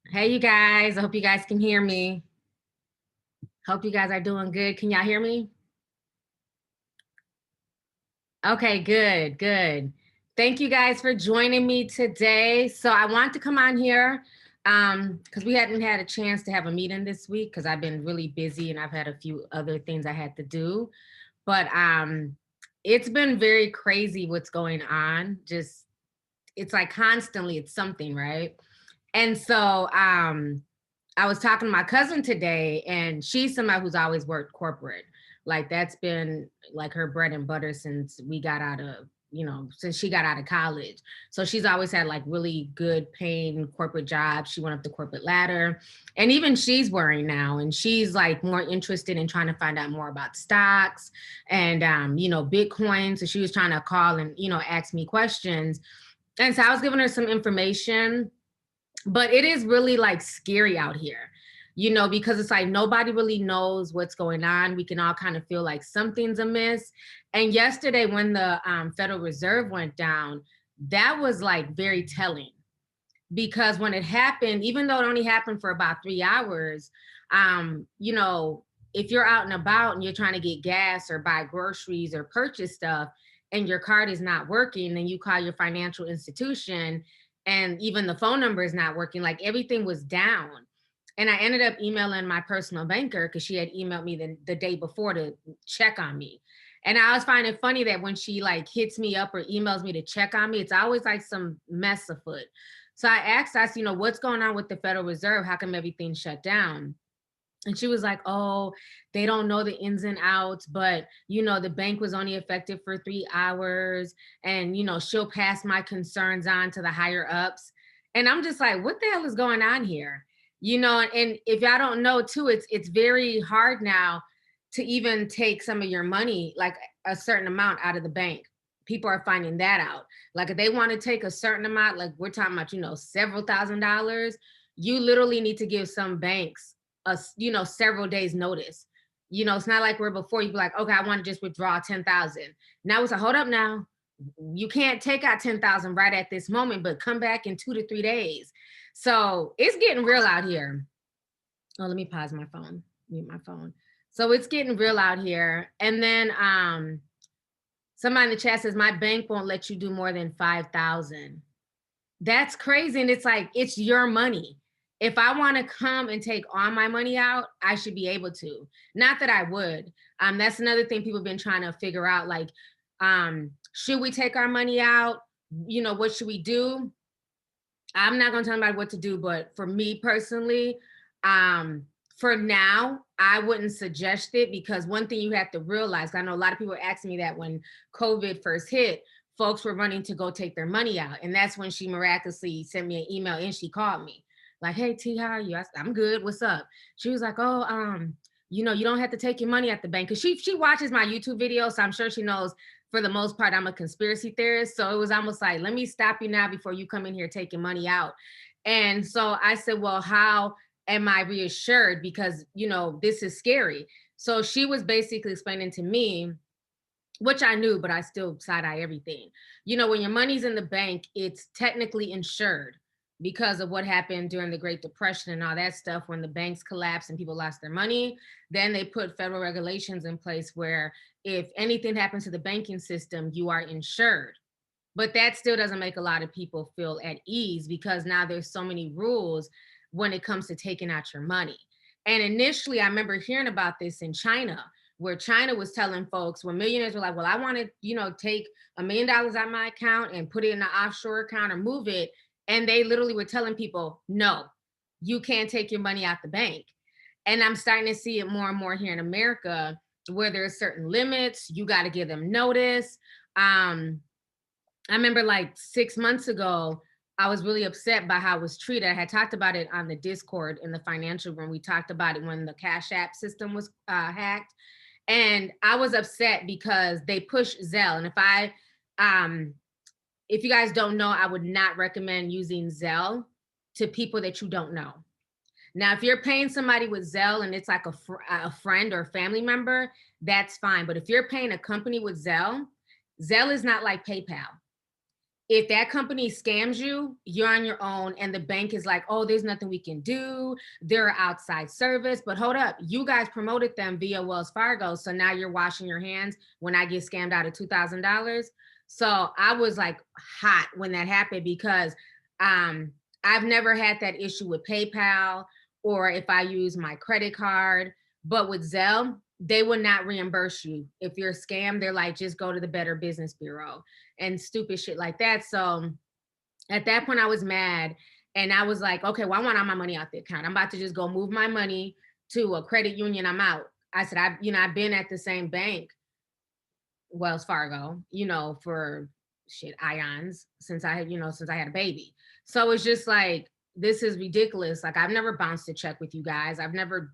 Hey, you guys. I hope you guys can hear me. Hope you guys are doing good. Can y'all hear me? Okay, good, good. Thank you guys for joining me today. So I want to come on here because we hadn't had a chance to have a meeting this week because I've been really busy and I've had a few other things I had to do. But it's been very crazy what's going on. Just it's like constantly it's something, right? And so I was talking to my cousin today, and she's somebody who's always worked corporate. Like that's been like her bread and butter since we got out of, since she got out of college. So she's always had like really good paying corporate jobs. She went up the corporate ladder. And even she's worrying now. And she's like more interested in trying to find out more about stocks and Bitcoin. So she was trying to call and, ask me questions. And so I was giving her some information, but it is really like scary out here, because it's like nobody really knows what's going on. We can all kind of feel like something's amiss. And yesterday, when the Federal Reserve went down, that was like very telling because when it happened, even though it only happened for about 3 hours, if you're out and about and you're trying to get gas or buy groceries or purchase stuff and your card is not working, then you call your financial institution and even the phone number is not working, like everything was down. And I ended up emailing my personal banker because she had emailed me the day before to check on me. And I was finding it funny that when she like hits me up or emails me to check on me, it's always like some mess afoot. So I asked, what's going on with the Federal Reserve? How come everything shut down? And she was like, oh, they don't know the ins and outs, but, the bank was only effective for 3 hours. And, she'll pass my concerns on to the higher ups. And I'm just like, what the hell is going on here? And if y'all don't know too, it's very hard now to even take some of your money, like a certain amount out of the bank. People are finding that out. Like if they want to take a certain amount, like we're talking about, several $1,000s, you literally need to give some banks several days notice. It's not like where before you'd be like, okay, I want to just withdraw 10,000. Now it's a hold up now. You can't take out 10,000 right at this moment, but come back in 2 to 3 days. So it's getting real out here. Oh, let me pause my phone, mute my phone. So it's getting real out here. And then somebody in the chat says my bank won't let you do more than 5,000. That's crazy. And it's like, it's your money. If I want to come and take all my money out, I should be able to. Not that I would. That's another thing people have been trying to figure out. Like, should we take our money out? What should we do? I'm not going to tell anybody what to do, but for me personally, um, for now, I wouldn't suggest it because one thing you have to realize, I know a lot of people are asking me that when COVID first hit, folks were running to go take their money out. And that's when she miraculously sent me an email and she called me like, hey, T, how are you? I'm good. What's up? She was like, oh, you don't have to take your money at the bank. Cause she watches my YouTube videos. So I'm sure she knows for the most part, I'm a conspiracy theorist. So it was almost like, let me stop you now before you come in here taking money out. And so I said, well, how am I reassured? Because, this is scary. So she was basically explaining to me, which I knew, but I still side eye everything. When your money's in the bank, it's technically insured because of what happened during the Great Depression and all that stuff. When the banks collapsed and people lost their money, then they put federal regulations in place where if anything happens to the banking system, you are insured. But that still doesn't make a lot of people feel at ease because now there's so many rules when it comes to taking out your money. And initially, I remember hearing about this in China, where China was telling folks, when millionaires were like, well, I want to, take $1 million out of my account and put it in an offshore account or move it. And they literally were telling people, no, you can't take your money out the bank. And I'm starting to see it more and more here in America, where there's certain limits. You got to give them notice. I remember like 6 months ago, I was really upset by how it was treated. I had talked about it on the Discord in the financial room. We talked about it when the Cash App system was hacked. And I was upset because they pushed Zelle. And if you guys don't know, I would not recommend using Zelle to people that you don't know. Now, if you're paying somebody with Zelle and it's like a friend or a family member, that's fine. But if you're paying a company with Zelle, Zelle is not like PayPal. if that company scams you, you're on your own, and the bank is like, oh, there's nothing we can do. They're outside service. But hold up, you guys promoted them via Wells Fargo. So now you're washing your hands when I get scammed out of $2,000. So I was like hot when that happened because I've never had that issue with PayPal or if I use my credit card. But with Zelle, they will not reimburse you. If you're scammed, they're like, just go to the Better Business Bureau and stupid shit like that. So at that point, I was mad. And I was like, okay, well, I want all my money out the account. I'm about to just go move my money to a credit union. I'm out. I said, I've been at the same bank, Wells Fargo, for shit, ions since since I had a baby. So it's just like, this is ridiculous. Like, I've never bounced a check with you guys. I've never,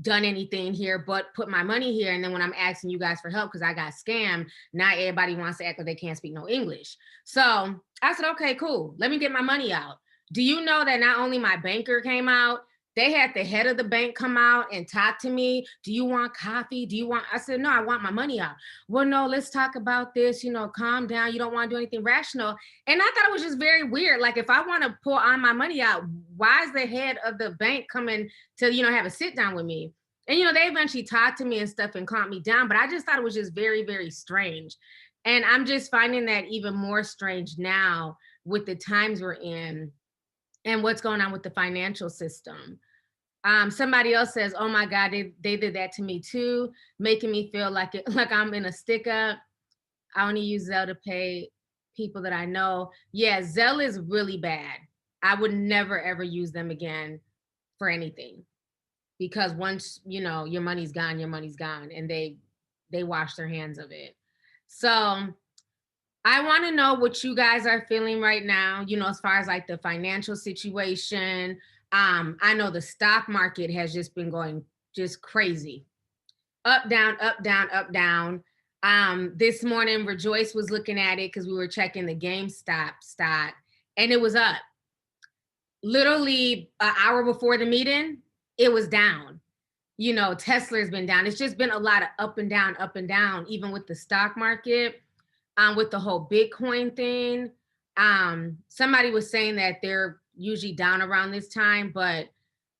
done anything here but put my money here. And then when I'm asking you guys for help because I got scammed, now everybody wants to act like they can't speak no English. So I said, okay, cool. Let me get my money out. Do you know that not only my banker came out, they had the head of the bank come out and talk to me. Do you want coffee? I said, no, I want my money out. Well, no, let's talk about this, calm down. You don't want to do anything rational. And I thought it was just very weird. Like, if I want to pull on my money out, why is the head of the bank coming to, have a sit down with me? And, they eventually talked to me and stuff and calmed me down. But I just thought it was just very, very strange. And I'm just finding that even more strange now with the times we're in and what's going on with the financial system. Somebody else says, oh my God, they did that to me too, making me feel like like I'm in a stick up. I only use Zelle to pay people that I know. Yeah, Zelle is really bad. I would never ever use them again for anything because once, your money's gone, and they wash their hands of it. So I want to know what you guys are feeling right now, as far as like the financial situation. I know the stock market has just been going just crazy. Up, down, up, down, up, down. This morning, Rejoice was looking at it because we were checking the GameStop stock, and it was up. Literally an hour before the meeting, it was down. Tesla's been down. It's just been a lot of up and down, even with the stock market. With the whole Bitcoin thing. Somebody was saying that they're usually down around this time, but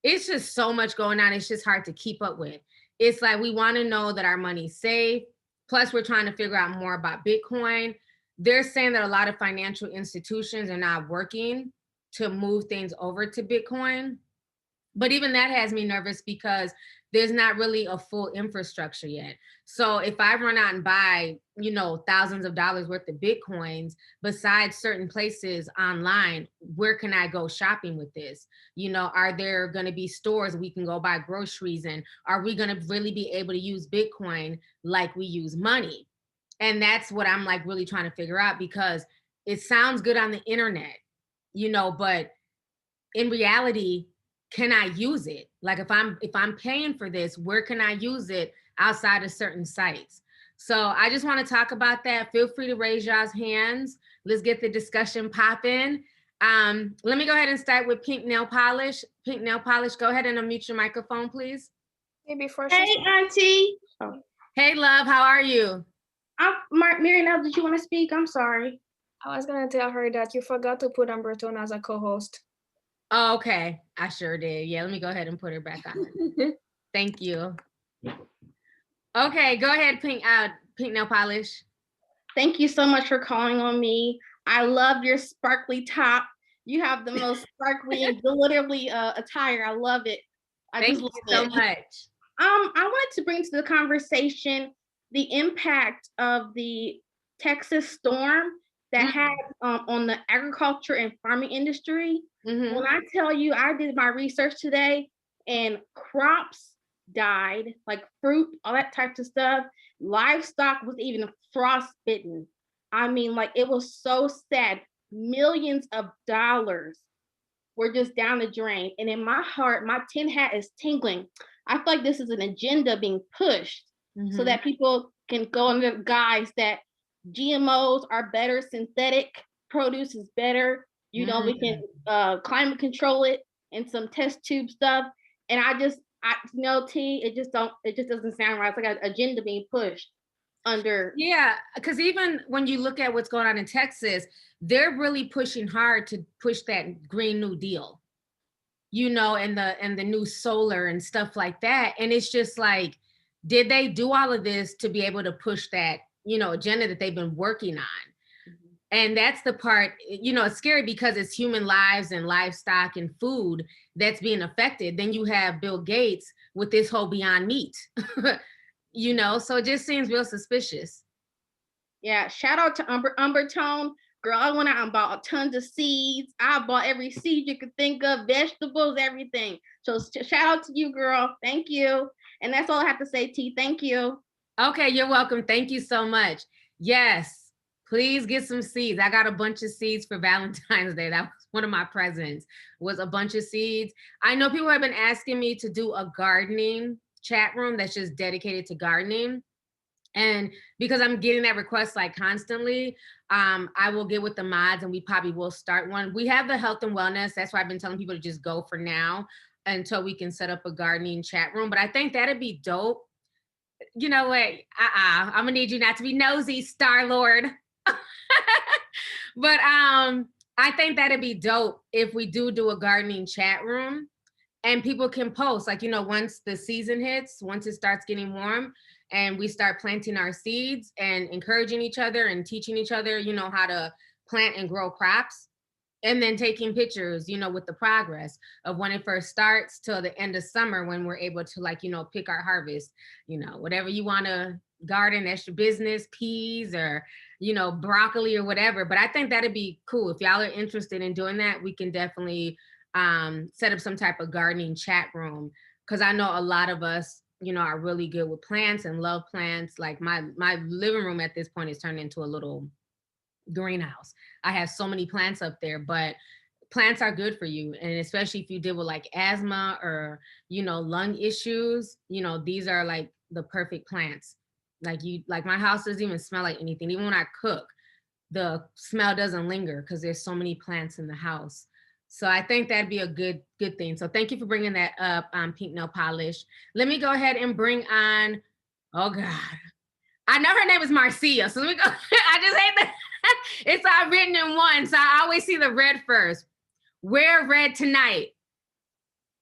it's just so much going on. It's just hard to keep up with. It's like we want to know that our money's safe. Plus, we're trying to figure out more about Bitcoin. They're saying that a lot of financial institutions are not working to move things over to Bitcoin. But even that has me nervous because there's not really a full infrastructure yet. So if I run out and buy, thousands of dollars worth of Bitcoins, besides certain places online, where can I go shopping with this? Are there going to be stores we can go buy groceries in? Are we going to really be able to use Bitcoin like we use money? And that's what I'm like really trying to figure out because it sounds good on the internet, but in reality, can I use it? Like if I'm paying for this, where can I use it outside of certain sites? So I just want to talk about that. Feel free to raise y'all's hands. Let's get the discussion popping. Let me go ahead and start with Pink Nail Polish. Pink Nail Polish, go ahead and unmute your microphone, please. Hey, Auntie. Oh. Hey, love, how are you? Miriam, did you want to speak? I'm sorry. I was going to tell her that you forgot to put Umberto as a co-host. Oh, okay. I sure did. Yeah, let me go ahead and put her back on. Thank you. Okay, go ahead, Pink Nail Polish. Thank you so much for calling on me. I love your sparkly top. You have the most sparkly and glittery attire. I love it. Thank you so much. I wanted to bring to the conversation the impact of the Texas storm that had on the agriculture and farming industry. Mm-hmm. When I tell you, I did my research today and crops died, like fruit, all that type of stuff. Livestock was even frostbitten. I mean, like it was so sad. Millions of dollars were just down the drain. And in my heart, my tin hat is tingling. I feel like this is an agenda being pushed so that people can go under the guise that GMOs are better, synthetic produce is better. We can climate control it and some test tube stuff. And T, it just doesn't sound right. It's like an agenda being pushed. under. Yeah, because even when you look at what's going on in Texas, they're really pushing hard to push that Green New Deal, and the new solar and stuff like that. And it's just like, did they do all of this to be able to push that, agenda that they've been working on? And that's the part, it's scary because it's human lives and livestock and food that's being affected. Then you have Bill Gates with this whole Beyond Meat, so it just seems real suspicious. Yeah, shout out to Umbertone. Girl, I went out and bought tons of seeds. I bought every seed you could think of, vegetables, everything. So shout out to you, girl. Thank you. And that's all I have to say, T. Thank you. Okay, you're welcome. Thank you so much. Yes, please get some seeds. I got a bunch of seeds for Valentine's Day. That was one of my presents, was a bunch of seeds. I know people have been asking me to do a gardening chat room that's just dedicated to gardening. And because I'm getting that request like constantly, I will get with the mods and we probably will start one. We have the health and wellness. That's why I've been telling people to just go for now until we can set up a gardening chat room. But I think that'd be dope. You know what? I'm gonna need you not to be nosy, Star Lord. But I think that'd be dope if we do a gardening chat room and people can post, like, once the season hits, once it starts getting warm and we start planting our seeds and encouraging each other and teaching each other, how to plant and grow crops, and then taking pictures, with the progress of when it first starts till the end of summer when we're able to pick our harvest, whatever you want to garden, that's your business, peas or, broccoli or whatever. But I think that'd be cool. If y'all are interested in doing that, we can definitely set up some type of gardening chat room. Cause I know a lot of us, are really good with plants and love plants. Like my living room at this point is turned into a little greenhouse. I have so many plants up there, but plants are good for you. And especially if you deal with like asthma or, lung issues, these are like the perfect plants. Like my house doesn't even smell like anything. Even when I cook, the smell doesn't linger because there's so many plants in the house. So I think that'd be a good thing. So thank you for bringing that up, Pink Nail Polish. Let me go ahead and bring on, oh God. I know her name is Marcia. So let me go. I just hate that. It's all written in one. So I always see the red first. Wear red tonight.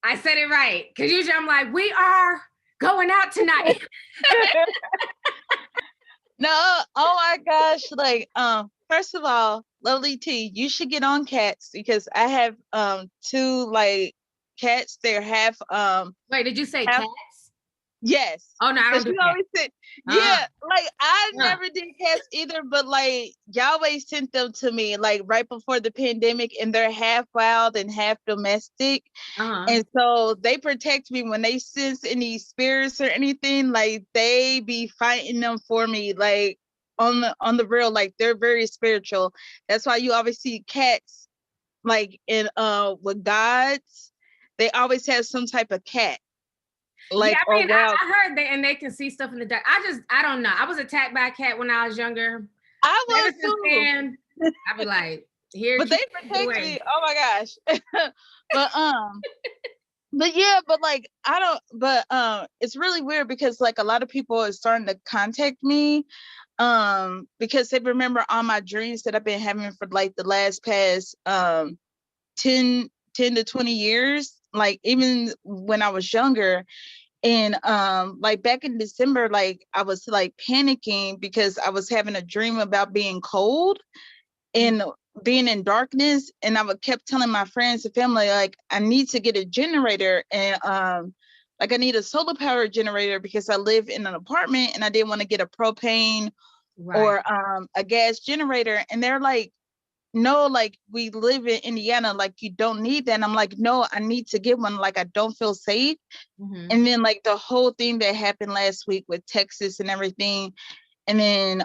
I said it right. Because usually I'm like, we are going out tonight. No, oh my gosh. Like, first of all, Lovely T, you should get on cats because I have two like cats. They're half Wait, did you say half, cats? yes. Oh no, I don't do cats. Always said, yeah, like I never did cats either, but like Yahweh sent them to me like right before the pandemic, and they're half wild and half domestic. And so they protect me when they sense any spirits or anything, like they be fighting them for me, like on the real, like they're very spiritual. That's why you always see cats like in with gods, they always have some type of cat. Like, yeah, I mean, I heard that, and they can see stuff in the dark. I don't know. I was attacked by a cat when I was younger. I was too. I'd be like, here. But they protect me. Oh my gosh. But yeah, but like I don't. But it's really weird because like a lot of people are starting to contact me, because they remember all my dreams that I've been having for like the last past 10 to 20 years. Like even when I was younger. And like back in December, like I was like panicking because I was having a dream about being cold and being in darkness. And I would kept telling my friends and family, like, I need to get a generator. And like I need a solar power generator because I live in an apartment and I didn't want to get a propane or a gas generator. And they're like, no, like we live in Indiana, like you don't need that. And I'm like, no, I need to get one. Like I don't feel safe. And then like the whole thing that happened last week with Texas and everything. And then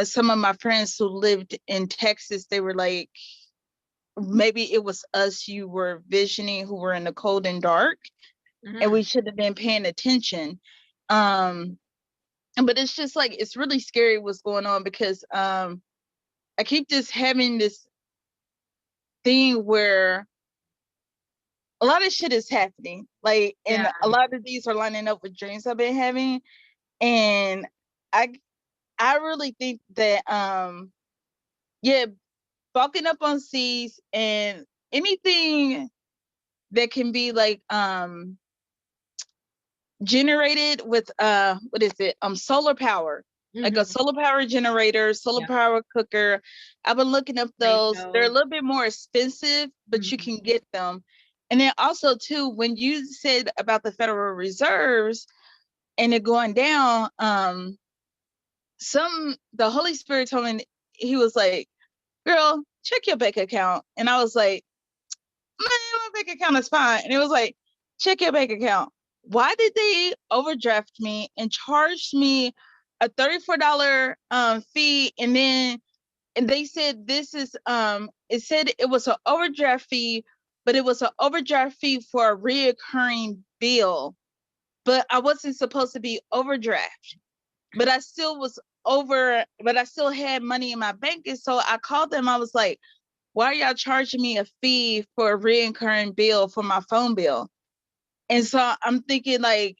some of my friends who lived in Texas, they were like, maybe it was us you were visioning who were in the cold and dark, and we should have been paying attention. But it's just like, it's really scary what's going on because I keep just having this thing where a lot of shit is happening. Like, and a lot of these are lining up with dreams I've been having. And I really think that yeah, bulking up on seeds and anything that can be like generated with what is it? Solar power. Like a solar power generator, solar power cooker. I've been looking up those. They're a little bit more expensive, but you can get them. And then also too, when you said about the Federal Reserves and it going down, the Holy Spirit told me, he was like, girl, check your bank account. And I was like, man, my bank account is fine. And it was like, check your bank account. Why did they overdraft me and charge me a $34 fee? And they said this is it said it was an overdraft fee, but it was an overdraft fee for a reoccurring bill. But I wasn't supposed to be overdraft. But I still had money in my bank. And so I called them. I was like, why are y'all charging me a fee for a reoccurring bill for my phone bill? And so I'm thinking, like,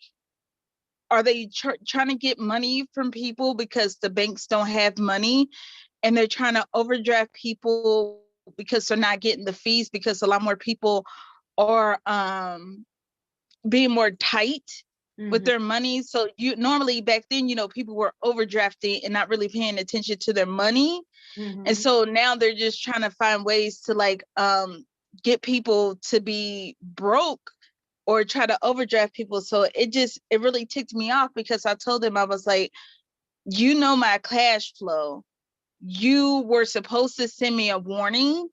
are they trying to get money from people because the banks don't have money and they're trying to overdraft people because they're not getting the fees, because a lot more people are being more tight with their money. So you normally back then, people were overdrafting and not really paying attention to their money. And so now they're just trying to find ways to like get people to be broke or try to overdraft people. So it really ticked me off, because I told them, I was like, my cash flow. You were supposed to send me a warning,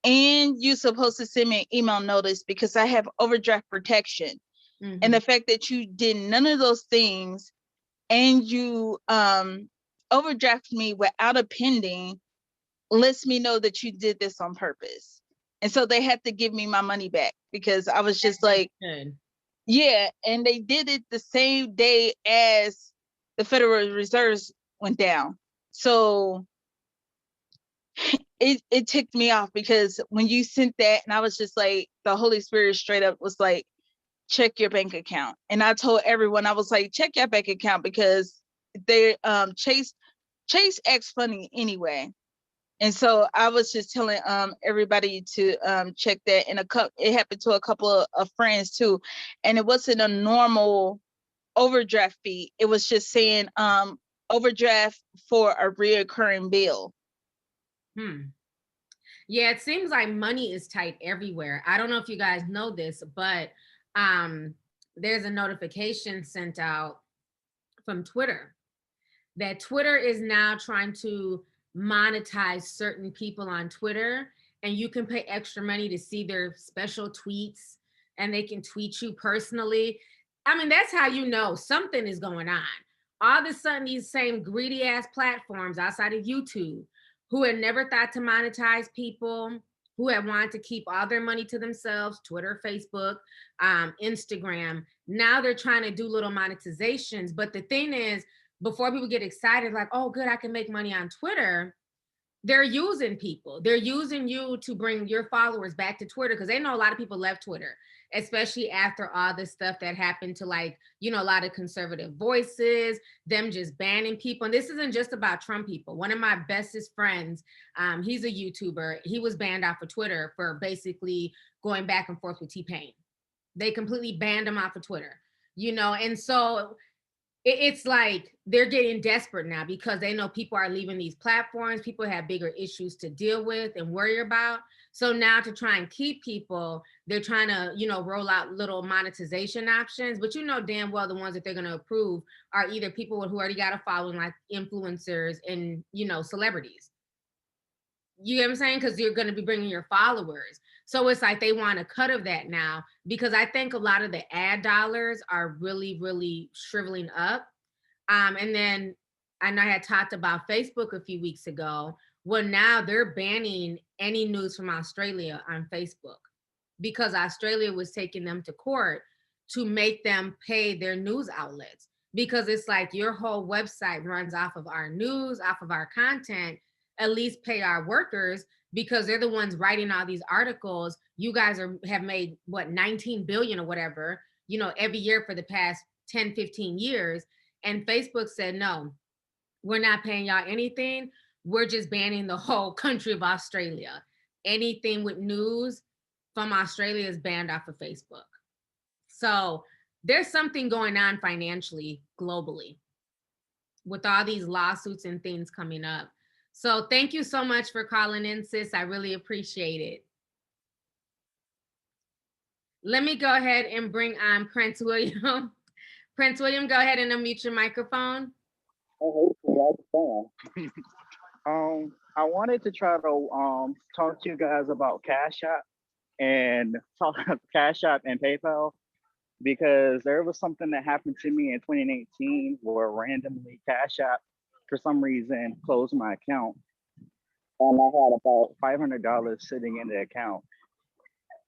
and you're supposed to send me an email notice, because I have overdraft protection. And the fact that you did none of those things and you overdraft me without a pending lets me know that you did this on purpose. And so they had to give me my money back, because I was just like, yeah. And they did it the same day as the Federal Reserves went down. So it ticked me off, because when you sent that, and I was just like, the Holy Spirit straight up was like, check your bank account. And I told everyone, I was like, check your bank account, because they Chase acts funny anyway. And so I was just telling everybody to check that. And it happened to a couple of friends too. And it wasn't a normal overdraft fee. It was just saying overdraft for a reoccurring bill. Yeah, it seems like money is tight everywhere. I don't know if you guys know this, but there's a notification sent out from Twitter that Twitter is now trying to monetize certain people on Twitter, and you can pay extra money to see their special tweets, and they can tweet you personally. I mean, that's how you know something is going on. All of a sudden, these same greedy ass platforms outside of YouTube, who had never thought to monetize people, who had wanted to keep all their money to themselves, Twitter, Facebook, Instagram, now they're trying to do little monetizations. But the thing is, before people get excited, like, oh, good, I can make money on Twitter, they're using people. They're using you to bring your followers back to Twitter, because they know a lot of people left Twitter, especially after all this stuff that happened to, like, a lot of conservative voices, them just banning people. And this isn't just about Trump people. One of my bestest friends, he's a YouTuber. He was banned off of Twitter for basically going back and forth with T-Pain. They completely banned him off of Twitter, and so it's like they're getting desperate now, because they know people are leaving these platforms. People have bigger issues to deal with and worry about. So now, to try and keep people, they're trying to, roll out little monetization options. But damn well the ones that they're going to approve are either people who already got a following, like influencers and, celebrities. You get what I'm saying? Because you're going to be bringing your followers. So it's like they want a cut of that now, because I think a lot of the ad dollars are really, really shriveling up. And then I know I had talked about Facebook a few weeks ago. Well, now they're banning any news from Australia on Facebook, because Australia was taking them to court to make them pay their news outlets, because it's like, your whole website runs off of our news, off of our content. At least pay our workers, because they're the ones writing all these articles. You guys have made what, 19 billion or whatever, every year for the past 10, 15 years. And Facebook said, no, we're not paying y'all anything. We're just banning the whole country of Australia. Anything with news from Australia is banned off of Facebook. So there's something going on financially globally with all these lawsuits and things coming up. So thank you so much for calling in, sis. I really appreciate it. Let me go ahead and bring on Prince William. Prince William, go ahead and unmute your microphone. I wanted to try to talk to you guys about Cash App and talk Cash App and PayPal, because there was something that happened to me in 2018 where randomly Cash App for some reason closed my account, and I had about $500 sitting in the account.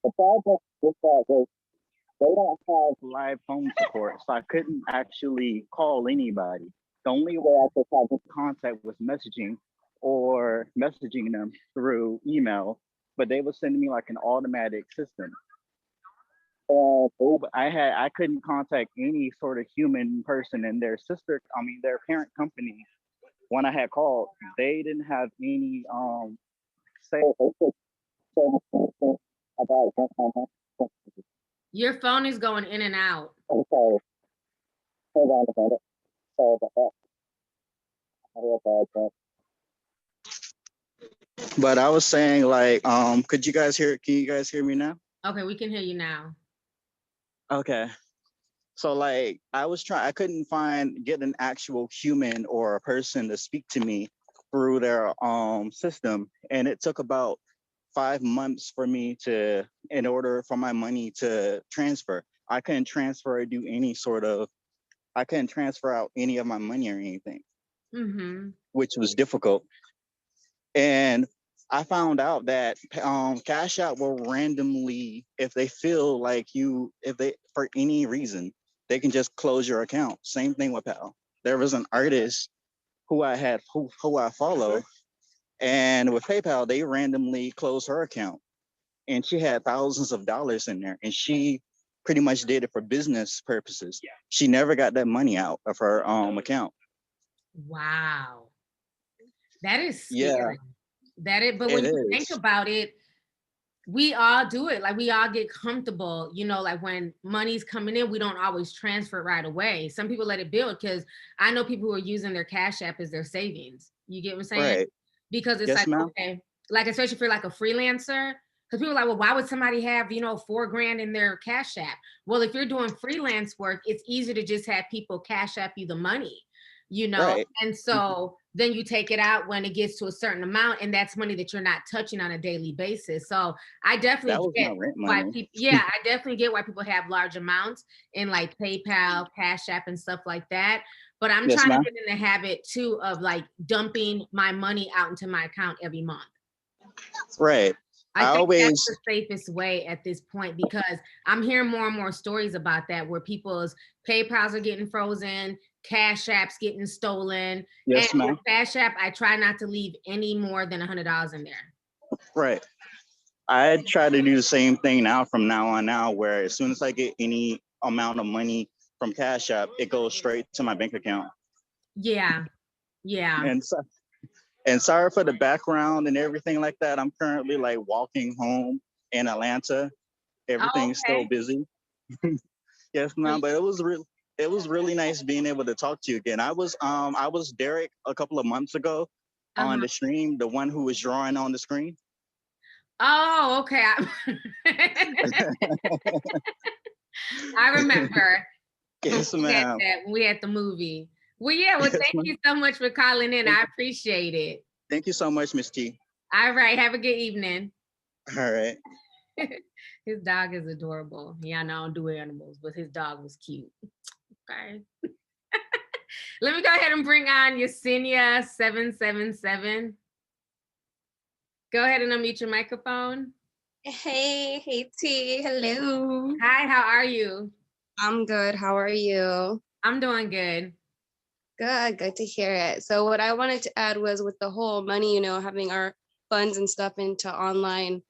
The problem with that was they don't have live phone support, so I couldn't actually call anybody. The only way I could have contact was messaging or messaging them through email, but they would send me like an automatic system. I couldn't contact any sort of human person, and their parent company, when I had called, they didn't have any say about. Your phone is going in and out. I'm sorry. Hold on a minute. Sorry about that. But I was saying, like, can you guys hear me now? Okay, we can hear you now. Okay. So like I couldn't get an actual human or a person to speak to me through their system. And it took about 5 months for me in order for my money to transfer. I couldn't transfer or I couldn't transfer out any of my money or anything, which was difficult. And I found out that Cash App will randomly, if they feel like for any reason, they can just close your account. Same thing with PayPal. There was an artist who I follow, and with PayPal, they randomly closed her account, and she had thousands of dollars in there, and she pretty much did it for business purposes. She never got that money out of her account. Wow, that is scary. Yeah. But when you think about it, we all do it. Like, we all get comfortable, like when money's coming in, we don't always transfer it right away. Some people let it build, because I know people who are using their Cash App as their savings. You get what I'm saying? Right. Because it's okay, like, especially if you're like a freelancer, because people are like, well, why would somebody have, $4,000 in their Cash App? Well, if you're doing freelance work, it's easy to just have people Cash App you the money, Right. And so then you take it out when it gets to a certain amount, and that's money that you're not touching on a daily basis. So I definitely get why people have large amounts in like PayPal, Cash App, and stuff like that. But I'm trying to get in the habit too of like dumping my money out into my account every month. Right. I think that's the safest way at this point, because I'm hearing more and more stories about that, where people's PayPals are getting frozen, Cash App's getting stolen. Yes, and with Cash App, I try not to leave any more than $100 in there. Right. I try to do the same thing from now on, where as soon as I get any amount of money from Cash App, it goes straight to my bank account. Yeah. And sorry for the background and everything like that. I'm currently like walking home in Atlanta. Everything's still busy. Yes, ma'am. But it was really nice being able to talk to you again. I was Derek a couple of months ago on the stream, the one who was drawing on the screen. Oh, okay. I remember. Yes, ma'am. We had the movie. Well, yeah. Well, thank you so much for calling in. I appreciate it. Thank you so much, Miss T. All right. Have a good evening. All right. His dog is adorable. Yeah, I know I don't do animals, but his dog was cute. Okay. Let me go ahead and bring on Yesenia 777. Go ahead and unmute your microphone. Hey T. Hello. Hi, how are you? I'm good. How are you? I'm doing good. Good to hear it. So what I wanted to add was, with the whole money, having our funds and stuff into online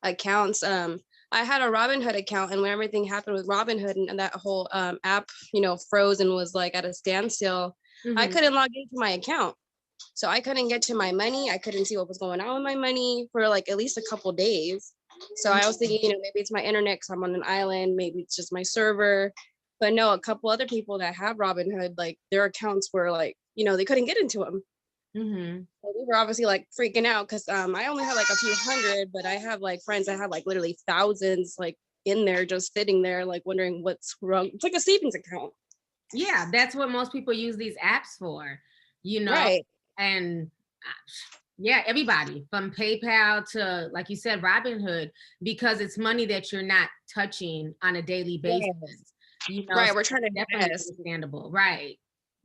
accounts. I had a Robinhood account, and when everything happened with Robinhood and that whole app, froze and was like at a standstill, I Mhm. couldn't log into my account. So I couldn't get to my money. I couldn't see what was going on with my money for like at least a couple days. So I was thinking, maybe it's my internet because I'm on an island. Maybe it's just my server. But no, a couple other people that have Robinhood, like their accounts were like, they couldn't get into them. Mhm. So we were obviously like freaking out because I only had like a few hundred, but I have like friends that have like literally thousands like in there just sitting there like wondering what's wrong. It's like a savings account. Yeah, that's what most people use these apps for, you know, Right. and yeah, everybody from PayPal to, like you said, Robinhood, because it's money that you're not touching on a daily basis, Right. so We're trying to definitely invest. understandable. Right.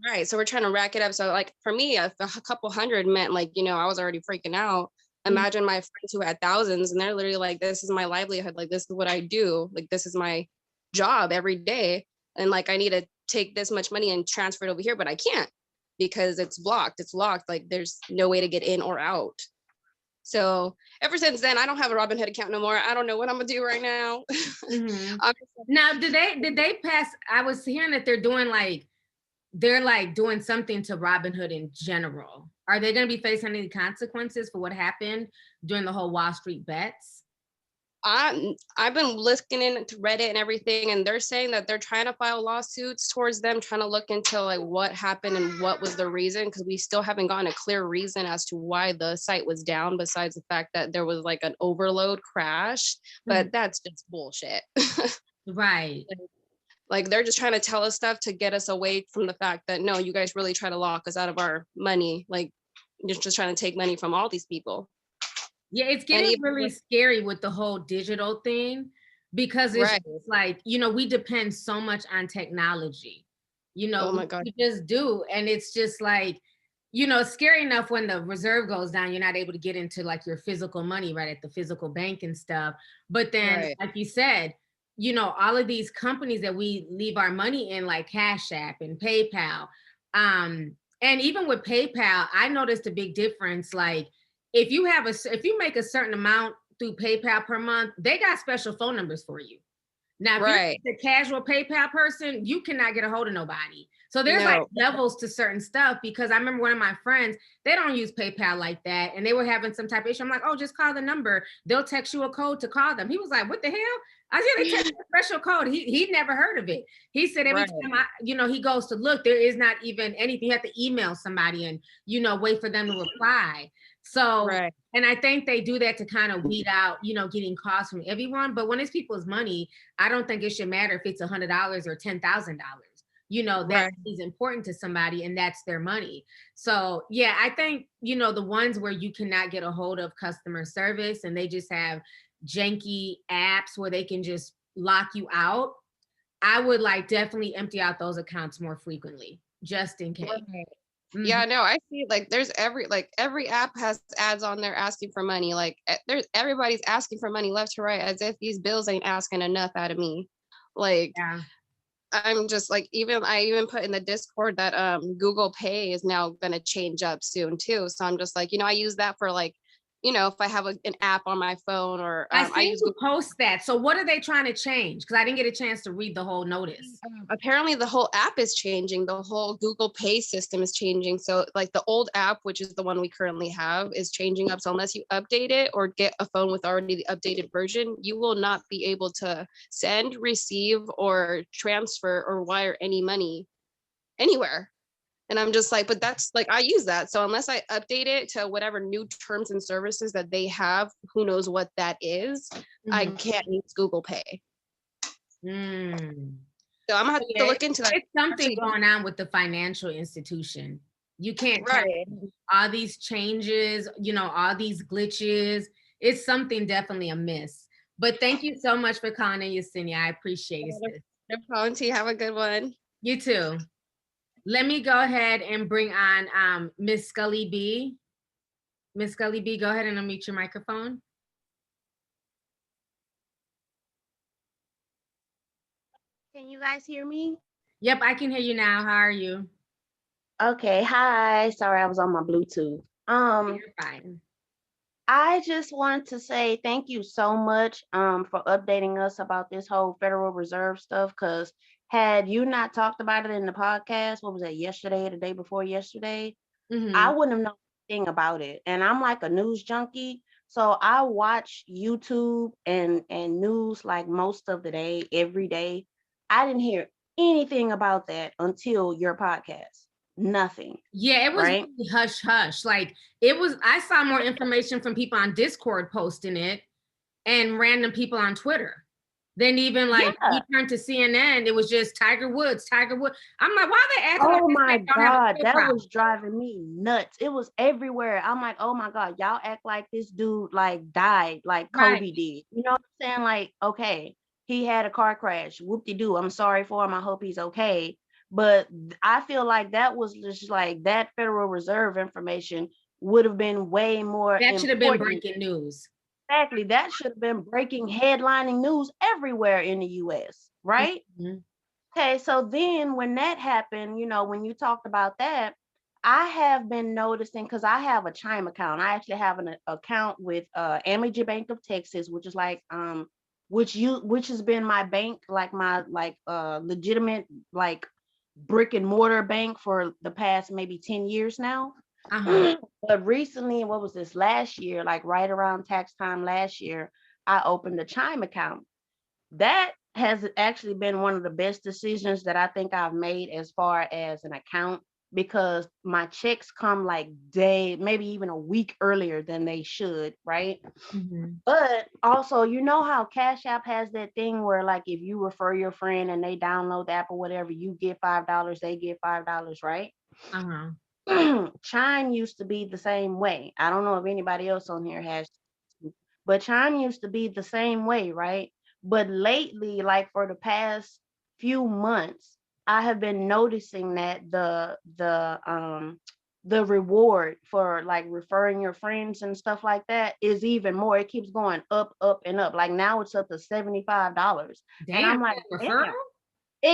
Right. So we're trying to rack it up. So like for me, if a couple hundred meant like, I was already freaking out. Imagine my friends who had thousands and they're literally like, this is my livelihood. Like, this is what I do. Like, this is my job every day. And like, I need to take this much money and transfer it over here, but I can't because it's blocked. It's locked. Like there's no way to get in or out. So ever since then, I don't have a Robinhood account no more. I don't know what I'm gonna do right now. Mhm. I'm Now, did they pass? I was hearing that they're doing something to Robinhood in general. Are they going to be facing any consequences for what happened during the whole Wall Street bets? I've been looking into Reddit and everything, and they're saying that they're trying to file lawsuits towards them, trying to look into like what happened and what was the reason, because we still haven't gotten a clear reason as to why the site was down, besides the fact that there was like an overload crash. But that's just bullshit. Right. Like they're just trying to tell us stuff to get us away from the fact that no, you guys really try to lock us out of our money. Like you're just trying to take money from all these people. Yeah, it's getting really scary with the whole digital thing because it's just like, we depend so much on technology. Oh my God. We just do. And it's just like, it's scary enough when the reserve goes down, you're not able to get into like your physical money right at the physical bank and stuff. But then, like you said, all of these companies that we leave our money in, like Cash App and PayPal. And even with PayPal, I noticed a big difference. Like if you make a certain amount through PayPal per month, they got special phone numbers for you. Now, if you're a casual PayPal person, you cannot get a hold of nobody. So there's like levels to certain stuff, because I remember one of my friends, they don't use PayPal like that. And they were having some type of issue. I'm like, oh, just call the number. They'll text you a code to call them. He was like, what the hell? I said, they text a special code. He'd never heard of it. He said every time he goes to look, there is not even anything. You have to email somebody and, wait for them to reply. So, and I think they do that to kind of weed out, getting calls from everyone. But when it's people's money, I don't think it should matter if it's $100 or $10,000. That is important to somebody and that's their money. So yeah, I think, the ones where you cannot get a hold of customer service and they just have janky apps where they can just lock you out, I would like definitely empty out those accounts more frequently, just in case. Yeah, no, I see like there's every app has ads on there asking for money. Like everybody's asking for money left to right, as if these bills ain't asking enough out of me. Like I'm just like, I even put in the Discord that Google Pay is now gonna change up soon too. So I'm just like, I use that for like, if I have an app on my phone or I use you post that. So what are they trying to change? Because I didn't get a chance to read the whole notice. Apparently the whole app is changing. The whole Google Pay system is changing. So like the old app, which is the one we currently have, is changing up. So unless you update it or get a phone with already the updated version, you will not be able to send, receive, or transfer or wire any money anywhere. And I'm just like, but that's like, I use that. So unless I update it to whatever new terms and services that they have, who knows what that is, I can't use Google Pay. So I'm gonna have to look into that. It's something going on with the financial institution. You can't all these changes, all these glitches. It's something definitely amiss. But thank you so much for calling in, Yesenia. I appreciate it. No problem, T. Have a good one. You too. Let me go ahead and bring on Miss Scully B. Miss Scully B, go ahead and unmute your microphone. Can you guys hear me? Yep, I can hear you now. How are you? Okay, hi. Sorry, I was on my Bluetooth. You're fine. I just wanted to say thank you so much for updating us about this whole Federal Reserve stuff, because had you not talked about it in the podcast, what was that, yesterday, the day before yesterday, I Mhm. wouldn't have known anything about it. And I'm like a news junkie. So I watch YouTube and news like most of the day, every day. I didn't hear anything about that until your podcast. Nothing, Yeah, it was right? really hush hush. Like it was, I saw more information from people on Discord posting it and random people on Twitter. Then even like Yeah. you turned to CNN, it was just Tiger Woods, Tiger Woods. I'm like, why are they acting like Oh this my man don't have a God, real that problem? was driving me nuts. It was everywhere. I'm like, oh my God, y'all act like this dude like died like Right. Kobe did. You know what I'm saying? Like, okay, he had a car crash. Whoop-de-doo. I'm sorry for him. I hope he's okay. But I feel like that was just like that Federal Reserve information would have been way more That should have been important. breaking news. Exactly. That should have been breaking headlining news everywhere in the US, right? Mhm. Okay, so then when that happened, you know, when you talked about that, I have been noticing because I have a Chime account. I actually have an account with Amity Bank of Texas, which is like which has been my bank, like my legitimate like brick and mortar bank for the past maybe 10 years now. Uh-huh. But recently, what was this last year, like right around tax time last year, I opened a Chime account. That has actually been one of the best decisions that I think I've made as far as an account, because my checks come like maybe even a week earlier than they should, right? Mhm. But also, you know how Cash App has that thing where like if you refer your friend and they download the app or whatever, you get $5, they get $5, right? Uh-huh. Chime used to be the same way. I don't know if anybody else on here has, but Chime used to be the same way, right? But lately, like for the past few months, I have been noticing that the reward for like referring your friends and stuff like that is even more. It keeps going up, up, and up. Like now it's up to $75. And Damn, I'm like, for a referral? damn.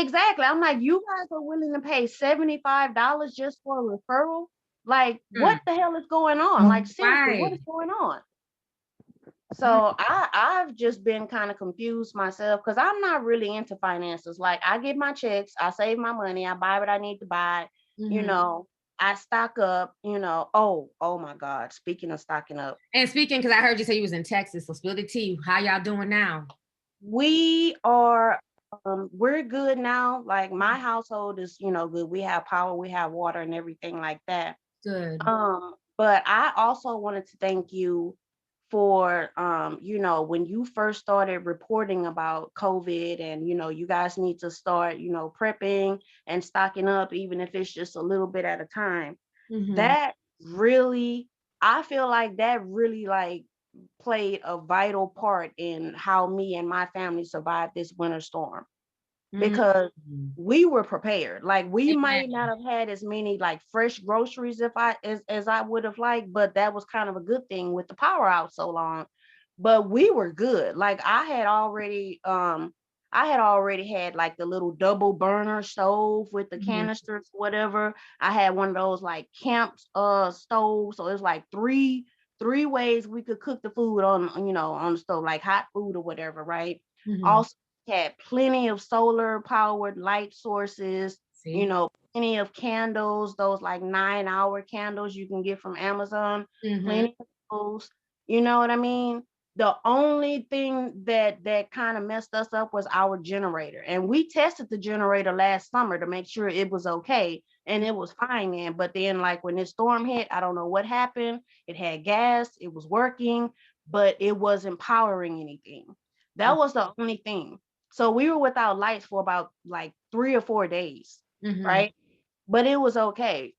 Exactly. I'm like, you guys are willing to pay $75 just for a referral? Like, Hmm. what the hell is going on? Like, seriously, what is Right. going on? Mm. So I've just been kind of confused myself because I'm not really into finances. Like, I get my checks, I save my money, I buy what I need to buy, you Mhm. know, I stock up, you know. Oh my God. Speaking of stocking up, And speaking, because I heard you say you was in Texas, so spill the tea. How y'all doing now? we are we're good now. Like my household is, you know, good. We have power, we have water and everything like that. Good. But I also wanted to thank you for you know, when you first started reporting about COVID, and you know, you guys need to start, you know, prepping and stocking up, even if it's just a little bit at a time. Mhm. That really, I feel like that really like played a vital part in how me and my family survived this winter storm, Mhm. because we were prepared. Like we might Amen. not have had as many like fresh groceries if I as I would have liked, but that was kind of a good thing with the power out so long. But we were good. Like I had already had like the little double burner stove with the Mhm. canisters, whatever. I had one of those like camp stoves. So it's like three ways we could cook the food on, you know, on the stove, like hot food or whatever, right? Mhm. Also had plenty of solar powered light sources, you See? know, plenty of candles, those like 9-hour candles you can get from Amazon, Mhm. plenty of those, you know what I mean? The only thing that kind of messed us up was our generator. And we tested the generator last summer to make sure it was okay. And it was fine then. But then like when this storm hit, I don't know what happened. It had gas, it was working, but it wasn't powering anything. That was the only thing. So we were without lights for about like 3 or 4 days, Mhm. right? But it was okay.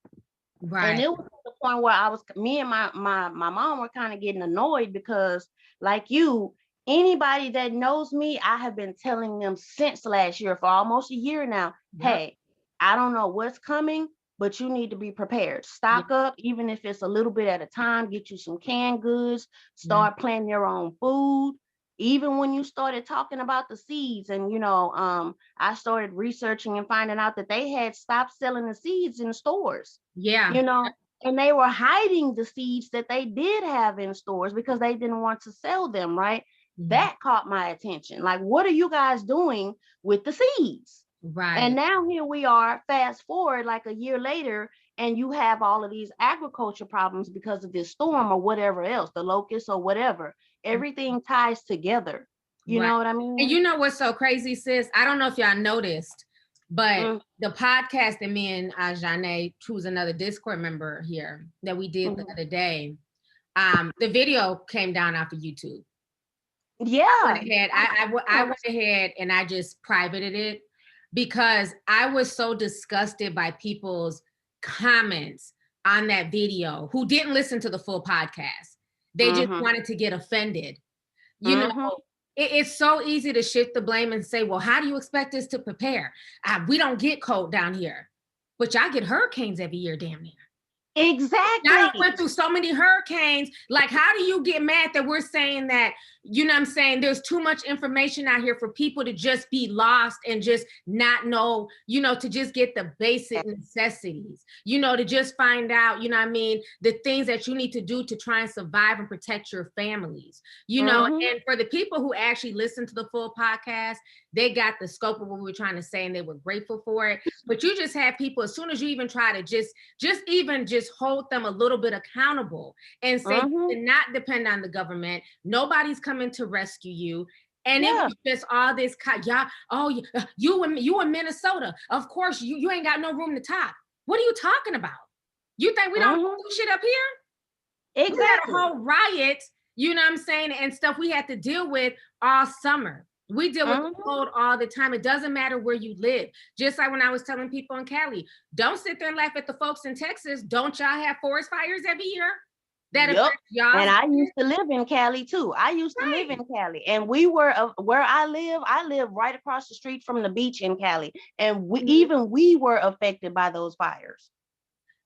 And Right. it was to the point where me and my mom were kind of getting annoyed because, like you, anybody that knows me, I have been telling them since last year for almost a year now, Yep. hey, I don't know what's coming, but you need to be prepared. Yep. Stock up, even if it's a little bit at a time, get you some canned goods, Mhm. start planting your own food. Even when you started talking about the seeds, and you know, I started researching and finding out that they had stopped selling the seeds in stores, Yeah. you know, and they were hiding the seeds that they did have in stores because they didn't want to sell them, right? Mhm. That caught my attention. Like, what are you guys doing with the seeds? Right. And now here we are, fast forward like a year later, and you have all of these agriculture problems because of this storm or whatever else, the locusts or whatever. Everything ties together. You Right. know what I And mean? you know what's so crazy, sis? I don't know if y'all noticed, but Mm. the podcast that me and Janae, who's another Discord member here, that we did the Mhm. other day, the video came down off of YouTube. Yeah. I went ahead and I just privated it because I was so disgusted by people's comments on that video who didn't listen to the full podcast. They just Mhm. wanted to get offended. You know, Mhm. it's so easy to shift the blame and say, well, how do you expect us to prepare? We don't get cold down here, but y'all get hurricanes every year, damn near. Y'all Exactly. went through so many hurricanes. Like, how do you get mad that we're saying that, you know what I'm saying, there's too much information out here for people to just be lost and just not know, you know, to just get the basic necessities, you know, to just find out, you know what I mean, the things that you need to do to try and survive and protect your families, you know. Mhm. And for the people who actually listened to the full podcast, they got the scope of what we were trying to say and they were grateful for it. But you just had people, as soon as you even try to just hold them a little bit accountable and say you Mhm. cannot depend on the government. Nobody's coming to rescue you. And it Yeah. was just all this, y'all, oh, you in Minnesota. Of course, you ain't got no room to talk. What are you talking about? You think we don't Mhm. do shit up here? We had a Exactly. whole riot, you know what I'm saying, and stuff we had to deal with all summer. We deal with the Mhm. cold all the time. It doesn't matter where you live. Just like when I was telling people in Cali, don't sit there and laugh at the folks in Texas. Don't y'all have forest fires every year? That Yep. affects y'all. And I used to live in Cali too. I used to live Right. in Cali, and we were where I live right across the street from the beach in Cali, and we were affected by those fires.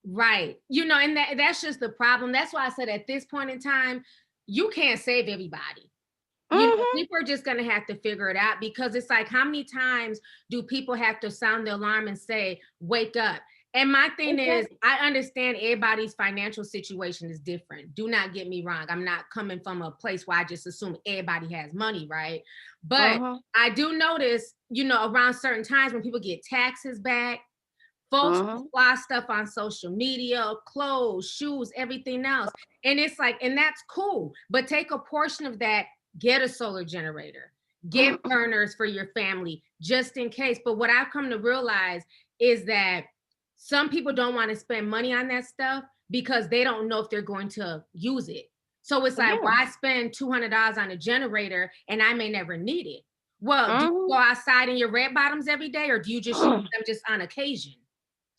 Right. You know, and that's just the problem. That's why I said at this point in time, you can't save everybody. You know, Mhm. people are just going to have to figure it out because it's like, how many times do people have to sound the alarm and say, wake up? And my thing is, I understand everybody's financial situation is different. Do not get me wrong. I'm not coming from a place where I just assume everybody has money, right? But I do notice, you know, around certain times when people get taxes back, folks fly stuff on social media, clothes, shoes, everything else. And it's like, and that's cool. But take a portion of that, get a solar generator, get burners for your family, just in case. But what I've come to realize is that some people don't want to spend money on that stuff because they don't know if they're going to use it. So it's like, why spend $200 on a generator and I may never need it? Well, do you go outside in your red bottoms every day, or do you just use them just on occasion?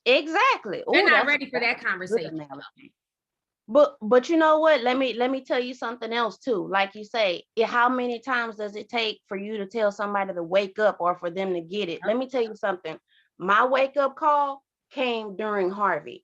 Exactly. They're Ooh, not that's ready for that a good conversation. analogy. But you know what? Let me tell you something else too. Like you say, how many times does it take for you to tell somebody to wake up or for them to get it? Let me tell you something. My wake up call came during Harvey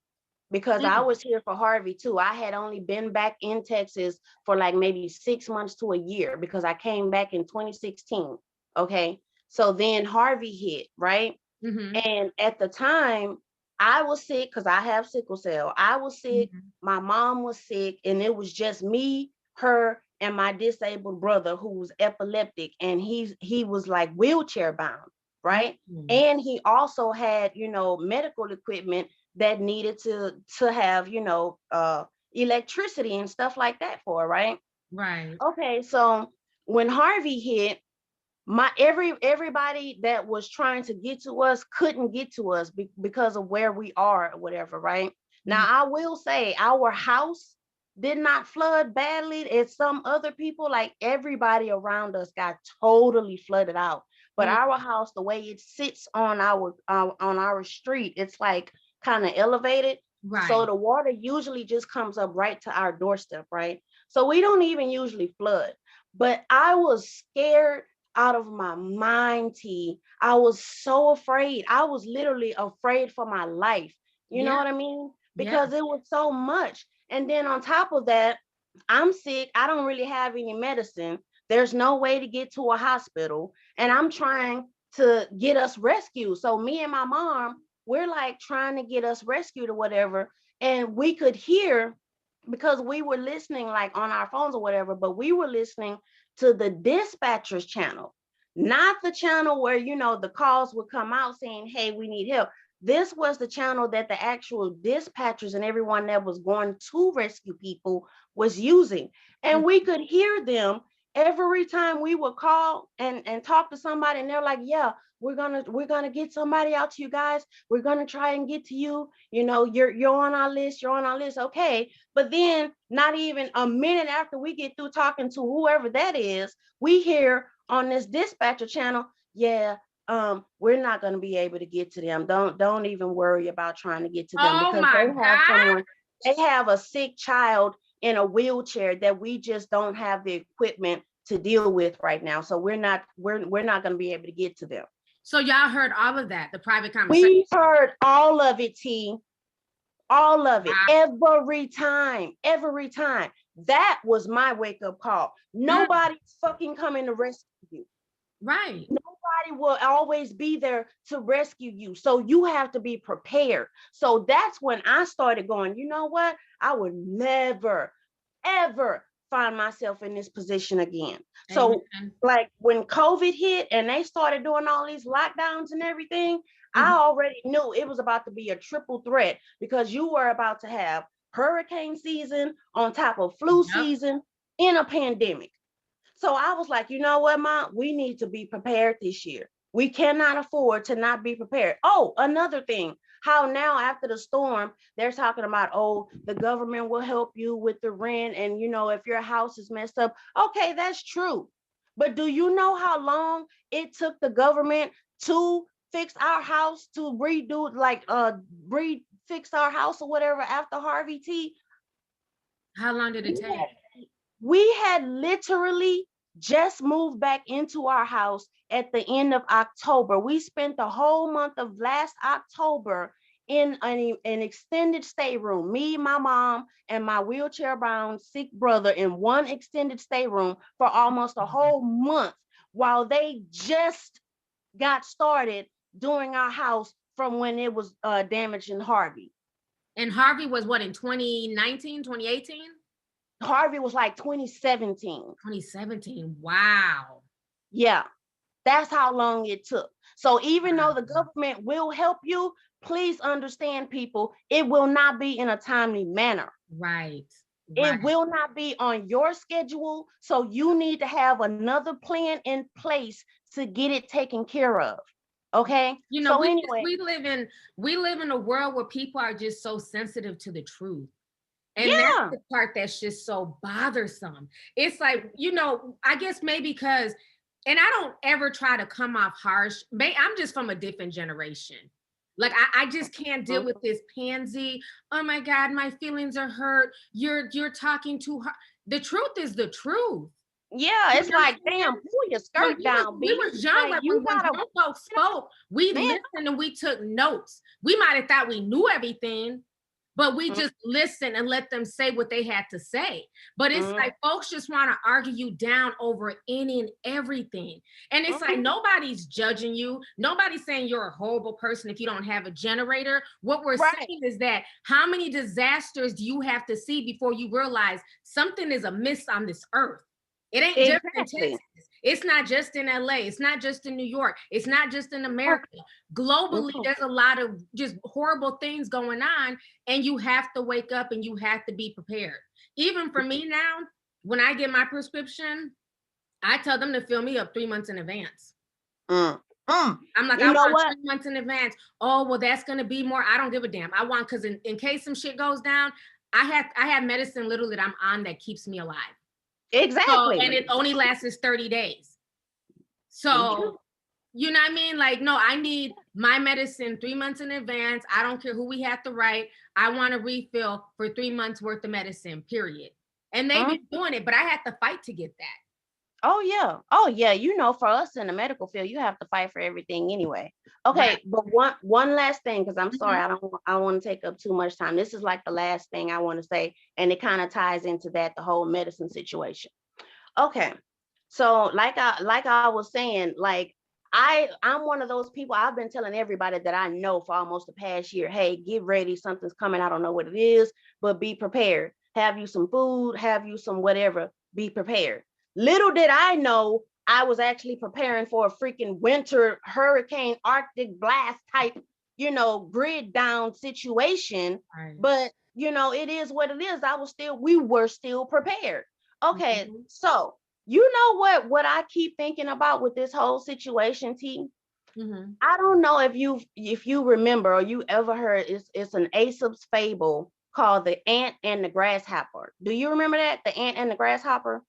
because I was here for Harvey too. I had only been back in Texas for like maybe 6 months to a year because I came back in 2016. Okay. So then Harvey hit, right? And at the time, I was sick because I have sickle cell. I was sick. My mom was sick, and it was just me, her, and my disabled brother who was epileptic, and he was like wheelchair bound, right? And he also had, you know, medical equipment that needed to have, you know, electricity and stuff like that for, right? Right. Okay, so when Harvey hit, everybody that was trying to get to us couldn't get to us because of where we are or whatever, right? Now I will say our house did not flood badly as some other people. Like everybody around us got totally flooded out, but our house, the way it sits on our street, it's like kind of elevated, so the water usually just comes up right to our doorstep, right? So we don't even usually flood. But I was scared out of my mind, T. I was so afraid. I was literally afraid for my life. You know what I mean? Because it was so much. And then on top of that, I'm sick. I don't really have any medicine. There's no way to get to a hospital. And I'm trying to get us rescued. So me and my mom, we're like trying to get us rescued or whatever. And we could hear, because we were listening like on our phones or whatever, but we were listening to the dispatcher's channel. not the channel where, you know, the calls would come out saying, hey, we need help. This was the channel that the actual dispatchers and everyone that was going to rescue people was using. And we could hear them every time we would call and talk to somebody, and they're like, yeah, we're gonna get somebody out to you guys. We're gonna try and get to you. You know, you're on our list, you're on our list. Okay. But then not even a minute after we get through talking to whoever that is, we hear on this dispatcher channel, yeah, we're not going to be able to get to them. Don't even worry about trying to get to them, Oh because my they have God. someone, they have a sick child in a wheelchair that we just don't have the equipment to deal with right now. So we're not going to be able to get to them. So y'all heard all of that, the private conversation. We heard all of it, T. All of it, every time. That was my wake-up call. Nobody's fucking coming to rescue you. Right. Nobody will always be there to rescue you. So you have to be prepared. So that's when I started going, you know what? I would never, ever find myself in this position again. So like when COVID hit and they started doing all these lockdowns and everything, I already knew it was about to be a triple threat, because you were about to have hurricane season on top of flu season in a pandemic. So I was like, you know what, Mom, we need to be prepared this year. We cannot afford to not be prepared. Oh, another thing, how now after the storm, they're talking about, oh, the government will help you with the rent. And, you know, if your house is messed up, okay, that's true. But do you know how long it took the government to fix our house, to redo, like, fix our house or whatever after Harvey T? How long did it take? We had literally just moved back into our house at the end of October. We spent the whole month of last October in an extended stay room. Me, my mom, and my wheelchair-bound sick brother in one extended stay room for almost a whole month, while they just got started doing our house from when it was damaged in Harvey. And Harvey was what, in 2019, 2018? Harvey was like 2017. 2017. Wow. Yeah, that's how long it took. So even though the government will help you, please understand, people, it will not be in a timely manner. Right. It will not be on your schedule. So you need to have another plan in place to get it taken care of. Okay. You know, so anyway, we live in a world where people are just so sensitive to the truth. And yeah, that's the part that's just so bothersome. It's like, you know, I guess maybe because, and I don't ever try to come off harsh. I'm just from a different generation. Like, I just can't deal with this pansy. Oh my God, my feelings are hurt. You're talking too hard. The truth is the truth. Yeah, it's like, damn, pull your skirt down. We was young, like when grown folks spoke, we listened and we took notes. We might have thought we knew everything, but we just listened and let them say what they had to say. But it's like folks just want to argue you down over any and everything. And it's like nobody's judging you. Nobody's saying you're a horrible person if you don't have a generator. What we're saying is that how many disasters do you have to see before you realize something is amiss on this earth? It ain't just in Texas. It's not just in LA. It's not just in New York. It's not just in America. Globally, there's a lot of just horrible things going on, and you have to wake up and you have to be prepared. Even for me now, when I get my prescription, I tell them to fill me up 3 months in advance. I'm like, I want 3 months in advance. Oh, well, that's going to be more. I don't give a damn. I want, because in case some shit goes down, I have medicine literally that I'm on that keeps me alive. Exactly. So, and it only lasts 30 days. So, you know what I mean? Like, no, I need my medicine 3 months in advance. I don't care who we have to write. I want a refill for 3 months worth of medicine, period. And they've been doing it, but I had to fight to get that. Oh, yeah. Oh, yeah. You know, for us in the medical field, you have to fight for everything anyway. Okay. But one last thing, because I'm sorry, I don't want to take up too much time. This is like the last thing I want to say, and it kind of ties into that, the whole medicine situation. Okay. So like I was saying, like, I'm one of those people, I've been telling everybody that I know for almost the past year, hey, get ready, something's coming. I don't know what it is, but be prepared. Have you some food, have you some whatever, be prepared. Little did I know, I was actually preparing for a freaking winter hurricane, Arctic blast type, grid down situation. Right. But it is what it is. We were still prepared. Okay, Mhm. so you know what I keep thinking about with this whole situation, T? Mhm. I don't know if you remember or you ever heard it's an Aesop's fable called The Ant and the Grasshopper. Do you remember that? The Ant and the Grasshopper?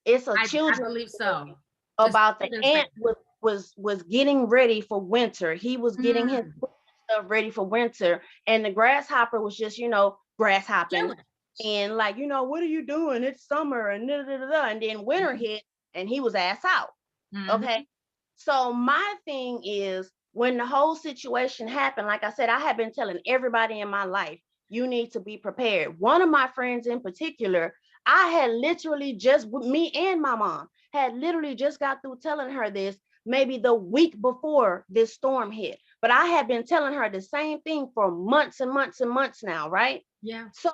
It's a I children's believe story so. about the children's ant favorite. was getting ready for winter. He was getting his Mm. stuff ready for winter, and the grasshopper was just grasshopping Chilling. and like what are you doing? It's summer and da, da, da, da. And then winter hit and he was ass out. Mhm. Okay. So my thing is when the whole situation happened, like I said, I have been telling everybody in my life, you need to be prepared. One of my friends in particular, I had literally me and my mom had literally just got through telling her this maybe the week before this storm hit. But I had been telling her the same thing for months and months and months now, right? Yeah. So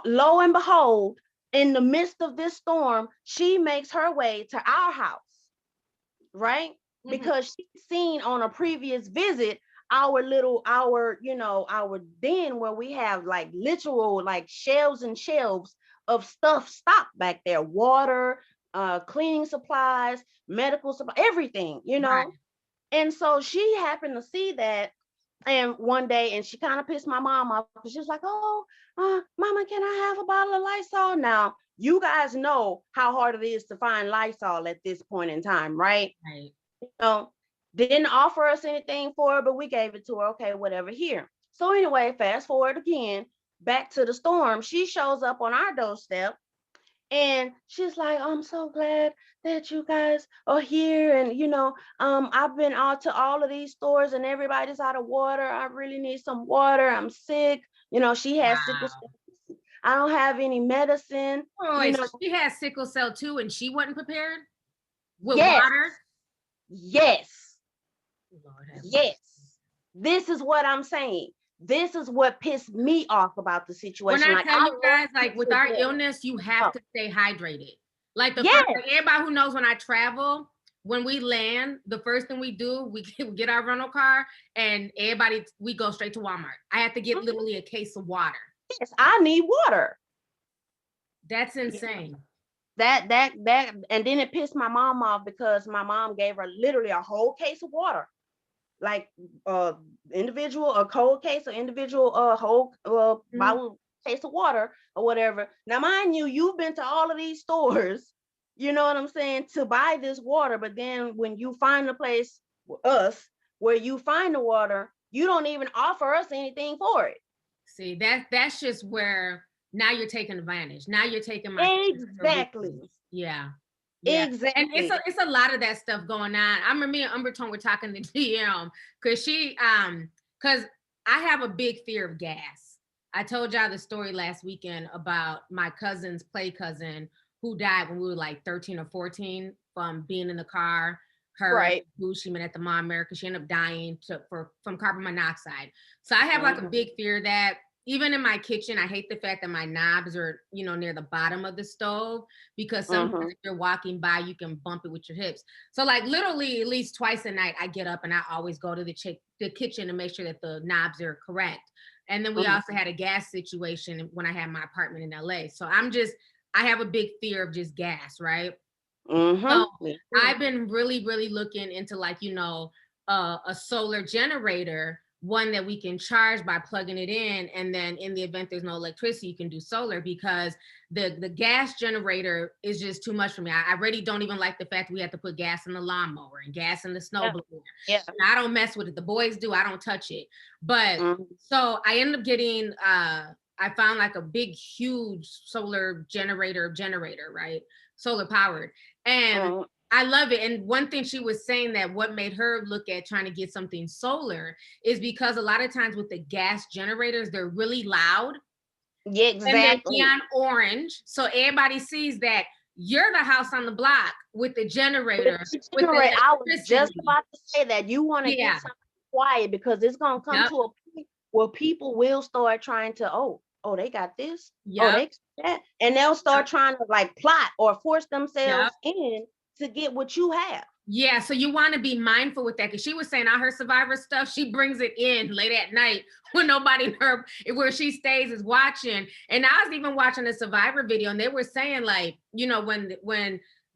lo and behold, in the midst of this storm, she makes her way to our house, right? Mhm. Because she's seen on a previous visit our den where we have like literal like shelves and shelves of stuff stocked back there, water, cleaning supplies, medical supply, everything, Right. And so she happened to see that, and one day, and she kind of pissed my mom off. She was like, "Oh, Mama, can I have a bottle of Lysol?" Now, you guys know how hard it is to find Lysol at this point in time, right? Right. Didn't offer us anything for it, but we gave it to her. Okay, whatever. Here. So anyway, fast forward again, back to the storm. She shows up on our doorstep. And she's like, I'm so glad that you guys are here. And, I've been out to all of these stores and everybody's out of water. I really need some water. I'm sick. She has sickle Wow. cell. I don't have any medicine. Oh, wait, so she had sickle cell too, and she wasn't prepared with Yes. water. Yes. Lord have mercy. Yes. This is what I'm saying. This is what pissed me off about the situation. When I Like, tell you love guys, like with our people. illness, you have to stay hydrated. Like Yes. like everybody who knows when I travel, when we land, the first thing we do, we get our rental car and we go straight to Walmart. I have to get literally a case of water. Yes, I need water. That's insane. That and then it pissed my mom off because my mom gave her literally a whole case of water, like individual a cold case or individual whole bottle case of water or whatever. Now mind you, you've been to all of these stores, you know what I'm saying, to buy this water, but then when you find a place with us where you find the water, you don't even offer us anything for it. See, that's just where now you're taking advantage. Now you're taking my exactly. Yeah. Exactly. And it's a lot of that stuff going on. I remember me and Umbertone were talking to GM because because I have a big fear of gas. I told y'all the story last weekend about my cousin's play cousin who died when we were like 13 or 14 from being in the car. Right. Who she met at the Mall America. She ended up dying from carbon monoxide. So I have like a big fear that even in my kitchen, I hate the fact that my knobs are, near the bottom of the stove because sometimes if you're walking by, you can bump it with your hips. So like literally at least twice a night, I get up and I always go to the kitchen to make sure that the knobs are correct. And then we also had a gas situation when I had my apartment in LA. So I have a big fear of just gas, right? So I've been really, really looking into like, a solar generator, one that we can charge by plugging it in. And then in the event there's no electricity, you can do solar because the gas generator is just too much for me. I already don't even like the fact we have to put gas in the lawnmower and gas in the snowblower. Yeah. I don't mess with it. The boys do. I don't touch it. But so I ended up getting, I found like a big, huge solar generator, right? Solar powered. And I love it. And one thing she was saying that what made her look at trying to get something solar is because a lot of times with the gas generators, they're really loud. Yeah, exactly. And they're neon orange. So everybody sees that you're the house on the block with the generator. I was just about to say that you want to get something quiet because it's going to come to a point where people will start trying to, oh, they got this. Oh, they got that. And they'll start trying to like plot or force themselves in to get what you have. Yeah, so you want to be mindful with that, because she was saying all her Survivor stuff, she brings it in late at night when nobody in her, where she stays, is watching. And I was even watching a Survivor video, and they were saying, like, you know, when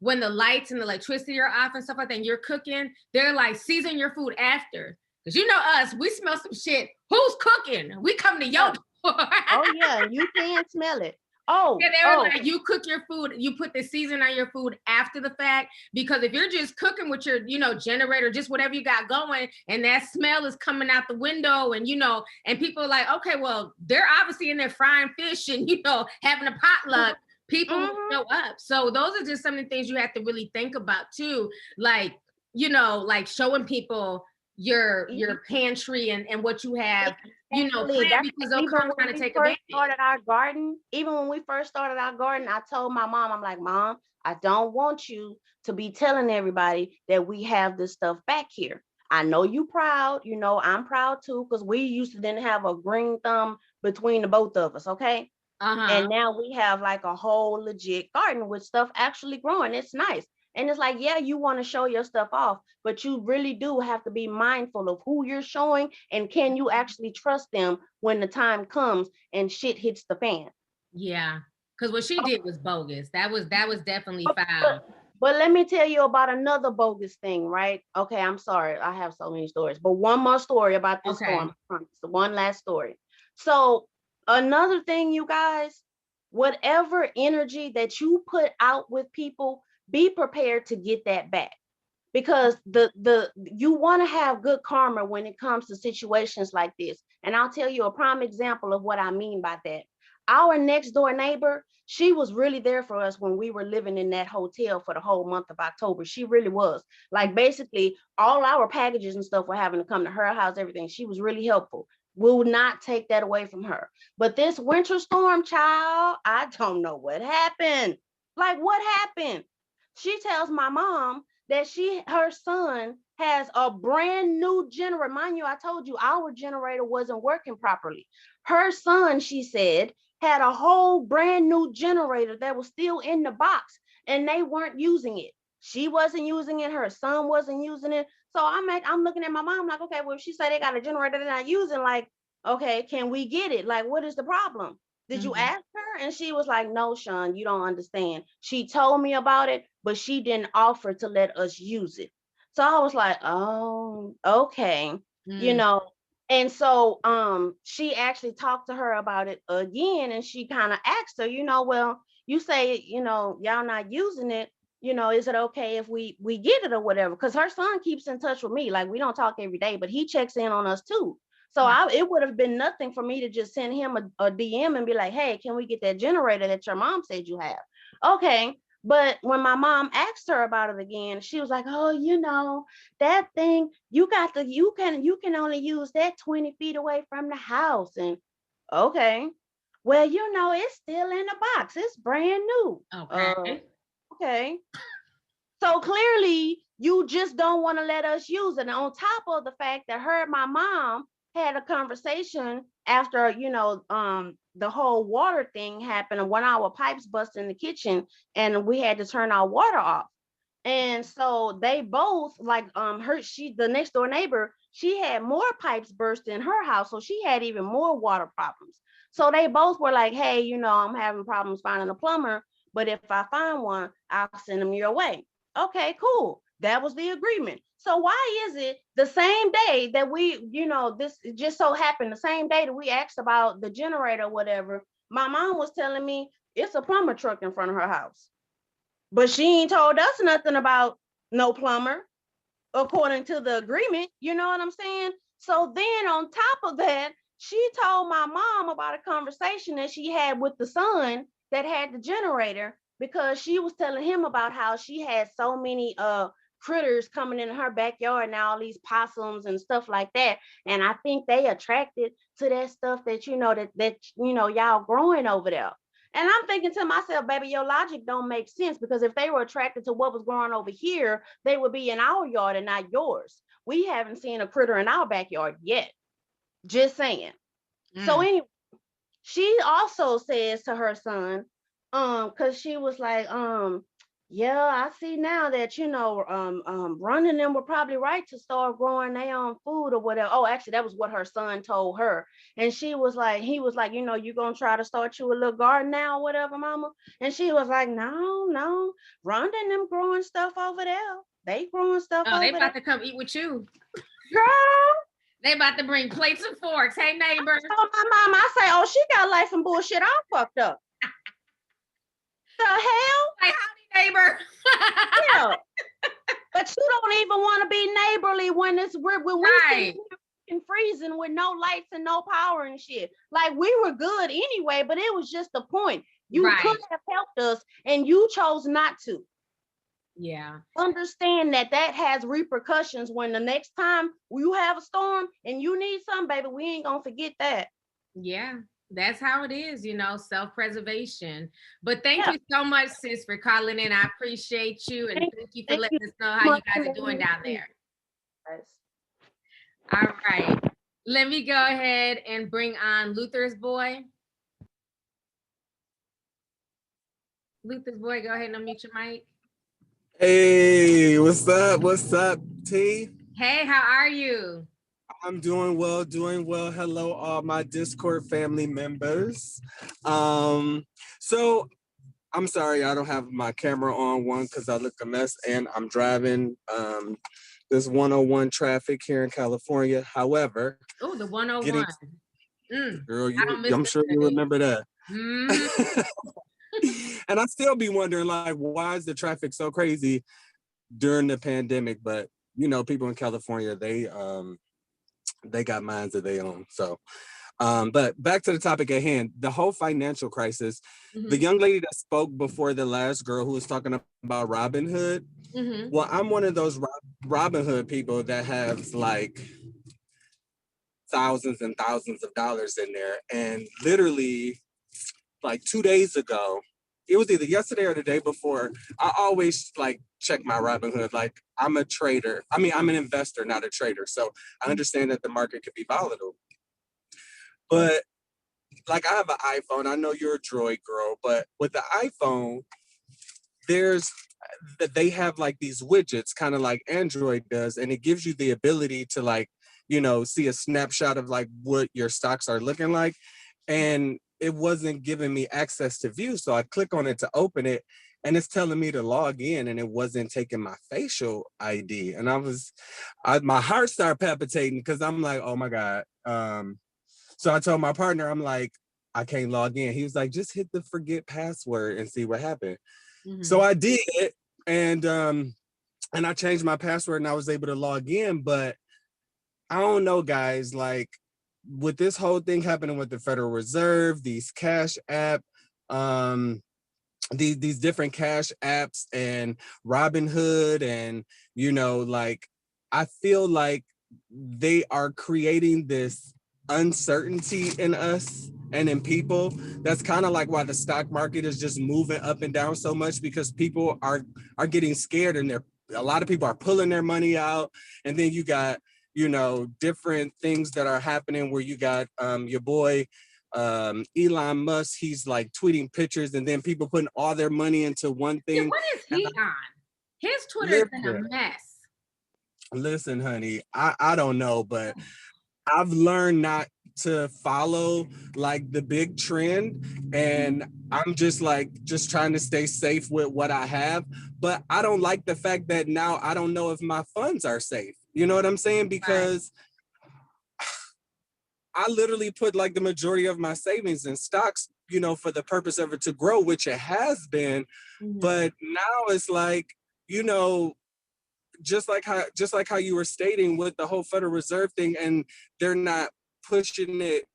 the lights and the electricity are off and stuff like that, and you're cooking, they're like, season your food after. Because you know us, we smell some shit. Who's cooking? We come to your door. Oh yeah, you can smell it. Oh, Yeah, they were like, you cook your food, you put the season on your food after the fact, because if you're just cooking with your, you know, generator, just whatever you got going, and that smell is coming out the window, and, you know, and people are like, okay, well, they're obviously in there frying fish and, you know, having a potluck, people will show up. So those are just some of the things you have to really think about too. Like, you know, like showing people your pantry and what you have, you know, planned, because they'll come trying to take advantage. Even when we first started our garden, I told my mom, I'm like, Mom, I don't want you to be telling everybody that we have this stuff back here. I know you proud, you know, I'm proud too, because we used to then have a green thumb between the both of us, okay? And now we have like a whole legit garden with stuff actually growing. It's nice. And it's like, yeah, you want to show your stuff off, but you really do have to be mindful of who you're showing, and can you actually trust them when the time comes and shit hits the fan. Yeah, because what she did was bogus. That was definitely foul. But let me tell you about another bogus thing, right? Okay, I'm sorry, I have so many stories, but one more story about this storm. One last story. So another thing, you guys, whatever energy that you put out with people, be prepared to get that back, because you want to have good karma when it comes to situations like this. And I'll tell you a prime example of what I mean by that. Our next door neighbor, she was really there for us when we were living in that hotel for the whole month of October. She really was. Like, basically all our packages and stuff were having to come to her house, everything. She was really helpful. Will not take that away from her. But this winter storm, child, I don't know what happened. Like, what happened? She tells my mom that her son has a brand new generator. Mind you, I told you our generator wasn't working properly. Her son, she said, had a whole brand new generator that was still in the box, and they weren't using it. She wasn't using it. Her son wasn't using it. So I'm looking at my mom like, okay, well, if she said they got a generator they're not using, like, okay, can we get it? Like, what is the problem? Did you ask her? And she was like, no, Sean, you don't understand. She told me about it, but she didn't offer to let us use it. So I was like, oh, okay. You know, and so she actually talked to her about it again, and she kind of asked her, you know, well, you say, you know, y'all not using it, you know, is it okay if we get it or whatever? Because her son keeps in touch with me. Like, we don't talk every day, but he checks in on us too. So it would have been nothing for me to just send him a DM and be like, hey, can we get that generator that your mom said you have? Okay. But when my mom asked her about it again, she was like, oh, you know, that thing, you can only use that 20 feet away from the house. And okay, well, you know, it's still in the box. It's brand new. Okay. So clearly you just don't want to let us use it. And on top of the fact that my mom had a conversation after, you know, the whole water thing happened, and one of our pipes busted in the kitchen, and we had to turn our water off. And so they both, like, the next door neighbor, she had more pipes burst in her house, so she had even more water problems. So they both were like, hey, you know, I'm having problems finding a plumber, but if I find one, I'll send them your way. Okay, cool. That was the agreement. So why is it the same day that we, you know, this just so happened, the same day that we asked about the generator or whatever, my mom was telling me it's a plumber truck in front of her house. But she ain't told us nothing about no plumber, according to the agreement. You know what I'm saying? So then on top of that, she told my mom about a conversation that she had with the son that had the generator, because she was telling him about how she had so many critters coming in her backyard now, all these possums and stuff like that. And I think they attracted to that stuff that, you know, that you know, y'all growing over there. And I'm thinking to myself, baby, your logic don't make sense, because if they were attracted to what was growing over here, they would be in our yard and not yours. We haven't seen a critter in our backyard yet. Just saying. So anyway, she also says to her son, because she was like, Yeah, I see now that, Rhonda and them were probably right to start growing their own food or whatever. Oh, actually, that was what her son told her. And he was like, you gonna try to start you a little garden now or whatever, mama? And she was like, no, no, Rhonda and them growing stuff over there. They growing stuff Oh, they over there. about to come eat with you. Girl, They about to bring plates and forks. Hey, neighbor. oh, my mama, I say, oh, she got like some bullshit all fucked up. The hell? Like, howdy, neighbor. Yeah. But you don't even want to be neighborly when we're Right. sitting here freezing with no lights and no power and shit. Like, we were good anyway, but it was just the point. You Right. could have helped us and you chose not to. Yeah. Understand that has repercussions when the next time you have a storm and you need something, baby, we ain't gonna forget that. Yeah. That's how it is, self-preservation. But thank Yeah. you so much, sis, for calling in. I appreciate you. And thank you for Thank letting you us know how you much guys for are doing letting down me there. Guys. All right. Let me go ahead and bring on Luther's boy. Luther's boy, go ahead and unmute your mic. Hey, what's up? What's up, T? Hey, how are you? I'm doing well, Hello, all my Discord family members. So I'm sorry I don't have my camera on, one, because I look a mess and I'm driving this 101 traffic here in California. However, Oh, the 101. girl, I don't miss I'm this sure you today. remember that. Mhm. And I still be wondering, like, why is the traffic so crazy during the pandemic? But people in California, they got minds of their own. So, but back to the topic at hand, the whole financial crisis. The Mhm. young lady that spoke before the last girl who was talking about Robinhood. Mhm. Well, I'm one of those Robinhood people that have like thousands and thousands of dollars in there. And literally like 2 days ago, it was either yesterday or the day before, I always like check my Robinhood. Like, I'm a trader. I mean, I'm an investor, not a trader. So I understand that the market could be volatile. But like, I have an iPhone. I know you're a Droid girl, but with the iPhone, they have like these widgets, kind of like Android does, and it gives you the ability to like, see a snapshot of like what your stocks are looking like. And it wasn't giving me access to view. So I click on it to open it and it's telling me to log in and it wasn't taking my facial ID. And my heart started palpitating because I'm like, oh my God. So I told my partner, I'm like, I can't log in. He was like, just hit the forget password and see what happened. So I did, and I changed my password and I was able to log in. But I don't know, guys, like with this whole thing happening with the Federal Reserve, these cash app, these different cash apps and Robinhood, and like, I feel like they are creating this uncertainty in us and in people. That's kind of like why the stock market is just moving up and down so much, because people are getting scared, and a lot of people are pulling their money out. And then you got different things that are happening where you got your boy Elon Musk. He's like tweeting pictures and then people putting all their money into one thing. Yeah, what is he on? His Twitter's in a mess. Listen, honey, I don't know, but I've learned not to follow like the big trend, and I'm just trying to stay safe with what I have. But I don't like the fact that now I don't know if my funds are safe. You know what I'm saying? Because I literally put like the majority of my savings in stocks, for the purpose of it to grow, which it has been. But now it's like, just like how you were stating with the whole Federal Reserve thing, and they're not pushing it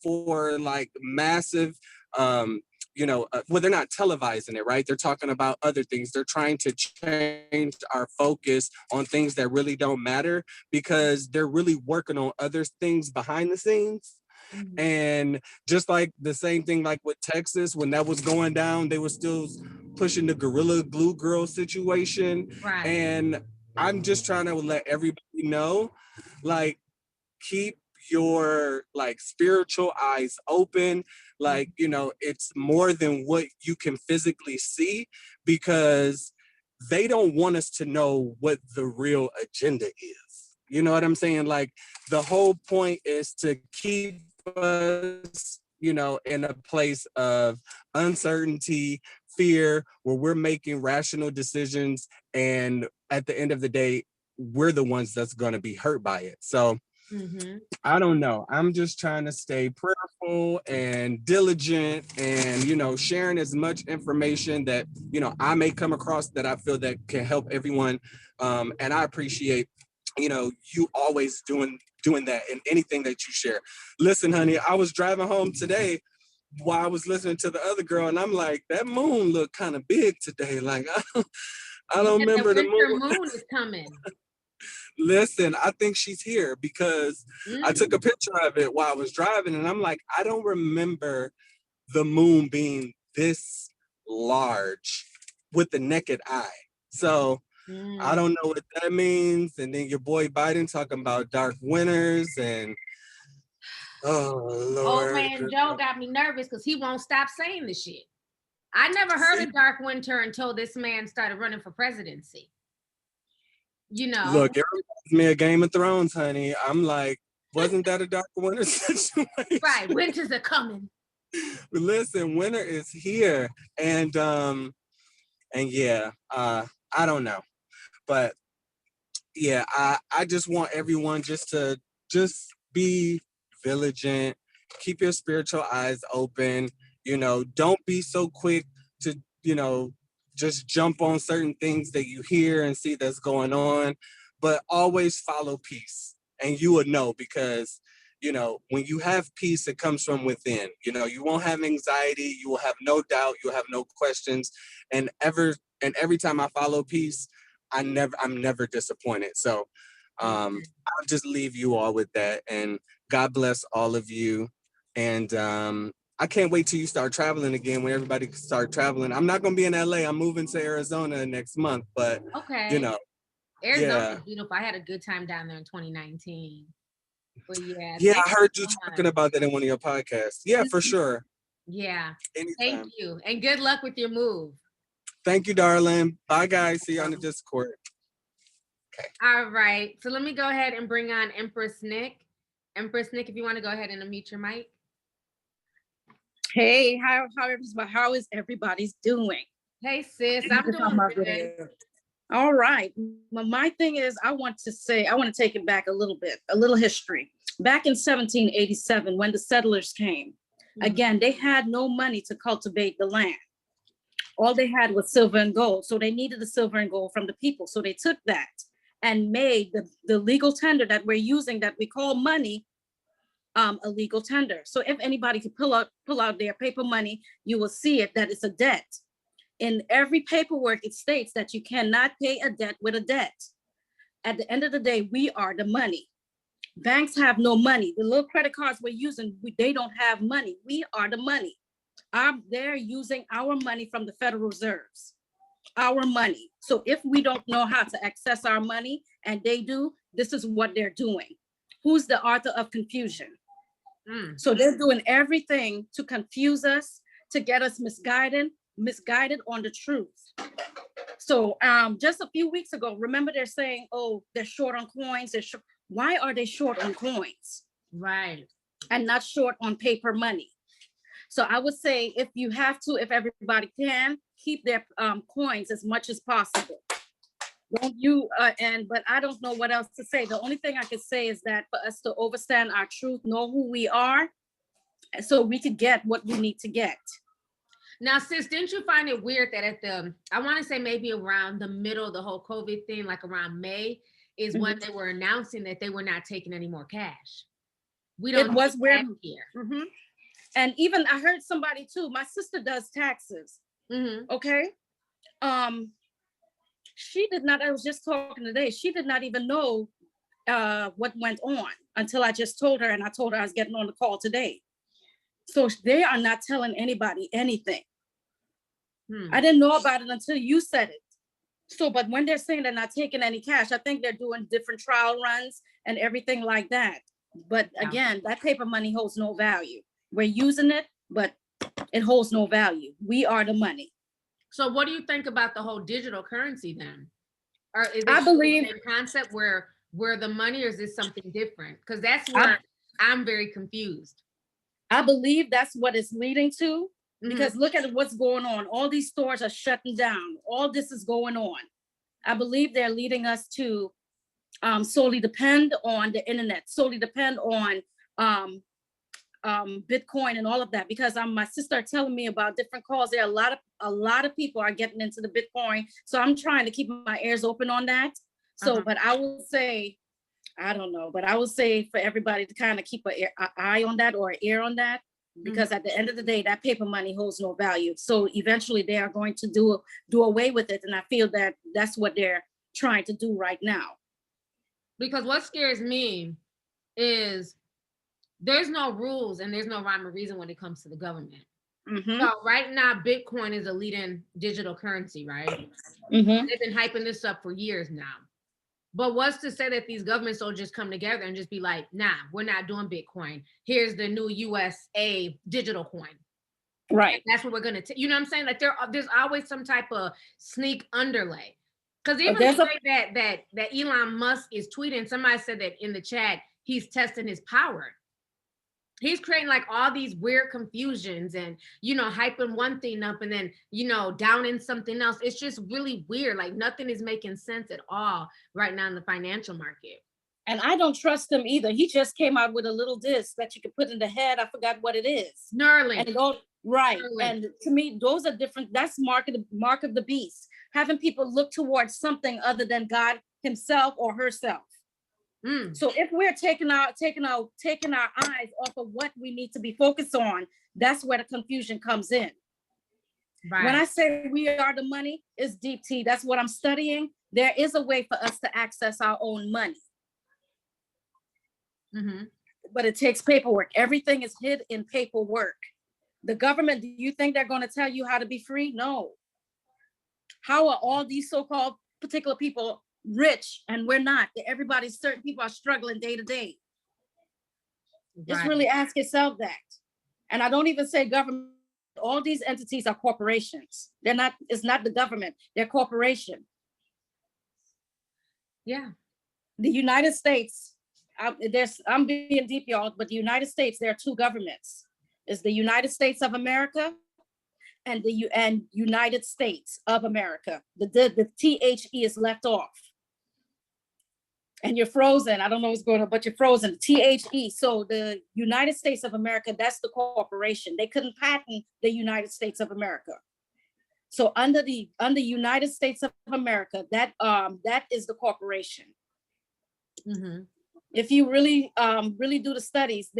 for like massive, well, they're not televising it, right? They're talking about other things. They're trying to change our focus on things that really don't matter, because they're really working on other things behind the scenes. And just like the same thing, like with Texas, when that was going down, they were still pushing the Gorilla Glue Girl situation. And I'm just trying to let everybody know, like, keep your like spiritual eyes open. Like, you know, it's more than what you can physically see, because they don't want us to know what the real agenda is. You know what I'm saying? Like, the whole point is to keep us, you know, in a place of uncertainty, fear, where we're making rational decisions. And at the end of the day, we're the ones that's going to be hurt by it. So I don't know. I'm just trying to stay prayerful and diligent, and, you know, sharing as much information that, you know, I may come across that I feel that can help everyone. And I appreciate, you know, you always doing that in anything that you share. Listen, honey, I was driving home today while I was listening to the other girl, and I'm like, that moon looked kind of big today. Like, I don't remember the winter moon. moon is coming. Listen, I think she's here because I took a picture of it while I was driving, and I'm like, I don't remember the moon being this large with the naked eye. So I don't know what that means. And then your boy Biden talking about dark winters, and oh Lord. Old man Joe got me nervous because he won't stop saying the shit. I never heard of dark winter until this man started running for presidency. You know, look, it reminds me of Game of Thrones, honey. I'm like, wasn't that a dark winter situation? Right, winters are coming. Listen, winter is here, and yeah, I don't know, but yeah, I just want everyone just be vigilant, keep your spiritual eyes open. You know, don't be so quick to, you know, just jump on certain things that you hear and see that's going on, but always follow peace, and you will know, because, you know, when you have peace, it comes from within. You know, you won't have anxiety, you will have no doubt, you'll have no questions, and every time I follow peace, I'm never disappointed. So I'll just leave you all with that, and God bless all of you. And I can't wait till you start traveling again, when everybody can start traveling. I'm not going to be in LA. I'm moving to Arizona next month, but you know, Arizona's beautiful. I had a good time down there in 2019. But yeah, I heard you talking about that in one of your podcasts. Yeah, for sure. Yeah. Anytime. Thank you. And good luck with your move. Thank you, darling. Bye, guys. See you on the Discord. Okay. All right. So let me go ahead and bring on Empress Nick. Empress Nick, if you want to go ahead and unmute your mic. Hey, how is everybody's doing? Hey, sis, I'm doing good. All right. Well, my thing is, I want to take it back a little bit, a little history. Back in 1787, when the settlers came, again, they had no money to cultivate the land. All they had was silver and gold. So they needed the silver and gold from the people. So they took that and made the legal tender that we're using, that we call money, a legal tender. So if anybody could pull out their paper money, you will see it, that it's a debt. In every paperwork, it states that you cannot pay a debt with a debt. At the end of the day, we are the money. Banks have no money. The little credit cards we're using, they don't have money. We are the money. They're using our money from the Federal Reserves, our money. So if we don't know how to access our money, and they do, this is what they're doing. Who's the author of confusion? So they're doing everything to confuse us, to get us misguided on the truth. So just a few weeks ago, remember they're saying, oh, they're short on coins. Why are they short on coins? Right. And not short on paper money. So I would say, if everybody can, keep their coins as much as possible. But I don't know what else to say. The only thing I could say is that for us to understand our truth, know who we are, so we could get what we need to get. Now, sis, didn't you find it weird that I want to say maybe around the middle of the whole COVID thing, like around May, is when they were announcing that they were not taking any more cash. It was weird here. And even I heard somebody too, my sister does taxes. Okay. She did not, I was just talking today, she did not even know what went on until I just told her, and I told her I was getting on the call today. So they are not telling anybody anything. I didn't know about it until you said it. So, but when they're saying they're not taking any cash, I think they're doing different trial runs and everything like that. But Yeah. again, that paper money holds no value. We're using it, but it holds no value. We are the money. So what do you think about the whole digital currency then? Or is it I still the believe- same concept where the money, or is this something different? Because that's where I'm very confused. I believe that's what it's leading to, Mhm. because look at what's going on. All these stores are shutting down. All this is going on. I believe they're leading us to solely depend on the internet, solely depend on Bitcoin and all of that, because my sister are telling me about different calls. There are a lot of people are getting into the Bitcoin. So I'm trying to keep my ears open on that. So, but I will say, I don't know, but I will say for everybody to kind of keep an eye on that or an ear on that, because at the end of the day, that paper money holds no value. So eventually they are going to do away with it. And I feel that that's what they're trying to do right now. Because what scares me is there's no rules and there's no rhyme or reason when it comes to the government. So right now, Bitcoin is a leading digital currency, right? They've been hyping this up for years now. But what's to say that these governments don't just come together and just be like, nah, we're not doing Bitcoin. Here's the new USA digital coin. Right. That's what we're gonna take. You know what I'm saying? Like there's always some type of sneak underlay. Because even there's the way that Elon Musk is tweeting, somebody said that in the chat, he's testing his power. He's creating like all these weird confusions and, hyping one thing up and then, downing something else. It's just really weird. Like nothing is making sense at all right now in the financial market. And I don't trust him either. He just came out with a little disc that you can put in the head. I forgot what it is. Neuralink. And right. Neuralink. And to me, those are different. That's mark of the beast. Having people look towards something other than God himself or herself. So if we're taking our eyes off of what we need to be focused on, that's where the confusion comes in. Right. When I say we are the money, it's deep tea. That's what I'm studying. There is a way for us to access our own money. But it takes paperwork. Everything is hid in paperwork. The government, do you think they're going to tell you how to be free? No. How are all these so-called particular people rich and we're not? Certain people are struggling day to day. Just really ask yourself that. And I don't even say government. All these entities are corporations. It's not the government, they're corporation. Yeah. The United States, I'm being deep, y'all, but the United States, there are two governments. It's the United States of America and the United States of America. The THE is left off. And you're frozen. I don't know what's going on, but you're frozen. THE. So the United States of America, that's the corporation. They couldn't patent the United States of America. So under United States of America, that is the corporation. If you really do the studies,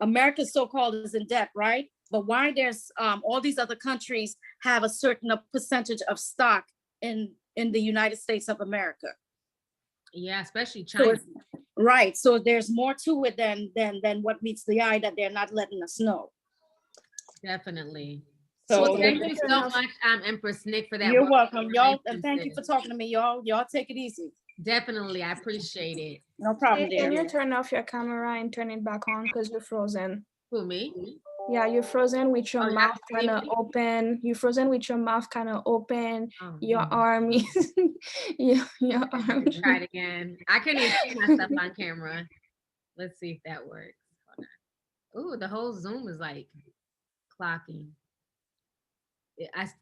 America so-called is in debt, right? But why there's all these other countries have a certain percentage of stock in the United States of America. Yeah, especially China. So right. So there's more to it than what meets the eye that they're not letting us know. Definitely. So thank you so much, Empress Nick, for that. You're welcome, y'all, and thank you for talking to me, y'all. Y'all take it easy. Definitely, I appreciate it. No problem. Can you turn off your camera and turn it back on because you're frozen? Who, me? Yeah, you're frozen with your mouth kind of open. You're frozen with your mouth kind of open. Your arm is your arm. Try it again. I couldn't even see myself on camera. Let's see if that works. Ooh, the whole Zoom is like clocking.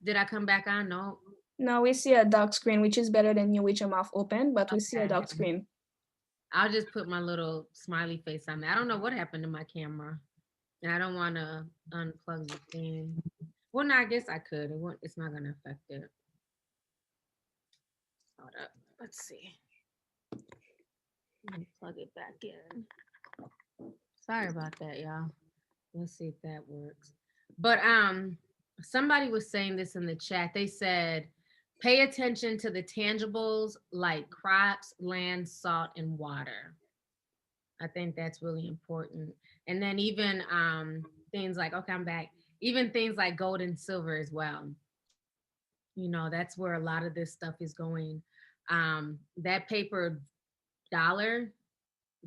Did I come back on? No. No, we see a dark screen, which is better than you with your mouth open, but we see a dark screen. I'll just put my little smiley face on there. I don't know what happened to my camera. And I don't want to unplug the thing. Well, no, I guess I could. It's not going to affect it. Hold up. Let's see. Let me plug it back in. Sorry about that, y'all. Let's see if that works. But somebody was saying this in the chat. They said, pay attention to the tangibles like crops, land, salt, and water. I think that's really important. And then even things like, okay, I'm back. Even things like gold and silver as well. That's where a lot of this stuff is going. That paper dollar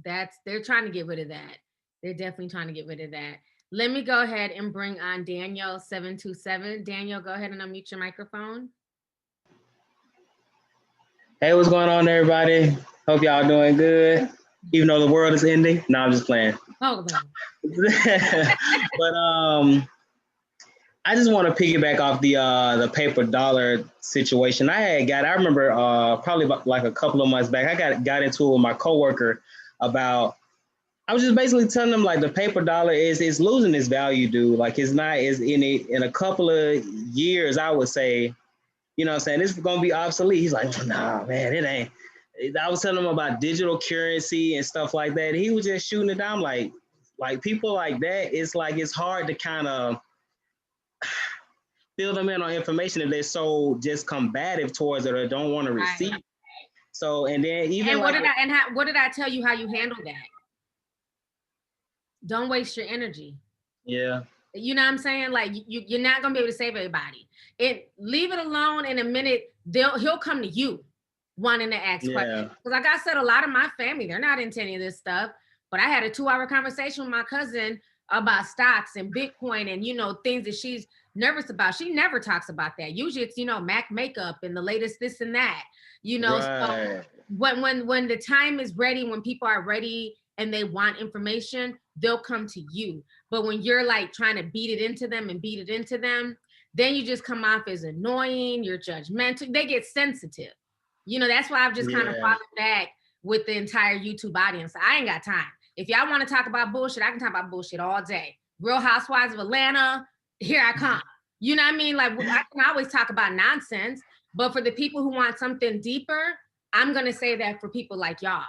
They're trying to get rid of that. They're definitely trying to get rid of that. Let me go ahead and bring on Daniel 727. Daniel, go ahead and unmute your microphone. Hey, what's going on, everybody? Hope y'all doing good, even though the world is ending. No, I'm just playing. Hold on. But I just want to piggyback off the paper dollar situation. I remember probably about like a couple of months back, I got into it with my coworker about. I was just basically telling them like the paper dollar is losing its value, dude. Like it's not is in a couple of years, I would say. You know what I'm saying? This is going to be obsolete. He's like, nah, man, it ain't. I was telling him about digital currency and stuff like that. He was just shooting it down like people like that. It's like, it's hard to kind of fill them in on information if they're so just combative towards it or don't want to receive. Right. So, and then even what did I tell you how you handle that? Don't waste your energy. Yeah. You know what I'm saying? Like you're not gonna be able to save everybody. Leave it alone. In a minute, he'll come to you wanting to ask questions. Because like I said, a lot of my family, they're not into any of this stuff. But I had a 2-hour conversation with my cousin about stocks and Bitcoin and things that she's nervous about. She never talks about that. Usually it's MAC makeup and the latest this and that. Right. So when the time is ready, when people are ready and they want information, they'll come to you. But when you're like trying to beat it into them, then you just come off as annoying, you're judgmental, they get sensitive. That's why I've just kind of fallen back with the entire YouTube audience. I ain't got time. If y'all want to talk about bullshit, I can talk about bullshit all day. Real Housewives of Atlanta, here I come. You know what I mean? Like I can always talk about nonsense, but for the people who want something deeper, I'm going to say that for people like y'all.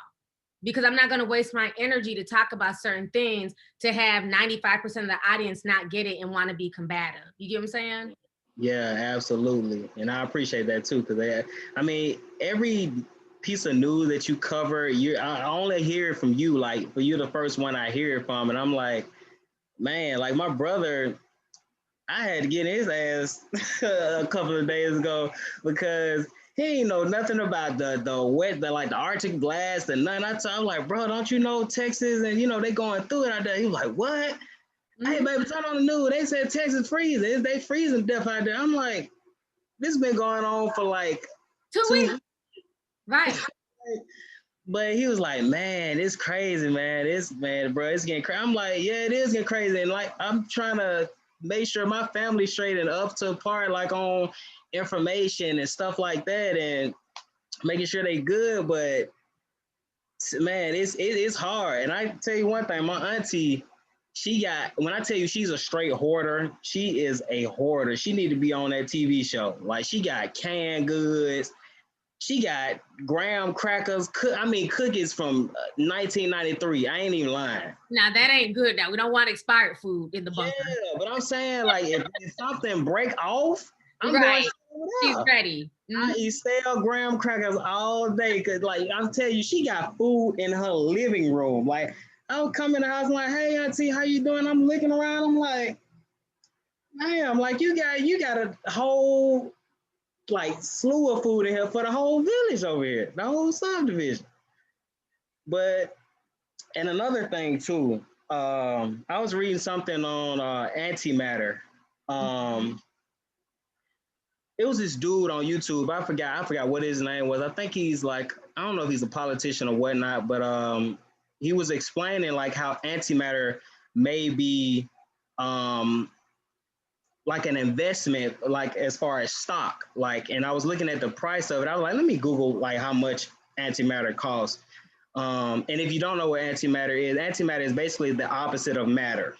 Because I'm not going to waste my energy to talk about certain things to have 95% of the audience not get it and want to be combative. You get what I'm saying? Yeah, absolutely. And I appreciate that too. Because every piece of news that you cover, I only hear it from you. Like, for you, the first one I hear it from. And I'm like, man, like my brother, I had to get his ass a couple of days ago because he ain't know nothing about the Arctic blast and none. I'm like, bro, don't you know Texas and they going through it out there? He was like, what? Mm-hmm. Hey, baby, turn on the news. They said Texas freezing. They freezing death out there. I'm like, this been going on for like 2 weeks. Right. But he was like, man, it's crazy, man. Bro, it's getting crazy. I'm like, yeah, it is getting crazy. And like, I'm trying to make sure my family's straight and up to par, like on information and stuff like that and making sure they good. But man, it's hard. And I tell you one thing, my auntie, when I tell you she's a straight hoarder, she is a hoarder. She need to be on that TV show. Like she got canned goods. She got graham crackers, cookies from 1993. I ain't even lying. Now that ain't good. Now we don't want expired food in the bunker. Yeah, but I'm saying like if something break off, I'm right. She's ready. I eat stale graham crackers all day because, like, I'm telling you, she got food in her living room. Like, I would come in the house and like, hey, auntie, how you doing? I'm looking around. I'm like, damn, like you got a whole like slew of food in here for the whole village over here, the whole subdivision. But and another thing too, I was reading something on antimatter. It was this dude on YouTube. I forgot what his name was. I think he's like, I don't know if he's a politician or whatnot, but he was explaining like how antimatter may be like an investment, like as far as stock. Like, and I was looking at the price of it. I was like, let me Google like how much antimatter costs. And if you don't know what antimatter is basically the opposite of matter.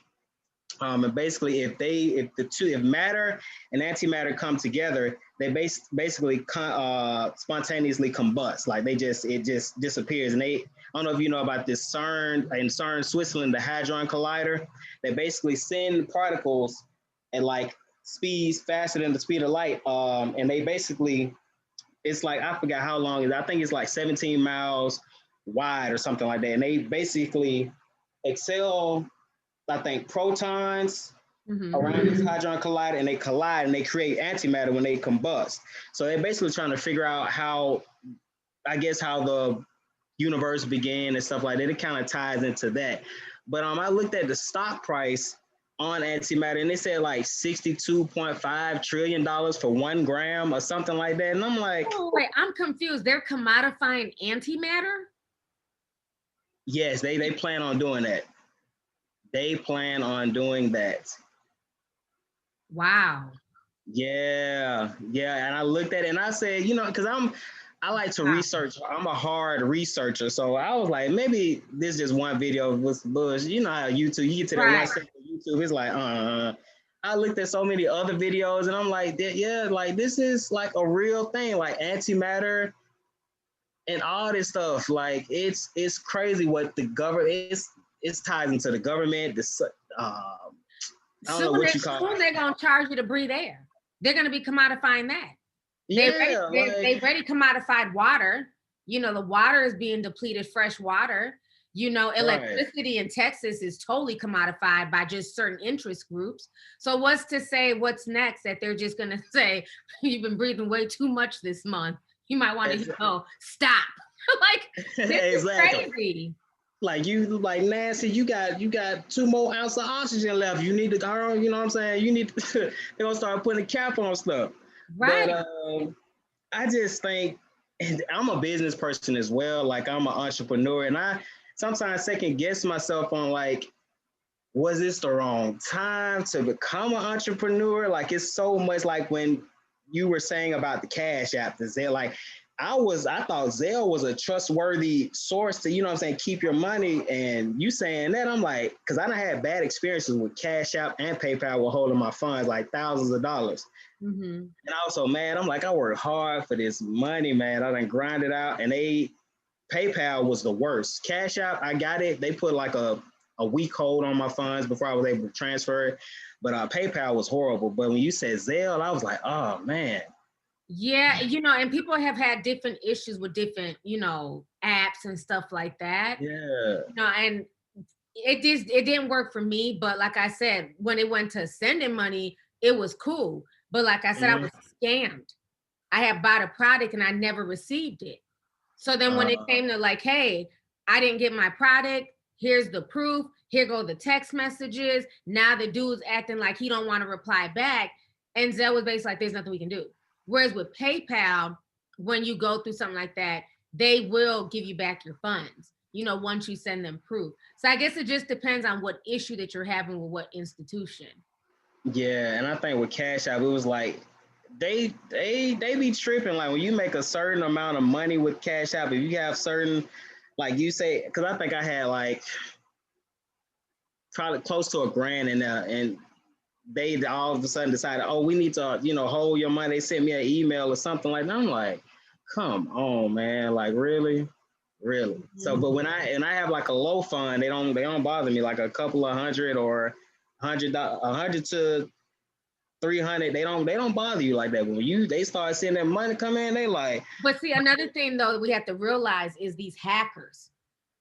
And basically, if matter and antimatter come together, they basically spontaneously combust. Like it just disappears. And I don't know if you know about this CERN, Switzerland, the Hadron Collider. They basically send particles at like speeds faster than the speed of light. And they basically, it's like, I forgot how long it is. I think it's like 17 miles wide or something like that. And they basically excel, I think, protons around this Hadron Collider, and they collide and they create antimatter when they combust. So they're basically trying to figure out how the universe began and stuff like that. It kind of ties into that. But I looked at the stock price on antimatter and they said like $62.5 trillion for 1 gram or something like that. And I'm like, oh, wait, I'm confused. They're commodifying antimatter? Yes, they plan on doing that. They plan on doing that. Wow. Yeah. And I looked at it and I said, you know, because I like to research. I'm a hard researcher. So I was like, maybe this is just one video with bullshit. You know how YouTube, you get to that one second YouTube, it's like, I looked at so many other videos and I'm like, yeah, like this is like a real thing, like antimatter and all this stuff. Like it's crazy what the government it's ties into the government. I don't know what you call it. Soon they're gonna charge you to breathe air. They're gonna be commodifying that. They've already commodified water. You know, the water is being depleted, fresh water. You know, electricity in Texas is totally commodified by just certain interest groups. So what's to say what's next that they're just gonna say, you've been breathing way too much this month. You might want to go stop. Like this is crazy. Like Nancy, you got 2 more ounces of oxygen left. You need to go, you know what I'm saying? You need to, they're gonna start putting a cap on stuff. Right. But I just think, and I'm a business person as well. Like I'm an entrepreneur, and I sometimes second guess myself on like, was this the wrong time to become an entrepreneur? Like it's so much like when you were saying about the Cash App, the Zelle, like I thought Zelle was a trustworthy source to, you know what I'm saying, keep your money. And you saying that, I'm like, because I done had bad experiences with Cash App and PayPal with holding my funds, like thousands of dollars. Mm-hmm. And also, man, I'm like, I worked hard for this money, man. I done grind it out. And PayPal was the worst. Cash App, I got it. They put like a week hold on my funds before I was able to transfer it. But PayPal was horrible. But when you said Zelle, I was like, oh, man. Yeah, you know, and people have had different issues with different, you know, apps and stuff like that. Yeah. You know, and it didn't work for me. But like I said, when it went to sending money, it was cool. But like I said, I was scammed. I had bought a product and I never received it. So then when it came to like, hey, I didn't get my product, here's the proof, here go the text messages. Now the dude's acting like he don't want to reply back. And Zelle was basically like, there's nothing we can do. Whereas with PayPal, when you go through something like that, they will give you back your funds, you know, once you send them proof. So I guess it just depends on what issue that you're having with what institution. Yeah, and I think with Cash App, it was like, they be tripping. Like when you make a certain amount of money with Cash App, if you have certain, like you say, because I think I had like probably close to $1,000 in there, and they all of a sudden decided, oh, we need to, you know, hold your money. They sent me an email or something like that. I'm like, come on, man, like really? Mm-hmm. So, but when I have like a low fund, they don't bother me, like a couple of $100 or $100 to $300. They don't bother you like that. When they start seeing that money come in, they like. But see, another thing though that we have to realize is these hackers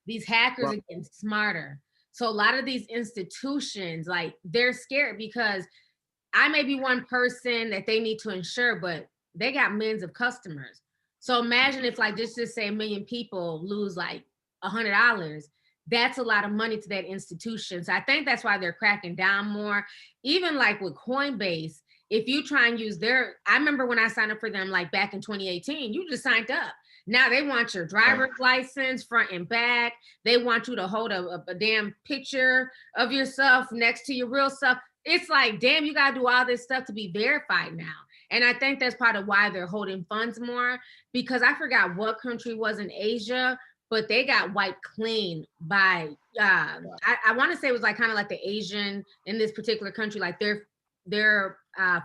are getting smarter. So a lot of these institutions, like they're scared because I may be one person that they need to insure, but they got millions of customers. So imagine if like just say 1 million people lose like $100, that's a lot of money to that institution. So I think that's why they're cracking down more. Even like with Coinbase, if you try and use I remember when I signed up for them, like back in 2018, you just signed up. Now they want your driver's license front and back. They want you to hold a damn picture of yourself next to your real self. It's like, damn, you gotta do all this stuff to be verified now. And I think that's part of why they're holding funds more, because I forgot what country was in Asia, but they got wiped clean by, I wanna say it was like kind of like the Asian in this particular country, like their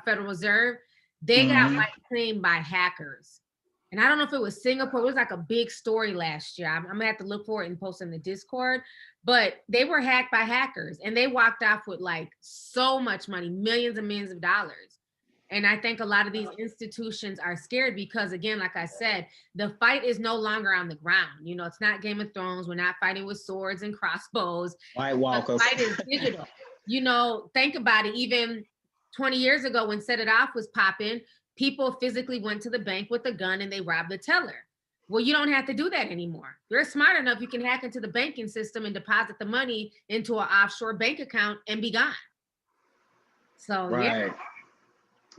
Federal Reserve, they got wiped clean by hackers. And I don't know if it was Singapore. It was like a big story last year. I'm gonna have to look for it and post in the Discord. But they were hacked by hackers and they walked off with like so much money, millions and millions of dollars. And I think a lot of these institutions are scared because, again, like I said, the fight is no longer on the ground. You know, it's not Game of Thrones. We're not fighting with swords and crossbows. White Walkers. The fight is digital. You know, think about it. Even 20 years ago when Set It Off was popping, people physically went to the bank with a gun and they robbed the teller. Well, you don't have to do that anymore. You're smart enough, you can hack into the banking system and deposit the money into an offshore bank account and be gone. So yeah. Right.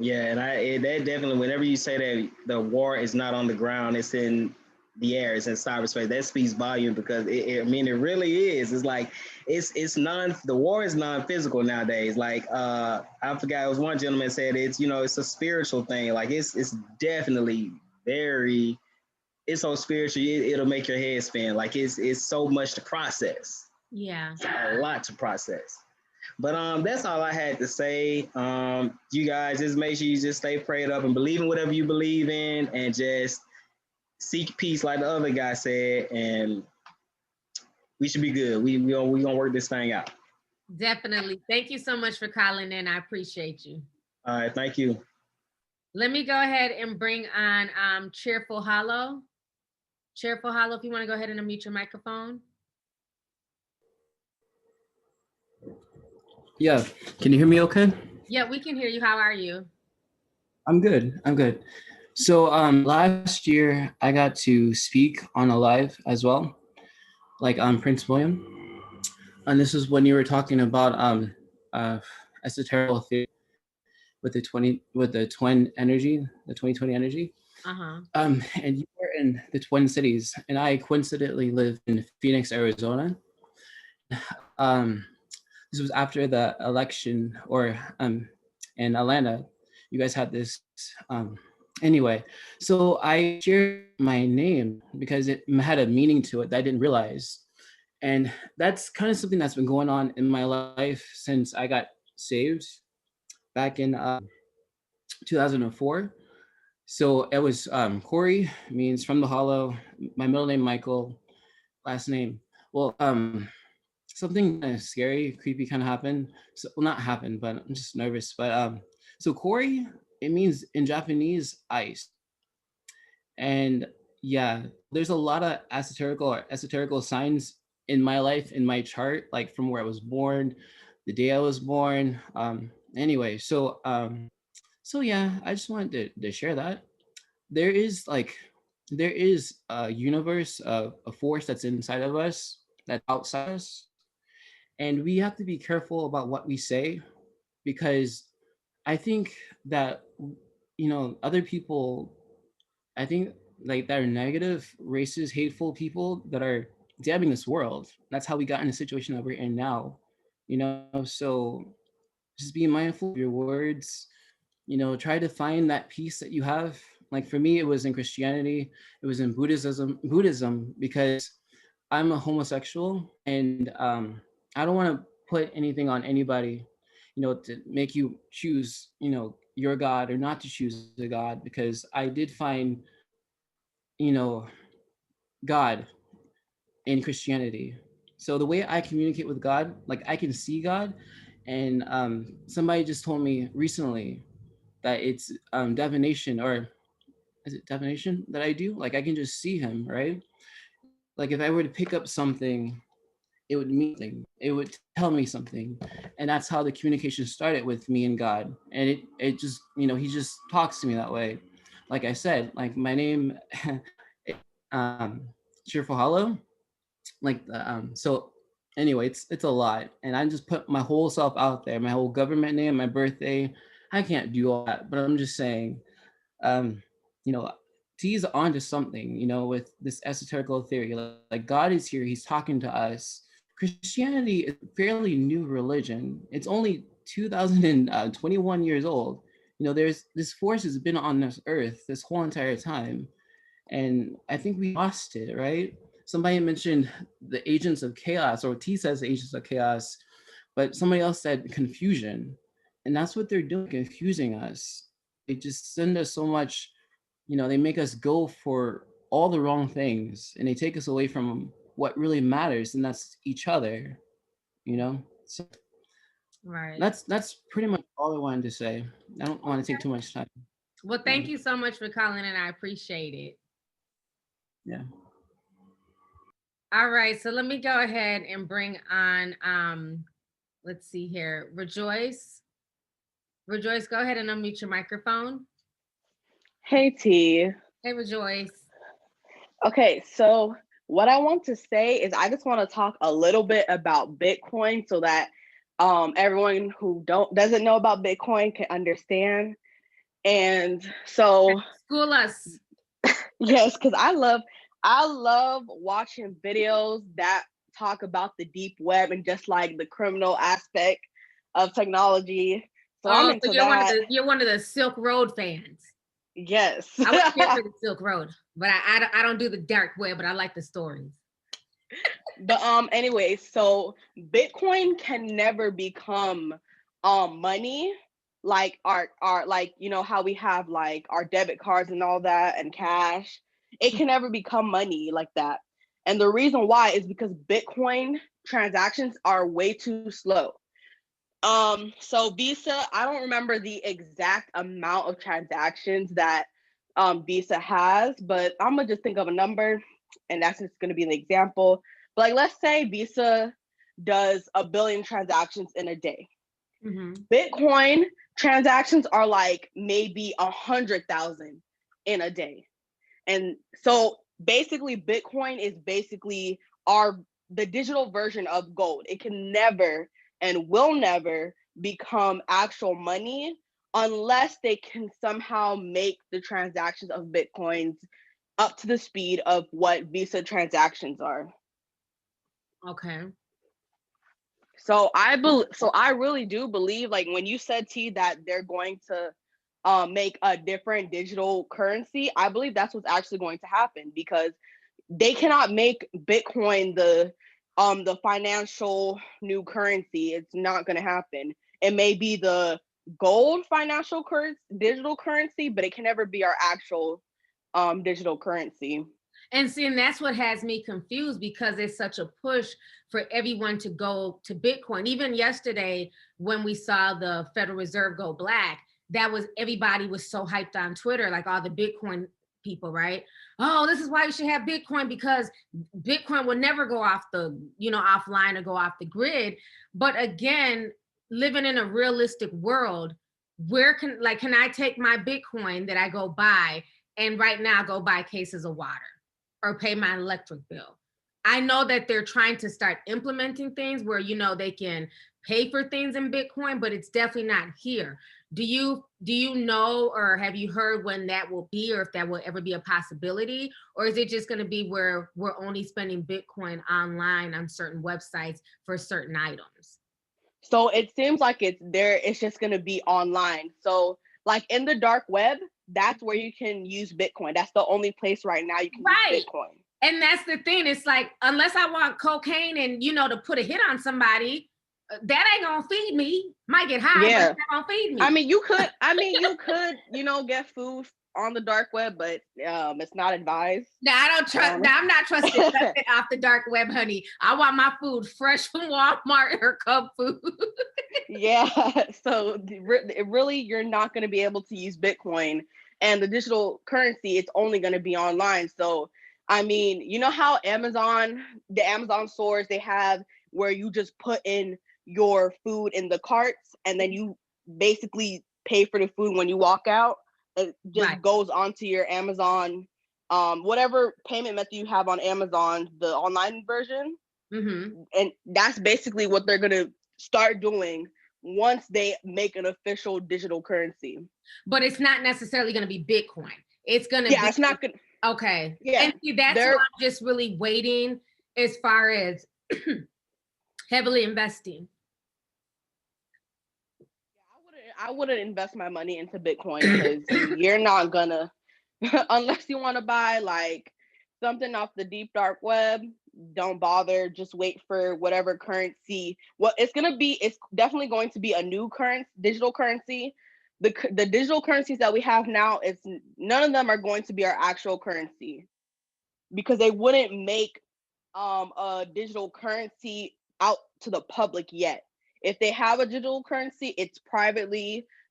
Yeah, and that definitely, whenever you say that the war is not on the ground, it's in the air, it's in cyberspace, that speaks volume, because I mean, it really is. It's like the war is non-physical nowadays. Like I forgot, it was one gentleman said it's, it's a spiritual thing. Like it's definitely it's so spiritual, it'll make your head spin. Like it's so much to process. Yeah. It's a lot to process. But that's all I had to say. You guys just make sure you just stay prayed up and believe in whatever you believe in, and just seek peace, like the other guy said, and we should be good. We gonna work this thing out. Definitely. Thank you so much for calling in. I appreciate you. All right, thank you. Let me go ahead and bring on Cheerful Hollow. Cheerful Hollow, if you want to go ahead and unmute your microphone. Yeah, can you hear me okay? Yeah, we can hear you. How are you? I'm good. So last year I got to speak on a live as well, like on Prince William. And this is when you were talking about esoteric theory with the 2020 energy. Uh-huh. And you were in the Twin Cities, and I coincidentally live in Phoenix, Arizona. This was after the election, or in Atlanta, you guys had this. Anyway, so I shared my name because it had a meaning to it that I didn't realize. And that's kind of something that's been going on in my life since I got saved back in 2004. So it was Corey, means from the hollow, my middle name Michael, last name. Well, something kind of scary, creepy kind of happened. So, well, not happened, but I'm just nervous. But so Corey, it means in Japanese ice. And yeah, there's a lot of esoterical signs in my life, in my chart, like from where I was born, the day I was born. Anyway, so yeah, I just wanted to share that. There is a universe, a force that's inside of us, that's outside us. And we have to be careful about what we say, because I think that, other people, I think like that are negative, racist, hateful people that are damning this world. That's how we got in the situation that we're in now, so just be mindful of your words, try to find that peace that you have. Like for me, it was in Christianity, it was in Buddhism, because I'm a homosexual, and I don't want to put anything on anybody, to make you choose, your God or not to choose the God, because I did find, God in Christianity. So the way I communicate with God, like I can see God, and somebody just told me recently that it's divination, or is it divination that I do? Like I can just see him, right? Like if I were to pick up something, it would mean something. It would tell me something. And that's how the communication started with me and God. And it just, he just talks to me that way. Like I said, like my name, Cheerful Hollow. Like so anyway, it's a lot. And I just put my whole self out there, my whole government name, my birthday. I can't do all that, but I'm just saying, tease onto something, with this esoterical theory. Like God is here, he's talking to us. Christianity is a fairly new religion. It's only 2021 years old. There's this force has been on this earth this whole entire time. And I think we lost it, right? Somebody mentioned the agents of chaos, or T says agents of chaos, but somebody else said confusion. And that's what they're doing, confusing us. They just send us so much, they make us go for all the wrong things, and they take us away from what really matters, and that's each other, So right. That's pretty much all I wanted to say. I don't want to take too much time. Well, thank you so much for calling, and I appreciate it. Yeah. All right, so let me go ahead and bring on, let's see here, Rejoice. Rejoice, go ahead and unmute your microphone. Hey, T. Hey, Rejoice. Okay, so what I want to say is I just want to talk a little bit about Bitcoin so that everyone who doesn't know about Bitcoin can understand. And so school us. yes, because I love watching videos that talk about the deep web and just like the criminal aspect of technology. So I'm into that. You're one of the Silk Road fans. Yes. I was here for the Silk Road, but I don't do the dark web, but I like the stories. But anyway, so Bitcoin can never become money like our like how we have like our debit cards and all that and cash. It can never become money like that. And the reason why is because Bitcoin transactions are way too slow. So Visa, I don't remember the exact amount of transactions that Visa has, but I'm gonna just think of a number, and that's just gonna be an example. But like, let's say Visa does 1 billion transactions in a day. Mm-hmm. Bitcoin transactions are like maybe 100,000 in a day, and so basically, Bitcoin is basically the digital version of gold. It can never and will never become actual money unless they can somehow make the transactions of Bitcoins up to the speed of what Visa transactions are. Okay. So I really do believe, like when you said, T, that they're going to make a different digital currency, I believe that's what's actually going to happen, because they cannot make Bitcoin the financial new currency. It's not going to happen. It may be the gold financial currency, digital currency, but it can never be our actual digital currency. And see, and that's what has me confused, because it's such a push for everyone to go to Bitcoin. Even yesterday, when we saw the Federal Reserve go black, everybody was so hyped on Twitter, like all the Bitcoin people, right? Oh, this is why you should have Bitcoin, because Bitcoin will never go off the, offline or go off the grid. But again, living in a realistic world, can I take my Bitcoin that I go buy and right now go buy cases of water or pay my electric bill? I know that they're trying to start implementing things where, they can pay for things in Bitcoin, but it's definitely not here. Do you know, or have you heard when that will be, or if that will ever be a possibility? Or is it just going to be where we're only spending Bitcoin online on certain websites for certain items? So it seems like it's just going to be online. So like in the dark web, that's where you can use Bitcoin. That's the only place right now you can use Bitcoin. And that's the thing. It's like, unless I want cocaine and, to put a hit on somebody, that ain't gonna feed me. Might get high, but it's not gonna feed me. I mean, you could, get food on the dark web, but it's not advised. No, I don't trust. I'm not trusting nothing off the dark web, honey. I want my food fresh from Walmart or Cub Food. Yeah, so really, you're not going to be able to use Bitcoin, and the digital currency, it's only going to be online. So, I mean, you know how the Amazon stores, they have where you just put in your food in the carts, and then you basically pay for the food when you walk out. It just goes onto your Amazon, whatever payment method you have on Amazon, the online version. Mm-hmm. And that's basically what they're going to start doing once they make an official digital currency. But it's not necessarily going to be Bitcoin. It's going to be. It's not going to. Okay. Yeah. And see, that's why I'm just really waiting as far as heavily investing. I wouldn't invest my money into Bitcoin, because you're not gonna, unless you want to buy like something off the deep dark web, don't bother. Just wait for whatever currency. It's definitely going to be a new digital currency. The digital currencies that we have now, none of them are going to be our actual currency, because they wouldn't make a digital currency out to the public yet. If they have a digital currency, it's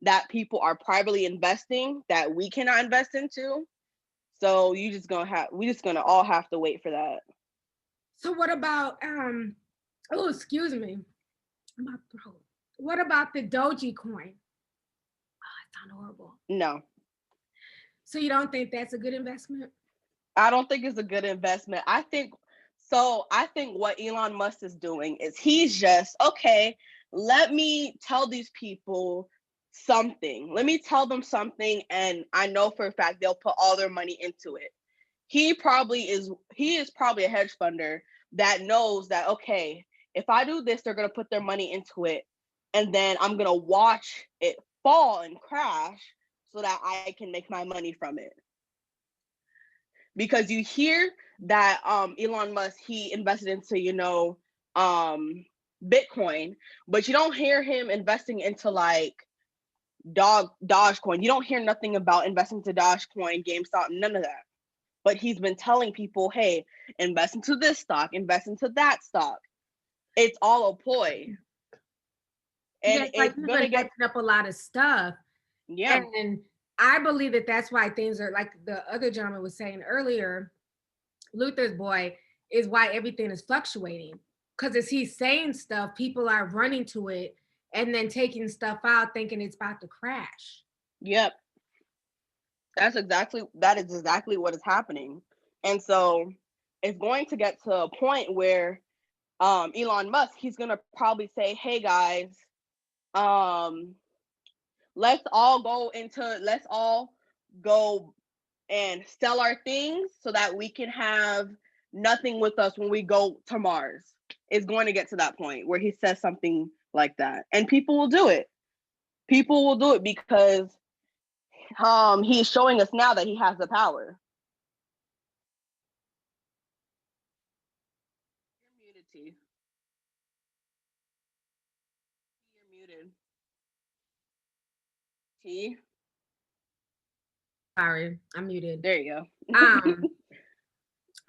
that people are privately investing that we cannot invest into. So we just gonna all have to wait for that. So what about excuse me, my throat. What about the Dogecoin? Oh, it sounds horrible. No. So you don't think that's a good investment? I don't think it's a good investment. I think what Elon Musk is doing is he's just, okay, let me tell these people something. Let me tell them something, and I know for a fact they'll put all their money into it. He is probably a hedge funder that knows that, okay, if I do this, they're gonna put their money into it, and then I'm gonna watch it fall and crash so that I can make my money from it. Because you hear that Elon Musk, he invested into, Bitcoin, but you don't hear him investing into like Dogecoin. You don't hear nothing about investing into Dogecoin, GameStop, none of that. But he's been telling people, hey, invest into this stock, invest into that stock. It's all a ploy. And it's like you're gonna get up a lot of stuff. Yeah. And I believe that that's why things are like the other gentleman was saying earlier, Luther's boy, is why everything is fluctuating. Because as he's saying stuff, people are running to it and then taking stuff out thinking it's about to crash. Yep. That is exactly what is happening. And so it's going to get to a point where Elon Musk, he's going to probably say, hey guys, let's all go and sell our things so that we can have nothing with us when we go to Mars. It's going to get to that point where he says something like that, and people will do it. People will do it because he's showing us now that he has the power. You're muted, T. You're muted. T. Sorry, I'm muted. There you go.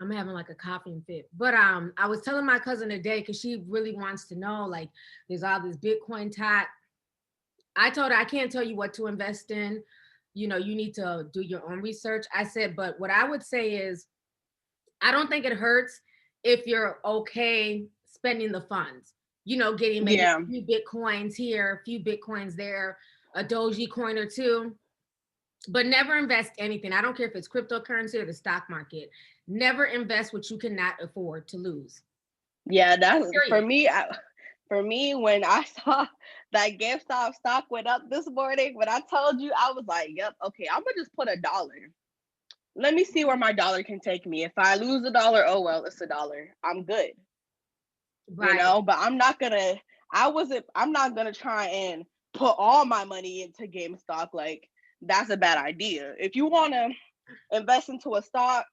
I'm having like a coughing fit. But I was telling my cousin today, because she really wants to know, like, there's all this Bitcoin talk. I told her I can't tell you what to invest in. You need to do your own research. I said, but what I would say is, I don't think it hurts if you're okay spending the funds. Getting maybe a few Bitcoins here, a few Bitcoins there, a Doji coin or two. But never invest anything. I don't care if it's cryptocurrency or the stock market. Never invest what you cannot afford to lose. Yeah, that's for me. For me, when I saw that GameStop stock went up this morning, when I told you, I was like, yep, okay, I'm gonna just put $1. Let me see where my dollar can take me. If I lose $1, oh well, it's $1. I'm good. Right. But I'm not gonna try and put all my money into GameStop. Like, that's a bad idea. If you want to invest into a stock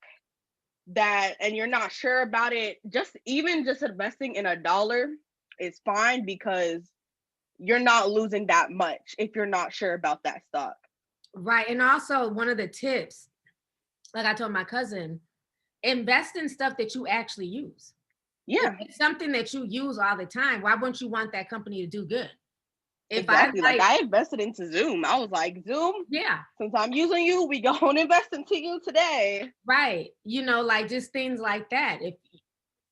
and you're not sure about it, just investing in $1 is fine, because you're not losing that much if you're not sure about that stock. Right. And also, one of the tips, like I told my cousin, invest in stuff that you actually use. Yeah. If it's something that you use all the time, why wouldn't you want that company to do good? Exactly. Like I invested into Zoom. I was like, Zoom, yeah, since I'm using you, we go and invest into you today. Right. Like just things like that. If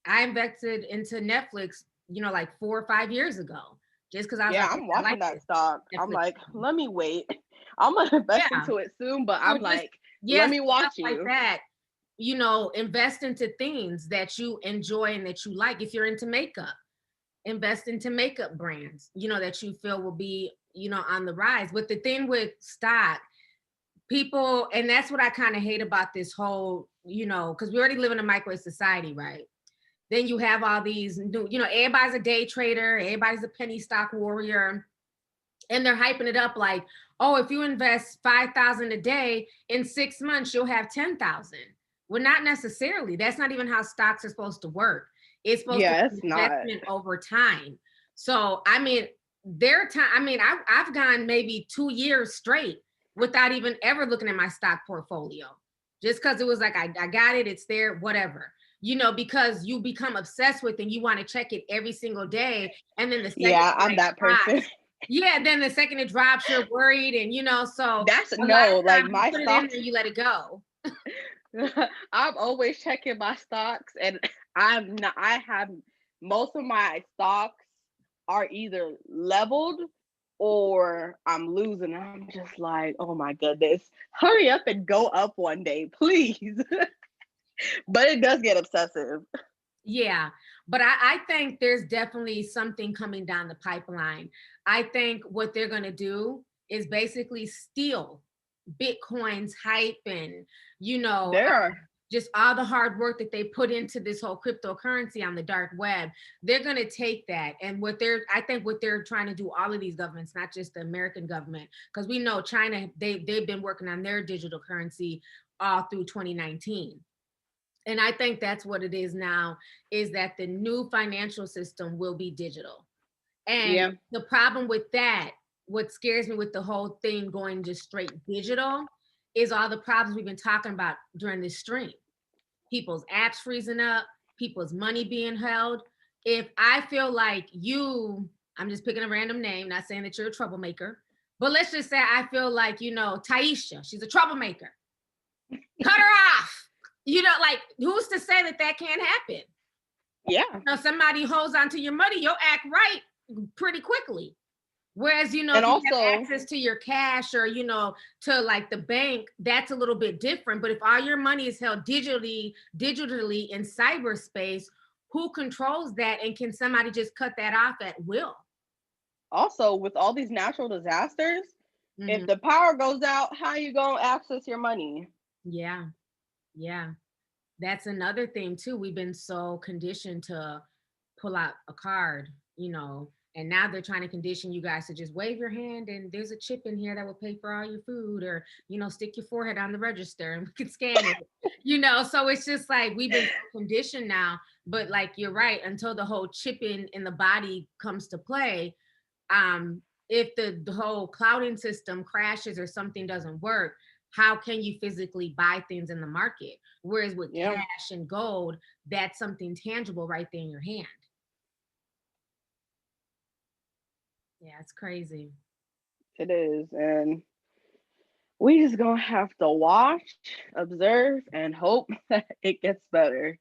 I invested into Netflix, like 4 or 5 years ago, just because I was I'm watching that stock. Netflix. I'm like, let me wait. I'm gonna invest into it soon, but I'm like, let me watch you. Like that. Invest into things that you enjoy and that you like. If you're into makeup, invest into makeup brands, that you feel will be, on the rise. But the thing with stock, people, and that's what I kind of hate about this whole, because we already live in a microwave society, right? Then you have all these new, everybody's a day trader, everybody's a penny stock warrior, and they're hyping it up like, oh, if you invest 5,000 a day, in 6 months, you'll have 10,000. Well, not necessarily. That's not even how stocks are supposed to work. It's supposed to be investment over time. So, I mean, I've gone maybe 2 years straight without even ever looking at my stock portfolio, just because it was like, I got it, it's there, whatever, because you become obsessed with and you want to check it every single day. And then the second I'm that person. Then the second it drops, you're worried, and so that's like my put it in there, you let it go. I'm always checking my stocks, and I have most of my stocks are either leveled or I'm losing. I'm just like, oh my goodness, hurry up and go up one day, please. But it does get obsessive. Yeah, but I think there's definitely something coming down the pipeline. I think what they're going to do is basically steal Bitcoin's hype and, just all the hard work that they put into this whole cryptocurrency on the dark web. They're going to take that. And I think what they're trying to do, all of these governments, not just the American government, because we know China, they've been working on their digital currency all through 2019. And I think that's what it is now, is that the new financial system will be digital. And the problem with that, what scares me with the whole thing going just straight digital, is all the problems we've been talking about during this stream. People's apps freezing up, people's money being held. If I feel like I'm just picking a random name, not saying that you're a troublemaker, but let's just say I feel like, Taisha, she's a troublemaker. Cut her off. Like, who's to say that can't happen? Yeah. Somebody holds on to your money, you'll act right pretty quickly. Whereas, if you have access to your cash or, to like the bank, that's a little bit different. But if all your money is held digitally in cyberspace, who controls that? And can somebody just cut that off at will? Also, with all these natural disasters, if the power goes out, how you gonna access your money? Yeah. That's another thing too. We've been so conditioned to pull out a card, and now they're trying to condition you guys to just wave your hand and there's a chip in here that will pay for all your food, or, stick your forehead on the register and we can scan it, so it's just like we've been so conditioned now. But like, you're right, until the whole chip in the body comes to play, if the whole clouding system crashes or something doesn't work, how can you physically buy things in the market? Whereas with cash and gold, that's something tangible right there in your hand. Yeah, it's crazy. It is. And we just gonna have to watch, observe, and hope that it gets better.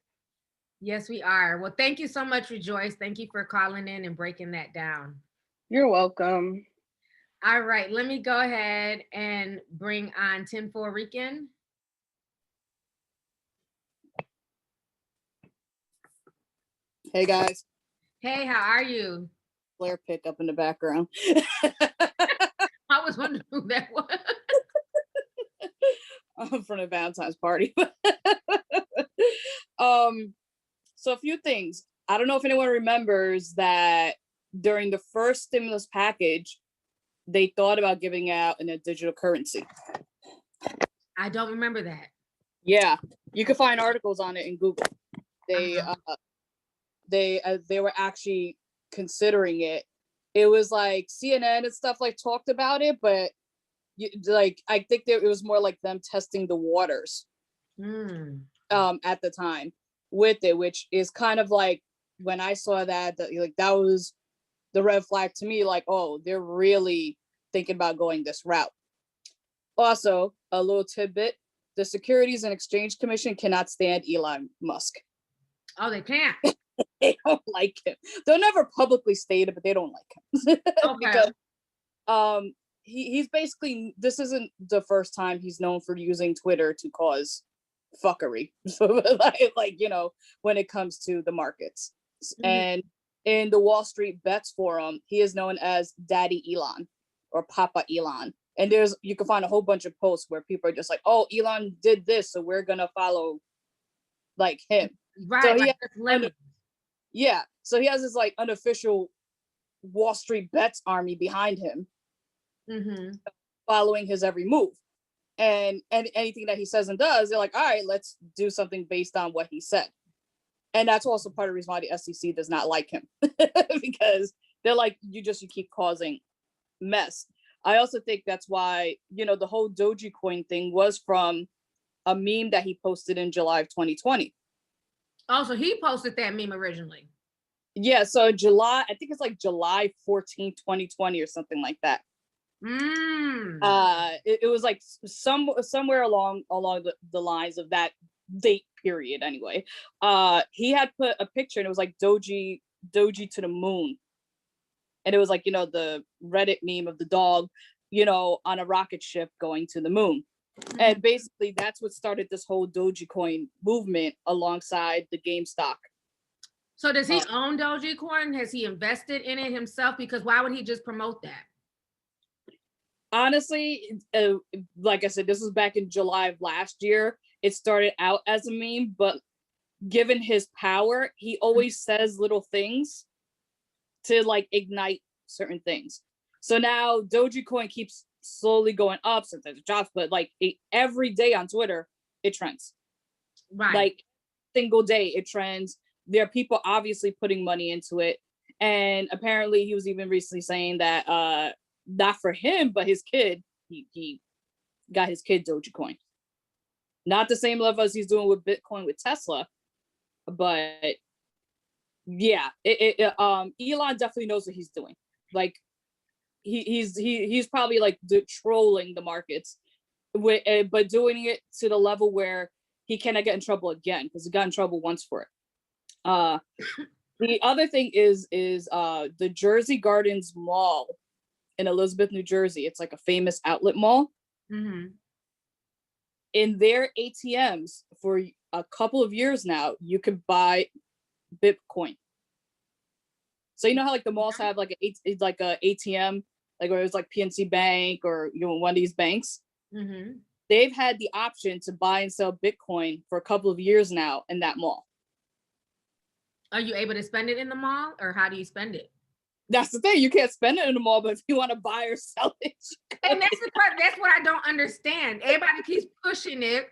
Yes, we are. Well, thank you so much, Rejoice. Thank you for calling in and breaking that down. You're welcome. All right, let me go ahead and bring on Tim Rican. Hey guys. Hey, how are you? Blair pickup in the background. I was wondering who that was. I'm from a Valentine's party. So a few things. I don't know if anyone remembers that during the first stimulus package, they thought about giving out in a digital currency. I don't remember that. Yeah, you can find articles on it in Google. They were actually considering it. It was like CNN and stuff like talked about it, but I think it was more like them testing the waters at the time with it, which is kind of like when I saw that was the red flag to me, like, oh, they're really thinking about going this route. Also, a little tidbit, the Securities and Exchange Commission cannot stand Elon Musk. Oh, they can't? They don't like him. They'll never publicly state it, but they don't like him. Okay. Because he's basically, this isn't the first time he's known for using Twitter to cause fuckery. So when it comes to the markets. And in the Wall Street Bets Forum, he is known as Daddy Elon or Papa Elon. And you can find a whole bunch of posts where people are just like, oh, Elon did this, so we're gonna follow like him. Right. So he has this like unofficial Wall Street Bets army behind him, following his every move. And anything that he says and does, they're like, all right, let's do something based on what he said. And that's also part of the reason why the SEC does not like him, because they're like, you keep causing mess. I also think that's why, the whole Dogecoin thing was from a meme that he posted in July of 2020. Oh, so he posted that meme originally. Yeah, so I think it's like July 14, 2020 or something like that. It was like somewhere along the lines of that date period anyway. He had put a picture and it was like Doji to the moon. And it was like, the Reddit meme of the dog, on a rocket ship going to the moon. And basically that's what started this whole Dogecoin movement alongside the GameStop. So does he own Dogecoin? Has he invested in it himself? Because why would he just promote that? Honestly, like I said, this was back in July of last year. It started out as a meme, but given his power, he always says little things to like ignite certain things. So now Dogecoin keeps slowly going up since it drops, but like every day on Twitter, it trends. Right. Like single day, it trends. There are people obviously putting money into it. And apparently he was even recently saying that not for him, but his kid, he got his kid Dogecoin. Not the same level as he's doing with Bitcoin with Tesla, but yeah, Elon definitely knows what he's doing. Like he's probably like trolling the markets, but doing it to the level where he cannot get in trouble again because he got in trouble once for it. The other thing is the Jersey Gardens Mall in Elizabeth, New Jersey. It's like a famous outlet mall. Mm-hmm. In their ATMs for a couple of years now, you could buy Bitcoin. So you know how like the malls have like a ATM, like where it was like PNC Bank or one of these banks. Mm-hmm. They've had the option to buy and sell Bitcoin for a couple of years now in that mall. Are you able to spend it in the mall, or how do you spend it? That's the thing. You can't spend it in the mall, but if you want to buy or sell it, and that's the part. That's what I don't understand. Everybody keeps pushing it,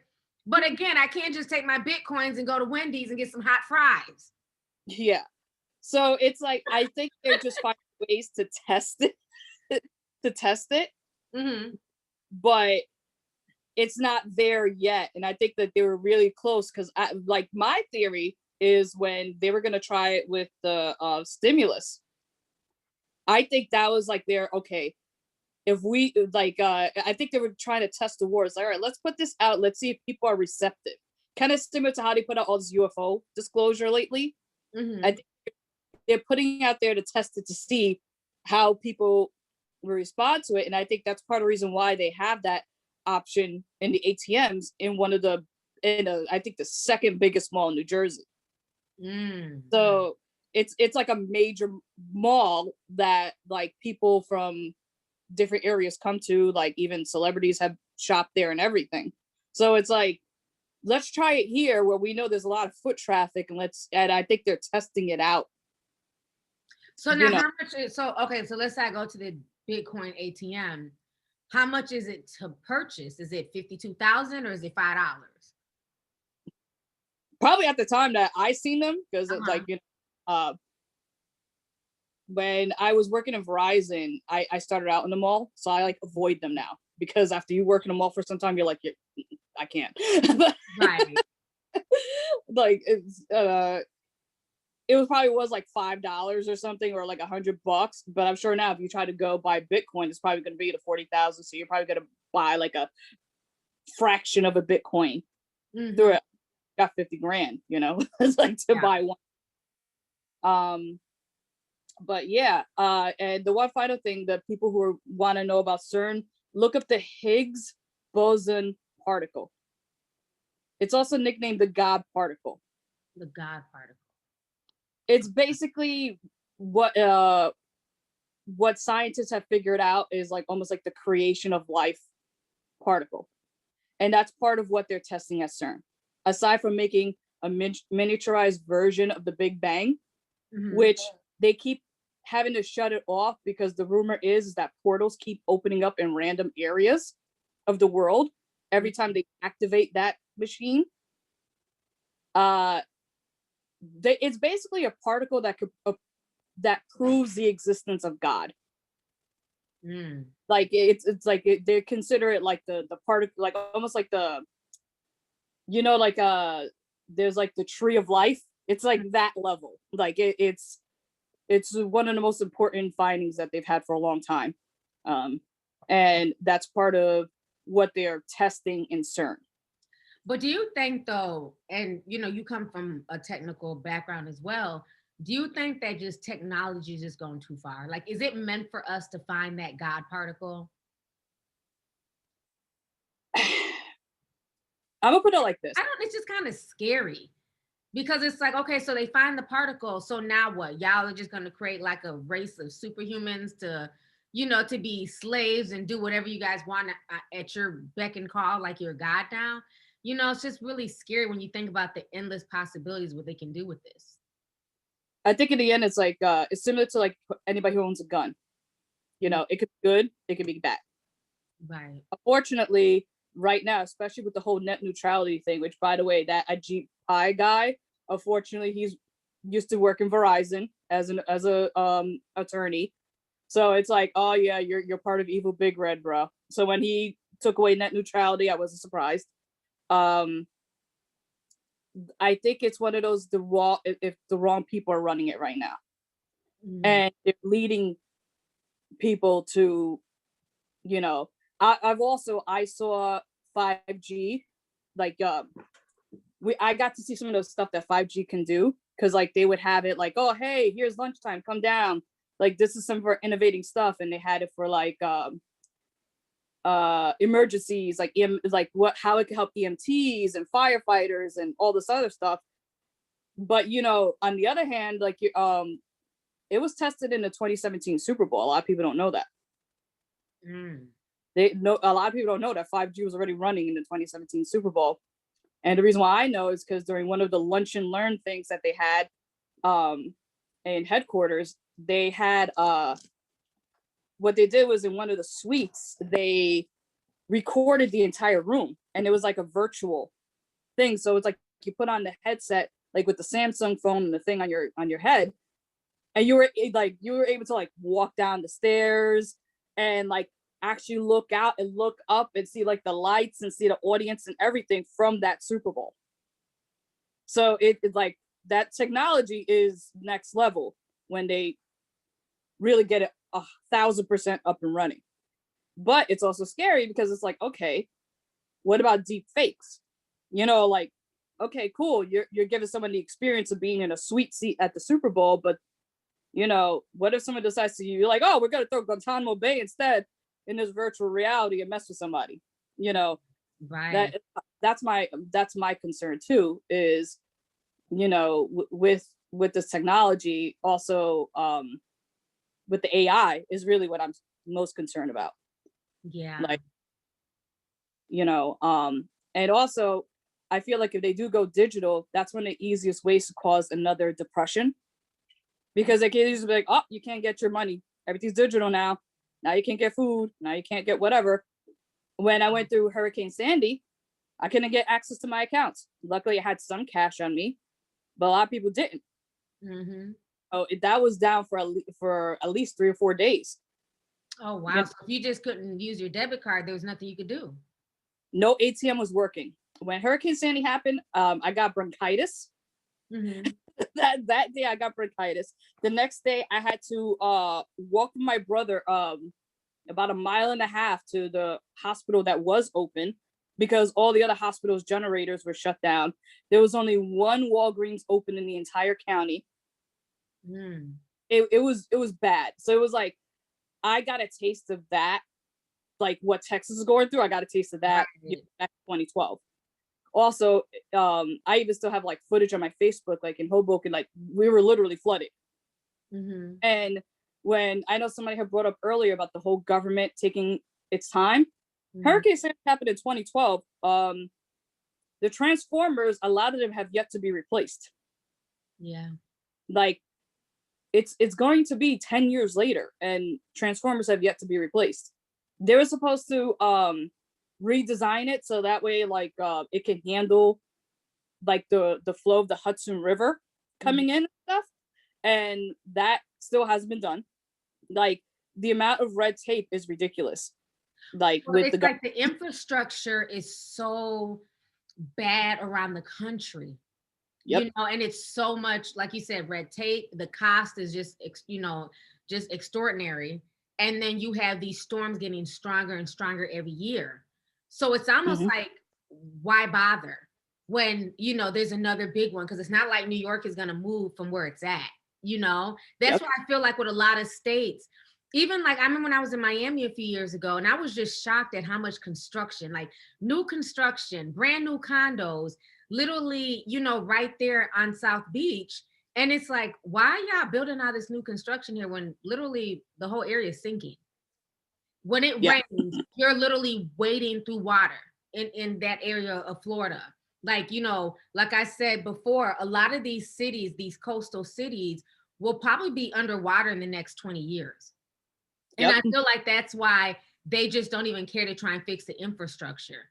but again, I can't just take my Bitcoins and go to Wendy's and get some hot fries. Yeah. So it's like I think they're just finding ways to test it, mm-hmm. but it's not there yet. And I think that they were really close because, like, my theory is when they were going to try it with the stimulus. I think that was like okay, if we like, I think they were trying to test the waters. Like, all right, let's put this out. Let's see if people are receptive. Kind of similar to how they put out all this UFO disclosure lately. Mm-hmm. I think they're putting out there to test it to see how people will respond to it. And I think that's part of the reason why they have that option in the ATMs in I think the second biggest mall in New Jersey. Mm. So it's like a major mall that like people from different areas come to, like even celebrities have shopped there and everything. So it's like, let's try it here where we know there's a lot of foot traffic, and I think they're testing it out. So now how much is, so let's say I go to the Bitcoin ATM. How much is it to purchase? Is it 52,000 or is it $5? Probably at the time that I seen them, because it's like, when I was working in Verizon, I started out in the mall, so I like avoid them now, because after you work in a mall for some time, you're like, I can't. Right. Like it was like $5 or something, or like $100, but I'm sure now if you try to go buy Bitcoin, it's probably going to be to 40,000. So you're probably going to buy like a fraction of a Bitcoin. Mm-hmm. Through it. Got 50 grand, it's like to buy one. But yeah, and the one final thing that people who want to know about CERN, look up the Higgs boson particle. It's also nicknamed the God particle. The God particle. It's basically what scientists have figured out is like almost like the creation of life particle. And that's part of what they're testing at CERN. Aside from making a miniaturized version of the Big Bang, mm-hmm. which they keep having to shut it off because the rumor is that portals keep opening up in random areas of the world every time they activate that machine. It's basically a particle that proves the existence of God. Mm. Like it's like they consider it like the particle, like almost like the, like there's like the tree of life. It's like that level. Like it's one of the most important findings that they've had for a long time, and that's part of what they're testing in CERN. But do you think though, and you come from a technical background as well, do you think that just technology is just going too far? Like, is it meant for us to find that God particle? I'm gonna put it like this. It's just kind of scary because it's like, okay, so they find the particle. So now what? Y'all are just going to create like a race of superhumans to, to be slaves and do whatever you guys want at your beck and call, like you're God now. It's just really scary when you think about the endless possibilities what they can do with this. I think in the end, it's like, it's similar to like anybody who owns a gun. It could be good, it could be bad. Right. Unfortunately, right now, especially with the whole net neutrality thing, which by the way, that Ajit Pai guy, unfortunately, he's used to work in Verizon as a attorney. So it's like, oh yeah, you're part of evil Big Red, bro. So when he took away net neutrality, I wasn't surprised. I think it's one of those if the wrong people are running it right now, and they're leading people to, I saw 5G, like I got to see some of the stuff that 5G can do, because like they would have it like, oh hey, here's lunchtime, come down, like this is some of our innovating stuff, and they had it for like emergencies, like how it could help EMTs and firefighters and all this other stuff. But on the other hand, like it was tested in the 2017 Super Bowl. A lot of people don't know that. A lot of people don't know that 5G was already running in the 2017 Super Bowl. And the reason why I know is because during one of the lunch and learn things that they had in headquarters, they had what they did was in one of the suites, they recorded the entire room, and it was like a virtual thing. So it's like you put on the headset, like with the Samsung phone and the thing on your head, and you were able to like walk down the stairs and like actually look out and look up and see like the lights and see the audience and everything from that Super Bowl. So it's like that technology is next level when they really get it 1,000% up and running. But it's also scary because it's like, okay, what about deep fakes? Like, okay, cool, you're giving someone the experience of being in a sweet seat at the Super Bowl, but what if someone decides to you're like, oh, we're gonna throw Guantanamo Bay instead in this virtual reality and mess with somebody? Right. That's my concern too, is with this technology, also with the AI is really what I'm most concerned about. Yeah. Like, and also I feel like if they do go digital, that's one of the easiest ways to cause another depression, because they can usually be like, oh, you can't get your money, everything's digital now you can't get food, now you can't get whatever. When I went through Hurricane Sandy, I couldn't get access to my accounts. Luckily I had some cash on me, but a lot of people didn't. Oh, that was down for at least 3 or 4 days. Oh wow. Yeah. So if you just couldn't use your debit card, there was nothing you could do. No ATM was working. When Hurricane Sandy happened, I got bronchitis. that day I got bronchitis. The next day I had to walk with my brother about 1.5 miles to the hospital that was open, because all the other hospitals' generators were shut down. There was only one Walgreens open in the entire county. It was bad. So it was like I got a taste of that, like what Texas is going through. I got a taste of that back in 2012. Also, I even still have like footage on my Facebook, like in Hoboken, like we were literally flooded. And when I know somebody had brought up earlier about the whole government taking its time, Hurricane Sandy happened in 2012. The transformers, a lot of them have yet to be replaced. Yeah. Like it's going to be 10 years later and transformers have yet to be replaced. They were supposed to redesign it so that way like it can handle like the flow of the Hudson River coming in and stuff, and that still hasn't been done. Like the amount of red tape is ridiculous. Like with the infrastructure is so bad around the country. And it's so much, like you said, red tape. The cost is just just extraordinary. And then you have these storms getting stronger and stronger every year. So it's almost like, why bother when, there's another big one? Because it's not like New York is going to move from where it's at. That's why I feel like with a lot of states, Even like, I remember when I was in Miami a few years ago, and I was just shocked at how much construction, like new construction, brand new condos, literally, you know, right there on South Beach. And it's like, why are y'all building all this new construction here when literally the whole area is sinking? When it rains, you're literally wading through water in that area of Florida. Like, you know, like I said before, a lot of these cities, these coastal cities, will probably be underwater in the next 20 years. And I feel like that's why they just don't even care to try and fix the infrastructure.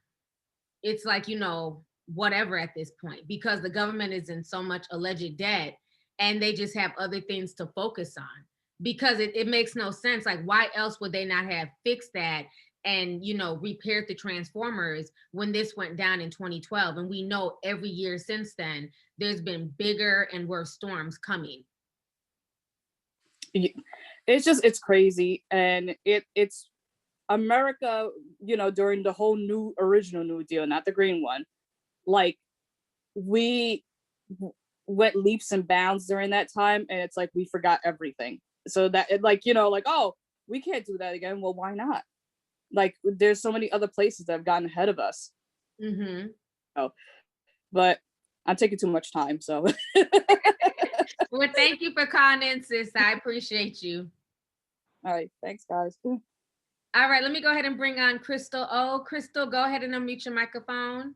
It's like, you know, whatever at this point, because the government is in so much alleged debt and they just have other things to focus on, because it makes no sense. Like, why else would they not have fixed that and, you know, repaired the transformers when this went down in 2012? And we know every year since then, there's been bigger and worse storms coming. It's crazy. And it's America, you know, during the whole original New Deal, not the green one, like we went leaps and bounds during that time. And it's like, we forgot everything. So that it, like, you know, like, oh, we can't do that again. Well, why not? Like, there's so many other places that have gotten ahead of us. Mm-hmm. Oh, but I'm taking too much time. So well, thank you for calling in, sis. I appreciate you. All right. Thanks, guys. All right. Let me go ahead and bring on Crystal. Oh, Crystal, go ahead and unmute your microphone.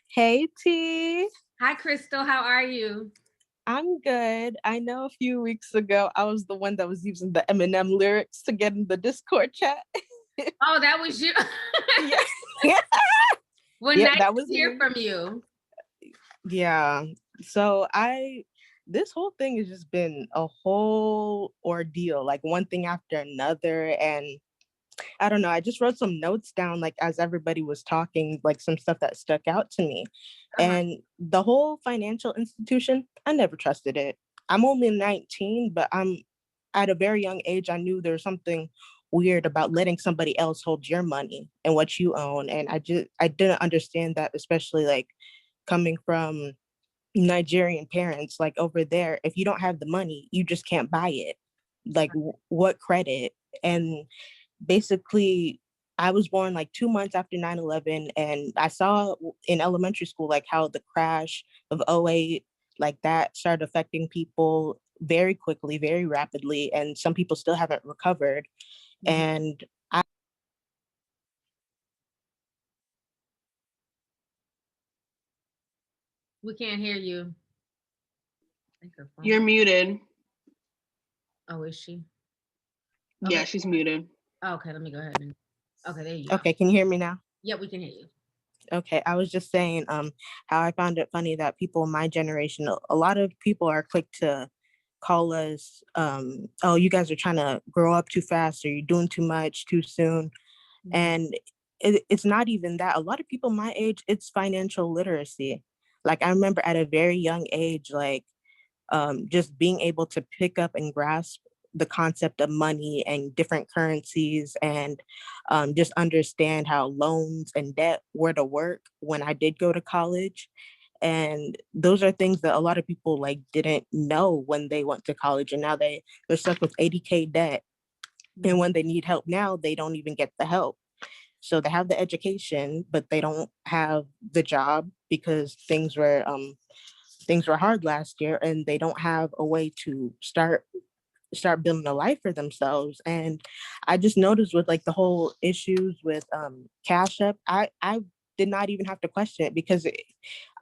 Hey, T. Hi, Crystal. How are you? I'm good. I know a few weeks ago, I was the one that was using the Eminem lyrics to get in the Discord chat. Oh, that was you? Yeah. Well, Yeah, nice that was to hear me. from you. Yeah. So this whole thing has just been a whole ordeal, like one thing after another. And I don't know, I just wrote some notes down, like as everybody was talking, like some stuff that stuck out to me. And the whole financial institution, I never trusted it. I'm only 19, but I'm at a very young age, I knew there was something weird about letting somebody else hold your money and what you own. And I didn't understand that, especially like coming from Nigerian parents. Like over there, if you don't have the money, you just can't buy it. Like what credit? And basically, I was born like 2 months after 9/11, and I saw in elementary school like how the crash of 08, like that started affecting people very quickly, very rapidly, and some people still haven't recovered. And we can't hear you. You're muted. Oh, is she? Yeah, Okay. she's muted. Okay, let me go ahead and okay, there you go. Okay, can you hear me now? Yeah, we can hear you. Okay, I was just saying how I found it funny that people in my generation, a lot of people are quick to call us, oh, you guys are trying to grow up too fast, or you're doing too much too soon. And it's not even that. A lot of people my age, it's financial literacy. Like I remember at a very young age, like just being able to pick up and grasp the concept of money and different currencies, and just understand how loans and debt were to work when I did go to college. And those are things that a lot of people like didn't know when they went to college, and now they're stuck with 80K debt. And when they need help now, they don't even get the help. So they have the education, but they don't have the job because things were hard last year, and they don't have a way to start building a life for themselves. And I just noticed with like the whole issues with Cash App, I did not even have to question it, because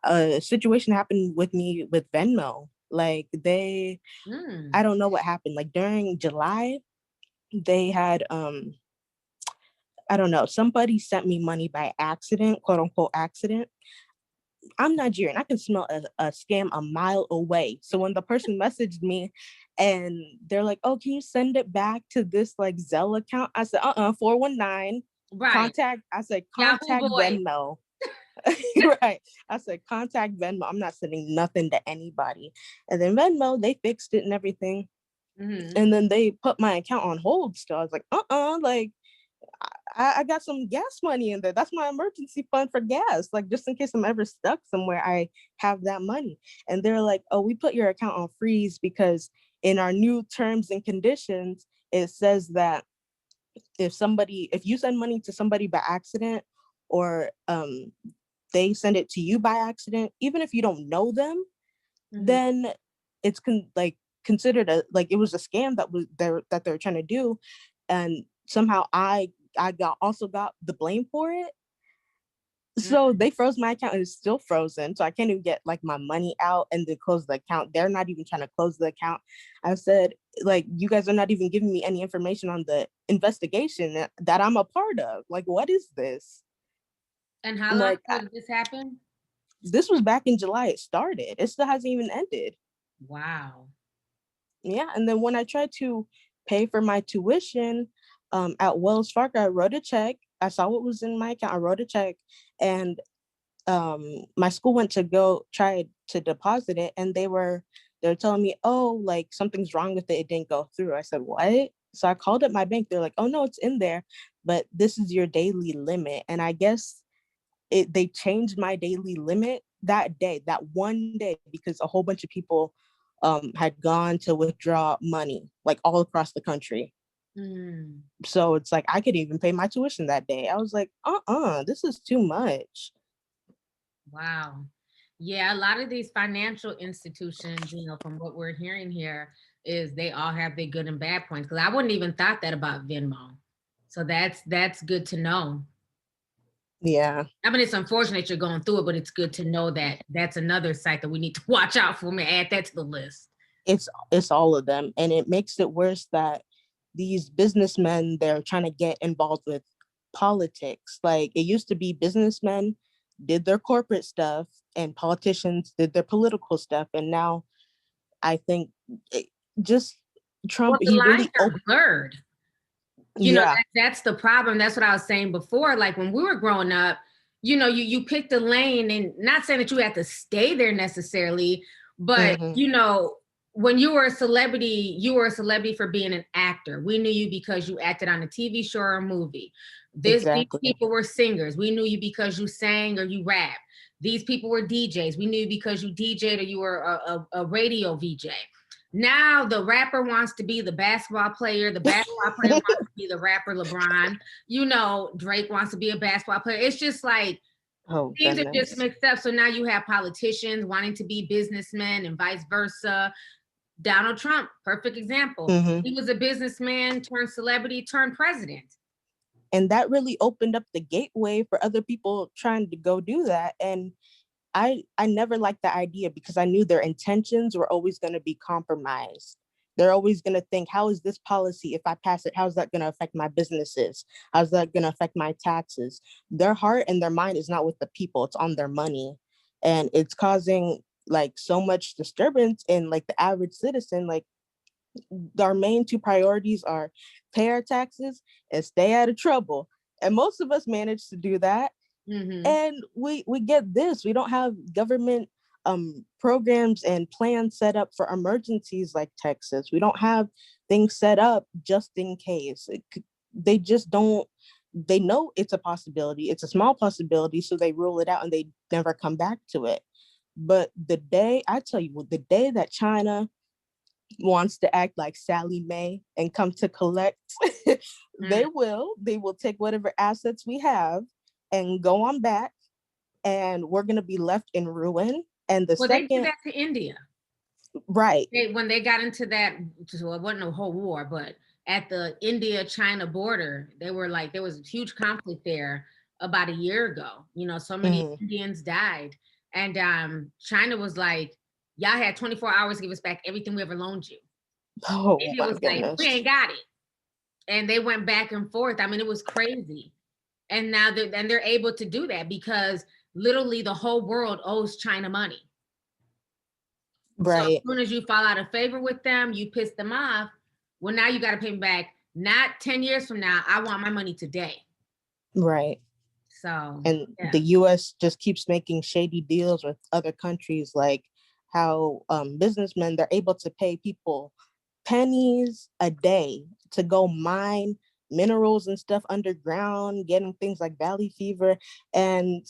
a situation happened with me with Venmo. Like I don't know what happened. Like during July, they had I don't know, somebody sent me money by accident, quote unquote accident. I'm Nigerian. I can smell a scam a mile away. So when the person messaged me and they're like, oh, can you send it back to this like Zelle account? I said, 419. Right. Contact Venmo. Right. I said, contact Venmo. I'm not sending nothing to anybody. And then Venmo, they fixed it and everything. And then they put my account on hold still. I was like, like, I got some gas money in there. That's my emergency fund for gas. Like, just in case I'm ever stuck somewhere, I have that money. And they're like, oh, we put your account on freeze because in our new terms and conditions, it says that if you send money to somebody by accident, or they send it to you by accident, even if you don't know them, then it's considered it was a scam that they're trying to do, and somehow I also got the blame for it. So they froze my account, and it's still frozen. So I can't even get like my money out and then close the account. They're not even trying to close the account. I said, like, you guys are not even giving me any information on the investigation that I'm a part of. Like, what is this? And how long did this happen? This was back in July. It started. It still hasn't even ended. Wow. Yeah. And then when I tried to pay for my tuition at Wells Fargo, I wrote a check. I saw what was in my account. I wrote a check, and my school went to go try to deposit it, and they're telling me, oh, like something's wrong with it. It didn't go through. I said, what? So I called up my bank. They're like, oh no, it's in there, but this is your daily limit. And I guess they changed my daily limit that day, that one day, because a whole bunch of people had gone to withdraw money, like all across the country. So it's like I could even pay my tuition that day. I was like, this is too much. Wow. Yeah, a lot of these financial institutions, from what we're hearing here, is they all have their good and bad points. Because I wouldn't even thought that about Venmo. So that's good to know. Yeah. I mean, it's unfortunate you're going through it, but it's good to know that that's another site that we need to watch out for. Me add that to the list. It's all of them, and it makes it worse that these businessmen, they're trying to get involved with politics. Like, it used to be businessmen did their corporate stuff and politicians did their political stuff, and now I think just Trump, the lines are blurred. Yeah. That's the problem. That's what I was saying before. Like when we were growing up, you picked a lane, and not saying that you had to stay there necessarily, but when you were a celebrity for being an actor. We knew you because you acted on a TV show or a movie. These people were singers. We knew you because you sang or you rapped. These people were DJs. We knew you because you DJ'd or you were a radio VJ. Now the rapper wants to be the basketball player. The basketball player wants to be the rapper LeBron. Drake wants to be a basketball player. It's just like, things are just mixed up. So now you have politicians wanting to be businessmen and vice versa. Donald Trump, perfect example. He was a businessman turned celebrity turned president. And that really opened up the gateway for other people trying to go do that. And I never liked the idea, because I knew their intentions were always going to be compromised. They're always going to think, how is this policy, if I pass it, how's that going to affect my businesses? How's that going to affect my taxes? Their heart and their mind is not with the people, it's on their money. And it's causing like so much disturbance in like the average citizen. Like, our main two priorities are pay our taxes and stay out of trouble. And most of us manage to do that. And we get this. We don't have government programs and plans set up for emergencies like Texas. We don't have things set up just in case. They just don't. They know it's a possibility. It's a small possibility, so they rule it out and they never come back to it. But the day that China wants to act like Sally Mae and come to collect, they will take whatever assets we have and go on back, and we're going to be left in ruin. And they did that to India. Right. When they got into that, well, it wasn't a whole war, but at the India-China border, there was a huge conflict there about a year ago. So many Indians died. And China was like, y'all had 24 hours to give us back everything we ever loaned you. India was like, we ain't got it. And they went back and forth. I mean, it was crazy. And now they're able to do that because literally the whole world owes China money. Right. So as soon as you fall out of favor with them, you piss them off. Well, now you got to pay them back. Not 10 years from now. I want my money today. Right. So. And the U.S. just keeps making shady deals with other countries, like how businessmen, they're able to pay people pennies a day to go mine minerals and stuff underground, getting things like valley fever. And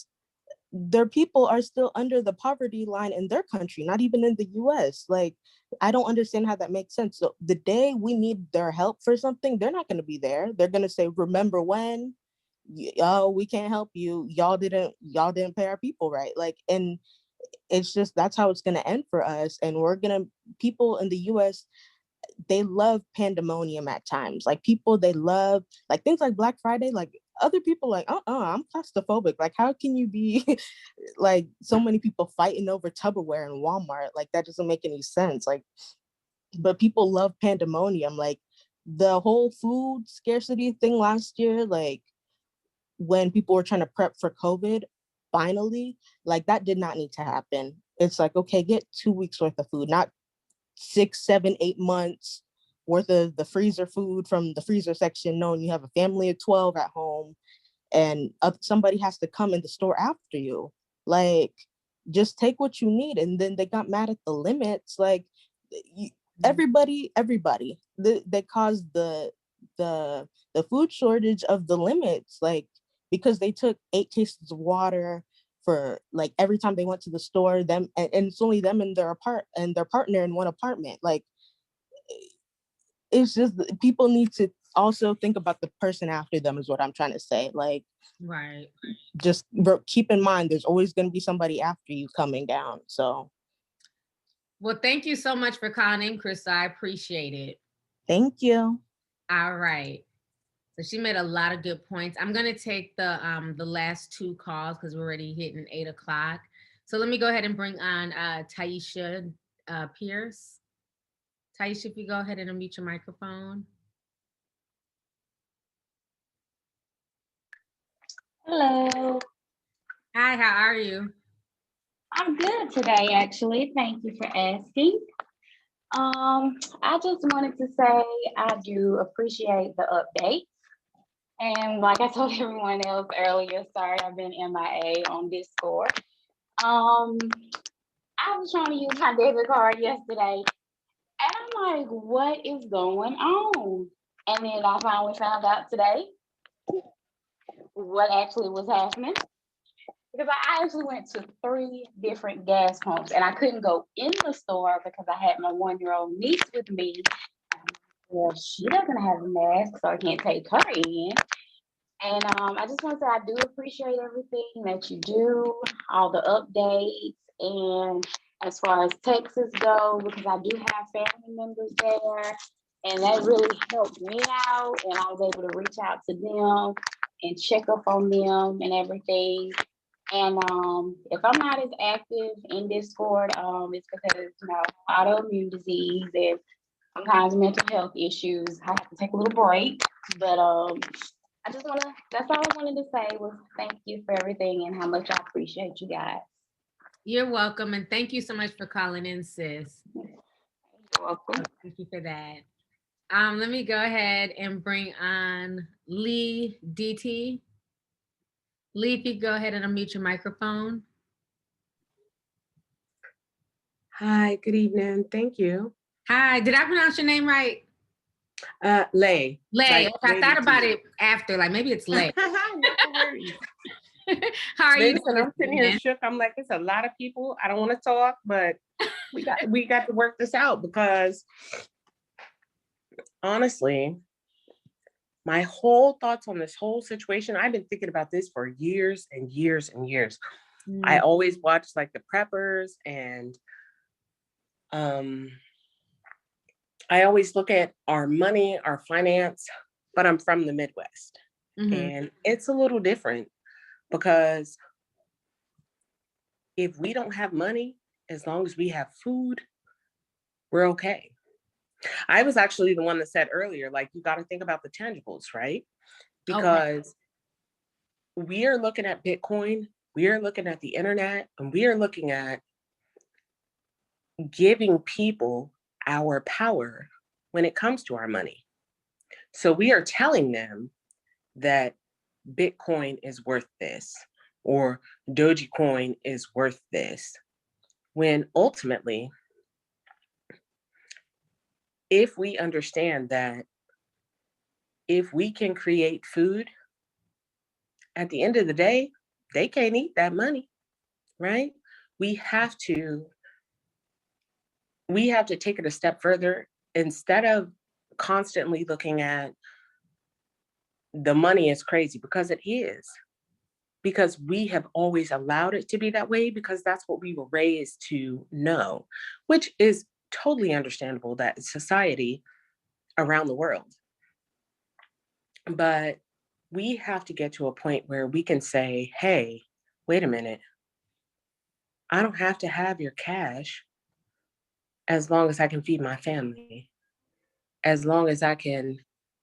their people are still under the poverty line in their country, not even in the US. Like, I don't understand how that makes sense. So the day we need their help for something, they're not going to be there. They're going to say, remember when? Oh, we can't help you. Y'all didn't pay our people right. Like, and it's just, that's how it's going to end for us. And people in the US, they love pandemonium at times. Like, people, they love like things like Black Friday. Like, other people like, I'm claustrophobic. Like, how can you be like so many people fighting over Tupperware in Walmart? Like, that doesn't make any sense. Like, but people love pandemonium. Like, the whole food scarcity thing last year, like when people were trying to prep for COVID, finally, like, that did not need to happen. It's like, okay, get 2 weeks worth of food, not 6, 7, 8 months worth of the freezer food from the freezer section, knowing you have a family of 12 at home and somebody has to come in the store after you. Like, just take what you need. And then they got mad at the limits. Like, everybody, they caused the food shortage of the limits, like, because they took 8 cases of water for like every time they went to the store, them, and it's only them and their partner in one apartment. Like, it's just, people need to also think about the person after them is what I'm trying to say. Like, Right. just keep in mind, there's always going to be somebody after you coming down. So, well, thank you so much for calling in, Krista. I appreciate it. Thank you. All right. So she made a lot of good points. I'm going to take the last 2 calls because we're already hitting 8 o'clock. So let me go ahead and bring on Taisha Pierce. Taisha, if you go ahead and unmute your microphone. Hello. Hi, how are you? I'm good today, actually. Thank you for asking. I just wanted to say I do appreciate the update. And like I told everyone else earlier, sorry, I've been MIA on Discord. I was trying to use my debit card yesterday, and I'm like, what is going on? And then I finally found out today what actually was happening. Because I actually went to 3 different gas pumps, and I couldn't go in the store because I had my 1-year-old niece with me. Well, she doesn't have a mask, so I can't take her in. And I just want to say I do appreciate everything that you do, all the updates, and as far as Texas go, because I do have family members there, and that really helped me out, and I was able to reach out to them and check up on them and everything. And if I'm not as active in Discord, it's because, autoimmune disease and sometimes mental health issues. I have to take a little break, but that's all I wanted to say was thank you for everything and how much I appreciate you guys. You're welcome. And thank you so much for calling in, sis. You're welcome. Thank you for that. Let me go ahead and bring on Lee DT. Lee, if you go ahead and unmute your microphone. Hi, good evening. Thank you. Hi, did I pronounce your name right? Lay. Lay. Okay, I thought about it after, like maybe it's Lay. How are you? Listen, I'm sitting here shook. I'm like, it's a lot of people. I don't want to talk, but we got to work this out because honestly, my whole thoughts on this whole situation, I've been thinking about this for years and years and years. I always watch like the preppers, and I always look at our money, our finance, but I'm from the Midwest. And it's a little different because if we don't have money, as long as we have food, we're okay. I was actually the one that said earlier, like, you got to think about the tangibles, right? Because we are looking at Bitcoin, we are looking at the internet, and we are looking at giving people our power when it comes to our money. So we are telling them that Bitcoin is worth this, or Dogecoin is worth this, when ultimately, if we understand that if we can create food, at the end of the day, they can't eat that money. right? We have to take it a step further. Instead of constantly looking at the money is crazy, because it is, because we have always allowed it to be that way, because that's what we were raised to know, which is totally understandable, that society around the world. But we have to get to a point where we can say, hey, wait a minute, I don't have to have your cash as long as I can feed my family, as long as I can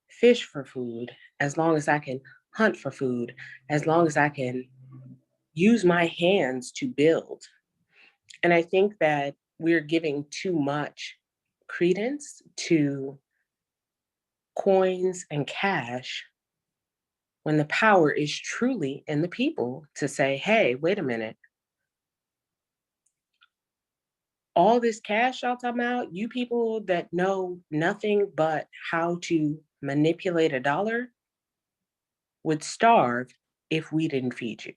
fish for food, as long as I can hunt for food, as long as I can use my hands to build. And I think that we're giving too much credence to coins and cash when the power is truly in the people to say, hey, wait a minute. All this cash y'all talking about, you people that know nothing but how to manipulate a dollar would starve if we didn't feed you.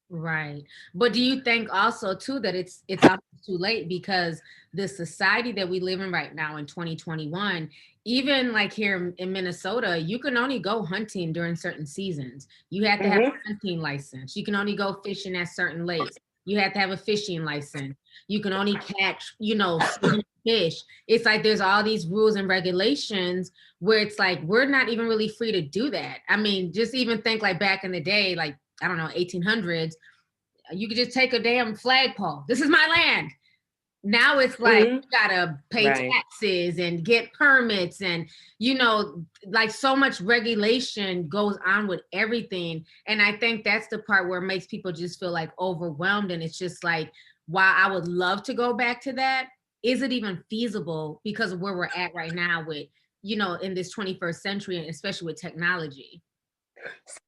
Right. But do you think also too that it's almost too late, because the society that we live in right now in 2021, even like here in Minnesota, you can only go hunting during certain seasons. You have to have a hunting license. You can only go fishing at certain lakes. You have to have a fishing license. You can only catch, certain fish. It's like there's all these rules and regulations where it's like we're not even really free to do that. I mean, just even think like back in the day, like I don't know, 1800s, you could just take a damn flagpole. This is my land. Now it's like you gotta pay taxes and get permits, and like so much regulation goes on with everything. And I think that's the part where it makes people just feel like overwhelmed. And it's just like, while I would love to go back to that, is it even feasible because of where we're at right now with, in this 21st century, and especially with technology?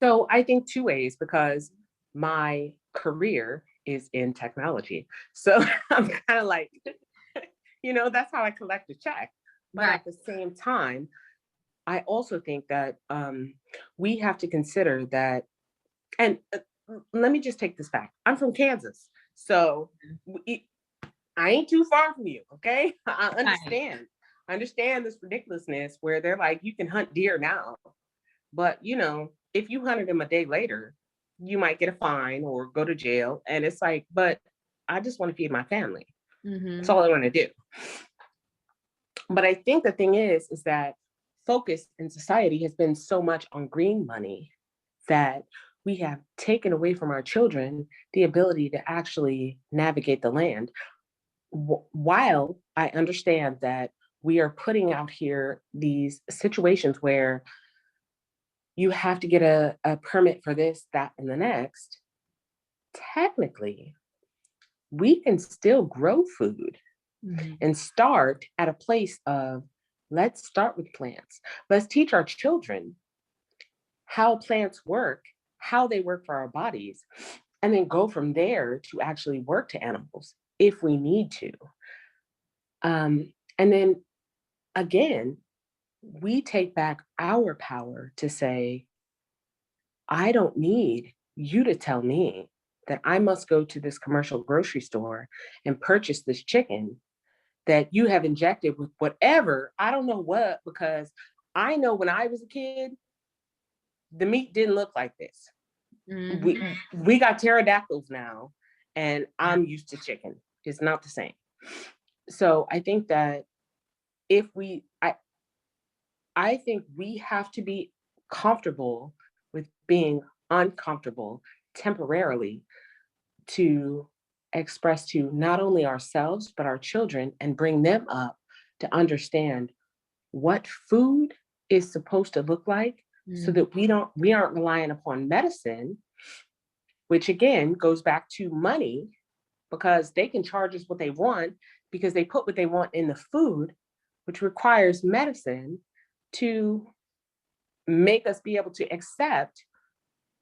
So I think two ways, because my career is in technology. So I'm kind of like, that's how I collect a check. But at the same time, I also think that we have to consider that, and let me just take this back. I'm from Kansas. So I ain't too far from you, okay? I understand. I understand this ridiculousness where they're like, you can hunt deer now. But, if you hunted them a day later, you might get a fine or go to jail. And it's like, but I just want to feed my family. That's all I want to do. But I think the thing is that focus in society has been so much on green money that we have taken away from our children the ability to actually navigate the land. While I understand that we are putting out here these situations where you have to get a permit for this, that, and the next, technically, we can still grow food and start at a place of, let's start with plants. Let's teach our children how plants work, how they work for our bodies, and then go from there to actually work to animals if we need to. And then again, we take back our power to say, I don't need you to tell me that I must go to this commercial grocery store and purchase this chicken that you have injected with whatever, I don't know what, because I know when I was a kid, the meat didn't look like this. We got pterodactyls now, and I'm used to chicken. It's not the same. So I think that I think we have to be comfortable with being uncomfortable temporarily to express to not only ourselves, but our children, and bring them up to understand what food is supposed to look like, so that we aren't relying upon medicine, which again goes back to money, because they can charge us what they want because they put what they want in the food, which requires medicine to make us be able to accept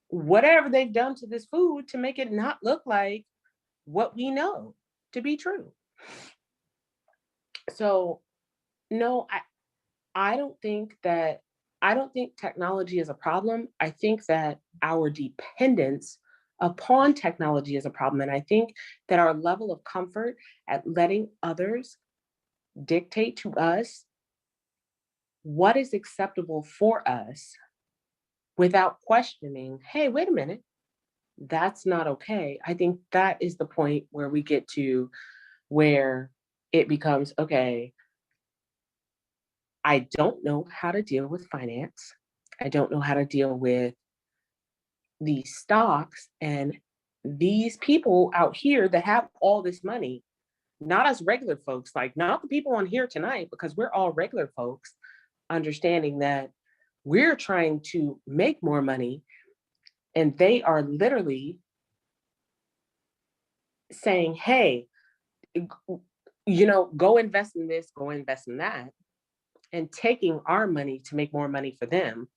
whatever they've done to this food to make it not look like what we know to be true. So no, I don't think technology is a problem. I think that our dependence upon technology as a problem. And I think that our level of comfort at letting others dictate to us what is acceptable for us without questioning, hey, wait a minute, that's not okay. I think that is the point where we get to where it becomes, okay, I don't know how to deal with finance. I don't know how to deal with these stocks and these people out here that have all this money, not us regular folks, like not the people on here tonight, because we're all regular folks, understanding that we're trying to make more money and they are literally saying, hey, go invest in this, go invest in that, and taking our money to make more money for them.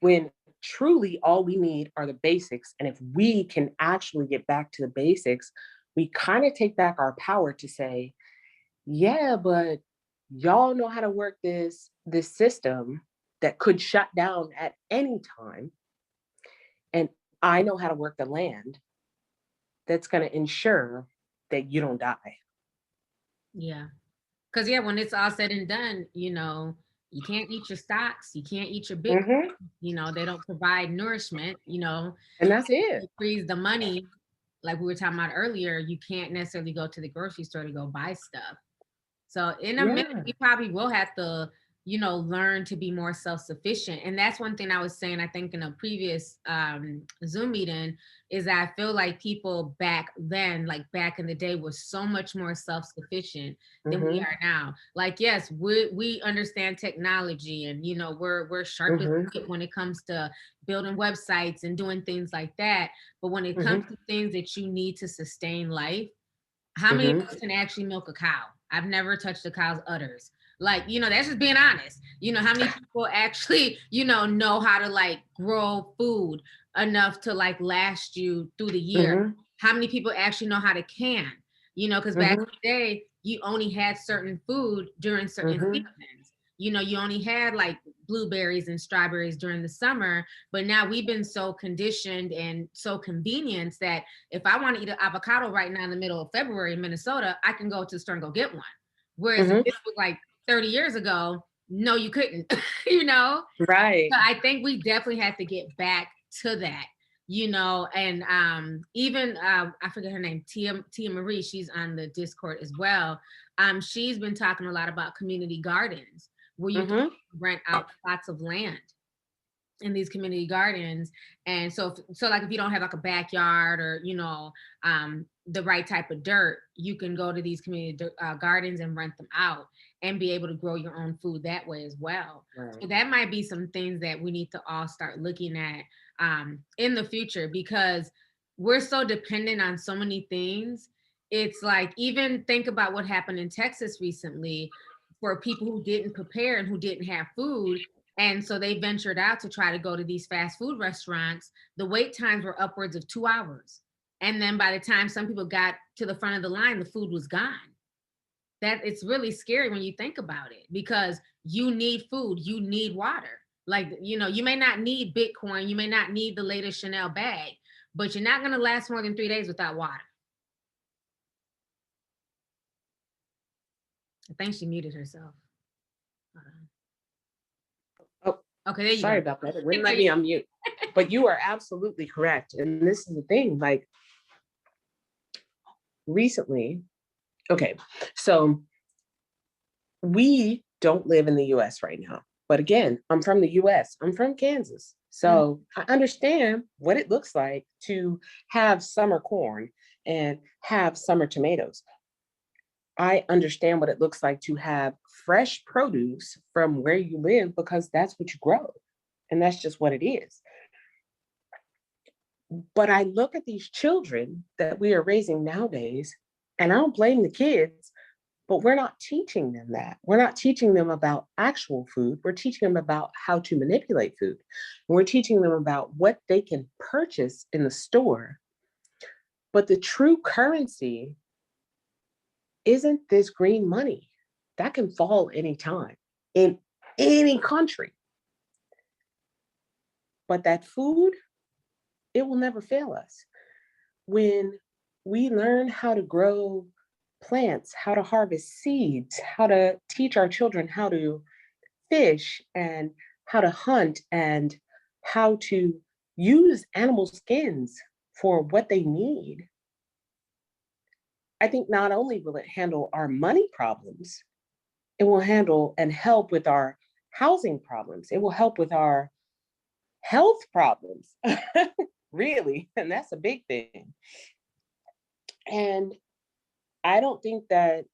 When truly all we need are the basics. And if we can actually get back to the basics, we kind of take back our power to say, yeah, but y'all know how to work this system that could shut down at any time. And I know how to work the land that's going to ensure that you don't die. Yeah. Because, yeah, when it's all said and done, you can't eat your stocks, you can't eat your Bitcoin, they don't provide nourishment, And that's it. It frees the money. Like we were talking about earlier, you can't necessarily go to the grocery store to go buy stuff. So in a minute, we probably will have to, learn to be more self-sufficient. And that's one thing I was saying, I think in a previous Zoom meeting, is that I feel like people back then, like back in the day, was so much more self-sufficient than we are now. Like, yes, we understand technology and, we're sharp as wit when it comes to building websites and doing things like that. But when it comes to things that you need to sustain life, how many of us can actually milk a cow? I've never touched a cow's udders. Like, that's just being honest. How many people actually, know how to like grow food enough to like last you through the year? How many people actually know how to can? Because back in the day, you only had certain food during certain seasons. You only had like blueberries and strawberries during the summer, but now we've been so conditioned and so convenienced that if I want to eat an avocado right now in the middle of February in Minnesota, I can go to the store and go get one. Whereas if this was like 30 years ago, no, you couldn't, Right. So I think we definitely have to get back to that, and even, I forget her name, Tia Marie, she's on the Discord as well. She's been talking a lot about community gardens where you can rent out plots of land in these community gardens. And so like if you don't have like a backyard or, the right type of dirt, you can go to these community gardens and rent them out and be able to grow your own food that way as well. Right. So that might be some things that we need to all start looking at in the future, because we're so dependent on so many things. It's like, even think about what happened in Texas recently for people who didn't prepare and who didn't have food. And so they ventured out to try to go to these fast food restaurants. The wait times were upwards of 2 hours. And then by the time some people got to the front of the line, the food was gone. That it's really scary when you think about it, because you need food, you need water. Like, you may not need Bitcoin, you may not need the latest Chanel bag, but you're not going to last more than 3 days without water. I think she muted herself. Oh, okay. There you sorry go. about that. It wouldn't let me unmute. But you are absolutely correct. And this is the thing, like, recently, okay, so we don't live in the US right now. But again, I'm from the US. I'm from Kansas. So I understand what it looks like to have summer corn and have summer tomatoes. I understand what it looks like to have fresh produce from where you live, because that's what you grow. And that's just what it is. But I look at these children that we are raising nowadays, and I don't blame the kids, but we're not teaching them that. We're not teaching them about actual food. We're teaching them about how to manipulate food. We're teaching them about what they can purchase in the store. But the true currency isn't this green money. That can fall anytime in any country. But that food it will never fail us. When we learn how to grow plants, how to harvest seeds, how to teach our children how to fish and how to hunt and how to use animal skins for what they need, I think not only will it handle our money problems, it will handle and help with our housing problems. It will help with our health problems, really, and that's a big thing. And I don't think that,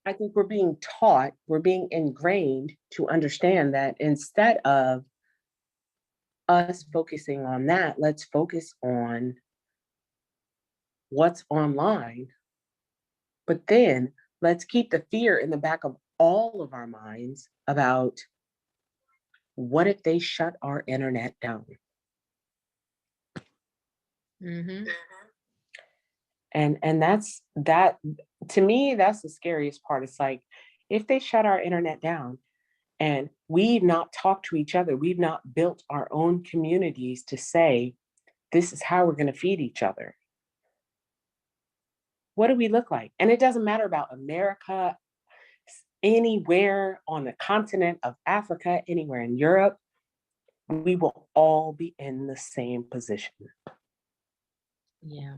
I think we're being taught, we're being ingrained to understand that instead of us focusing on that, let's focus on what's online. But then let's keep the fear in the back of all of our minds about what if they shut our internet down? Mm-hmm. And that's, that to me, that's the scariest part. It's like, if they shut our internet down and we've not talked to each other, we've not built our own communities to say, this is how we're going to feed each other. What do we look like? And it doesn't matter about America, anywhere on the continent of Africa, anywhere in Europe, we will all be in the same position. Yeah.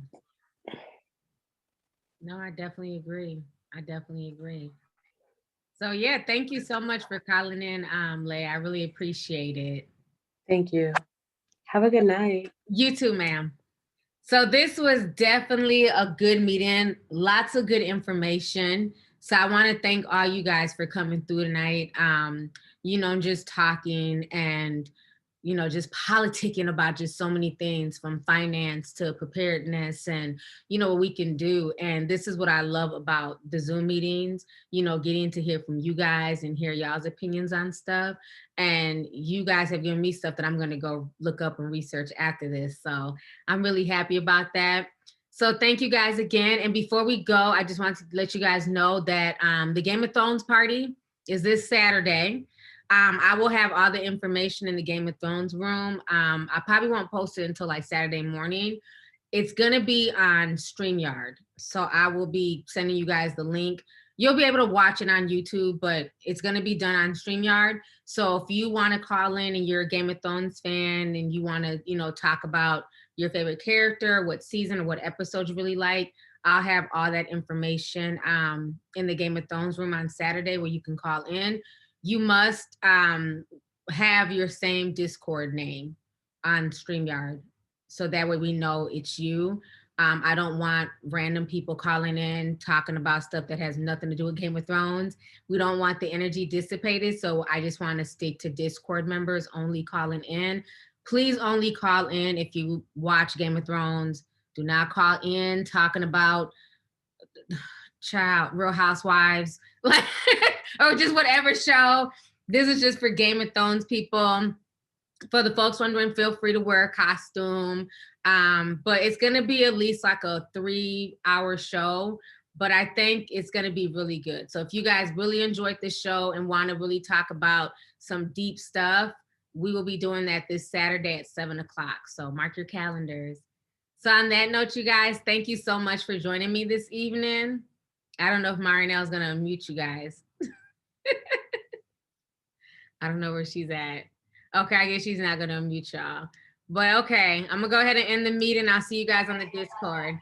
No, I definitely agree. I definitely agree. So yeah, thank you so much for calling in, Lay. I really appreciate it. Thank you. Have a good night. You too, ma'am. So this was definitely a good meeting, lots of good information. So I want to thank all you guys for coming through tonight. You know, just talking and, you know, just politicking about just so many things, from finance to preparedness and, you know, what we can do. And this is what I love about the Zoom meetings, you know, getting to hear from you guys and hear y'all's opinions on stuff. And you guys have given me stuff that I'm going to go look up and research after this. So I'm really happy about that. So thank you guys again. And before we go, I just want to let you guys know that the Game of Thrones party is this Saturday. I will have all the information in the Game of Thrones room. I probably won't post it until like Saturday morning. It's gonna be on StreamYard. So I will be sending you guys the link. You'll be able to watch it on YouTube, but it's gonna be done on StreamYard. So if you wanna call in and you're a Game of Thrones fan and you wanna, you know, talk about your favorite character, what season or what episode you really like, I'll have all that information in the Game of Thrones room on Saturday where you can call in. You must have your same Discord name on StreamYard, so that way we know it's you. I don't want random people calling in talking about stuff that has nothing to do with Game of Thrones. We don't want the energy dissipated, so I just want to stick to Discord members only calling in. Please only call in if you watch Game of Thrones. Do not call in talking about Real Housewives, like, or just whatever show. This is just for Game of Thrones people. For the folks wondering, feel free to wear a costume. But it's gonna be at least like a 3-hour show, but I think it's gonna be really good. So if you guys really enjoyed this show and wanna really talk about some deep stuff, we will be doing that this Saturday at 7 o'clock. So mark your calendars. So on that note, you guys, thank you so much for joining me this evening. I don't know if Marinelle is gonna unmute you guys. I don't know where she's at. Okay, I guess she's not gonna unmute y'all. But okay, I'm gonna go ahead and end the meeting. I'll see you guys on the Discord.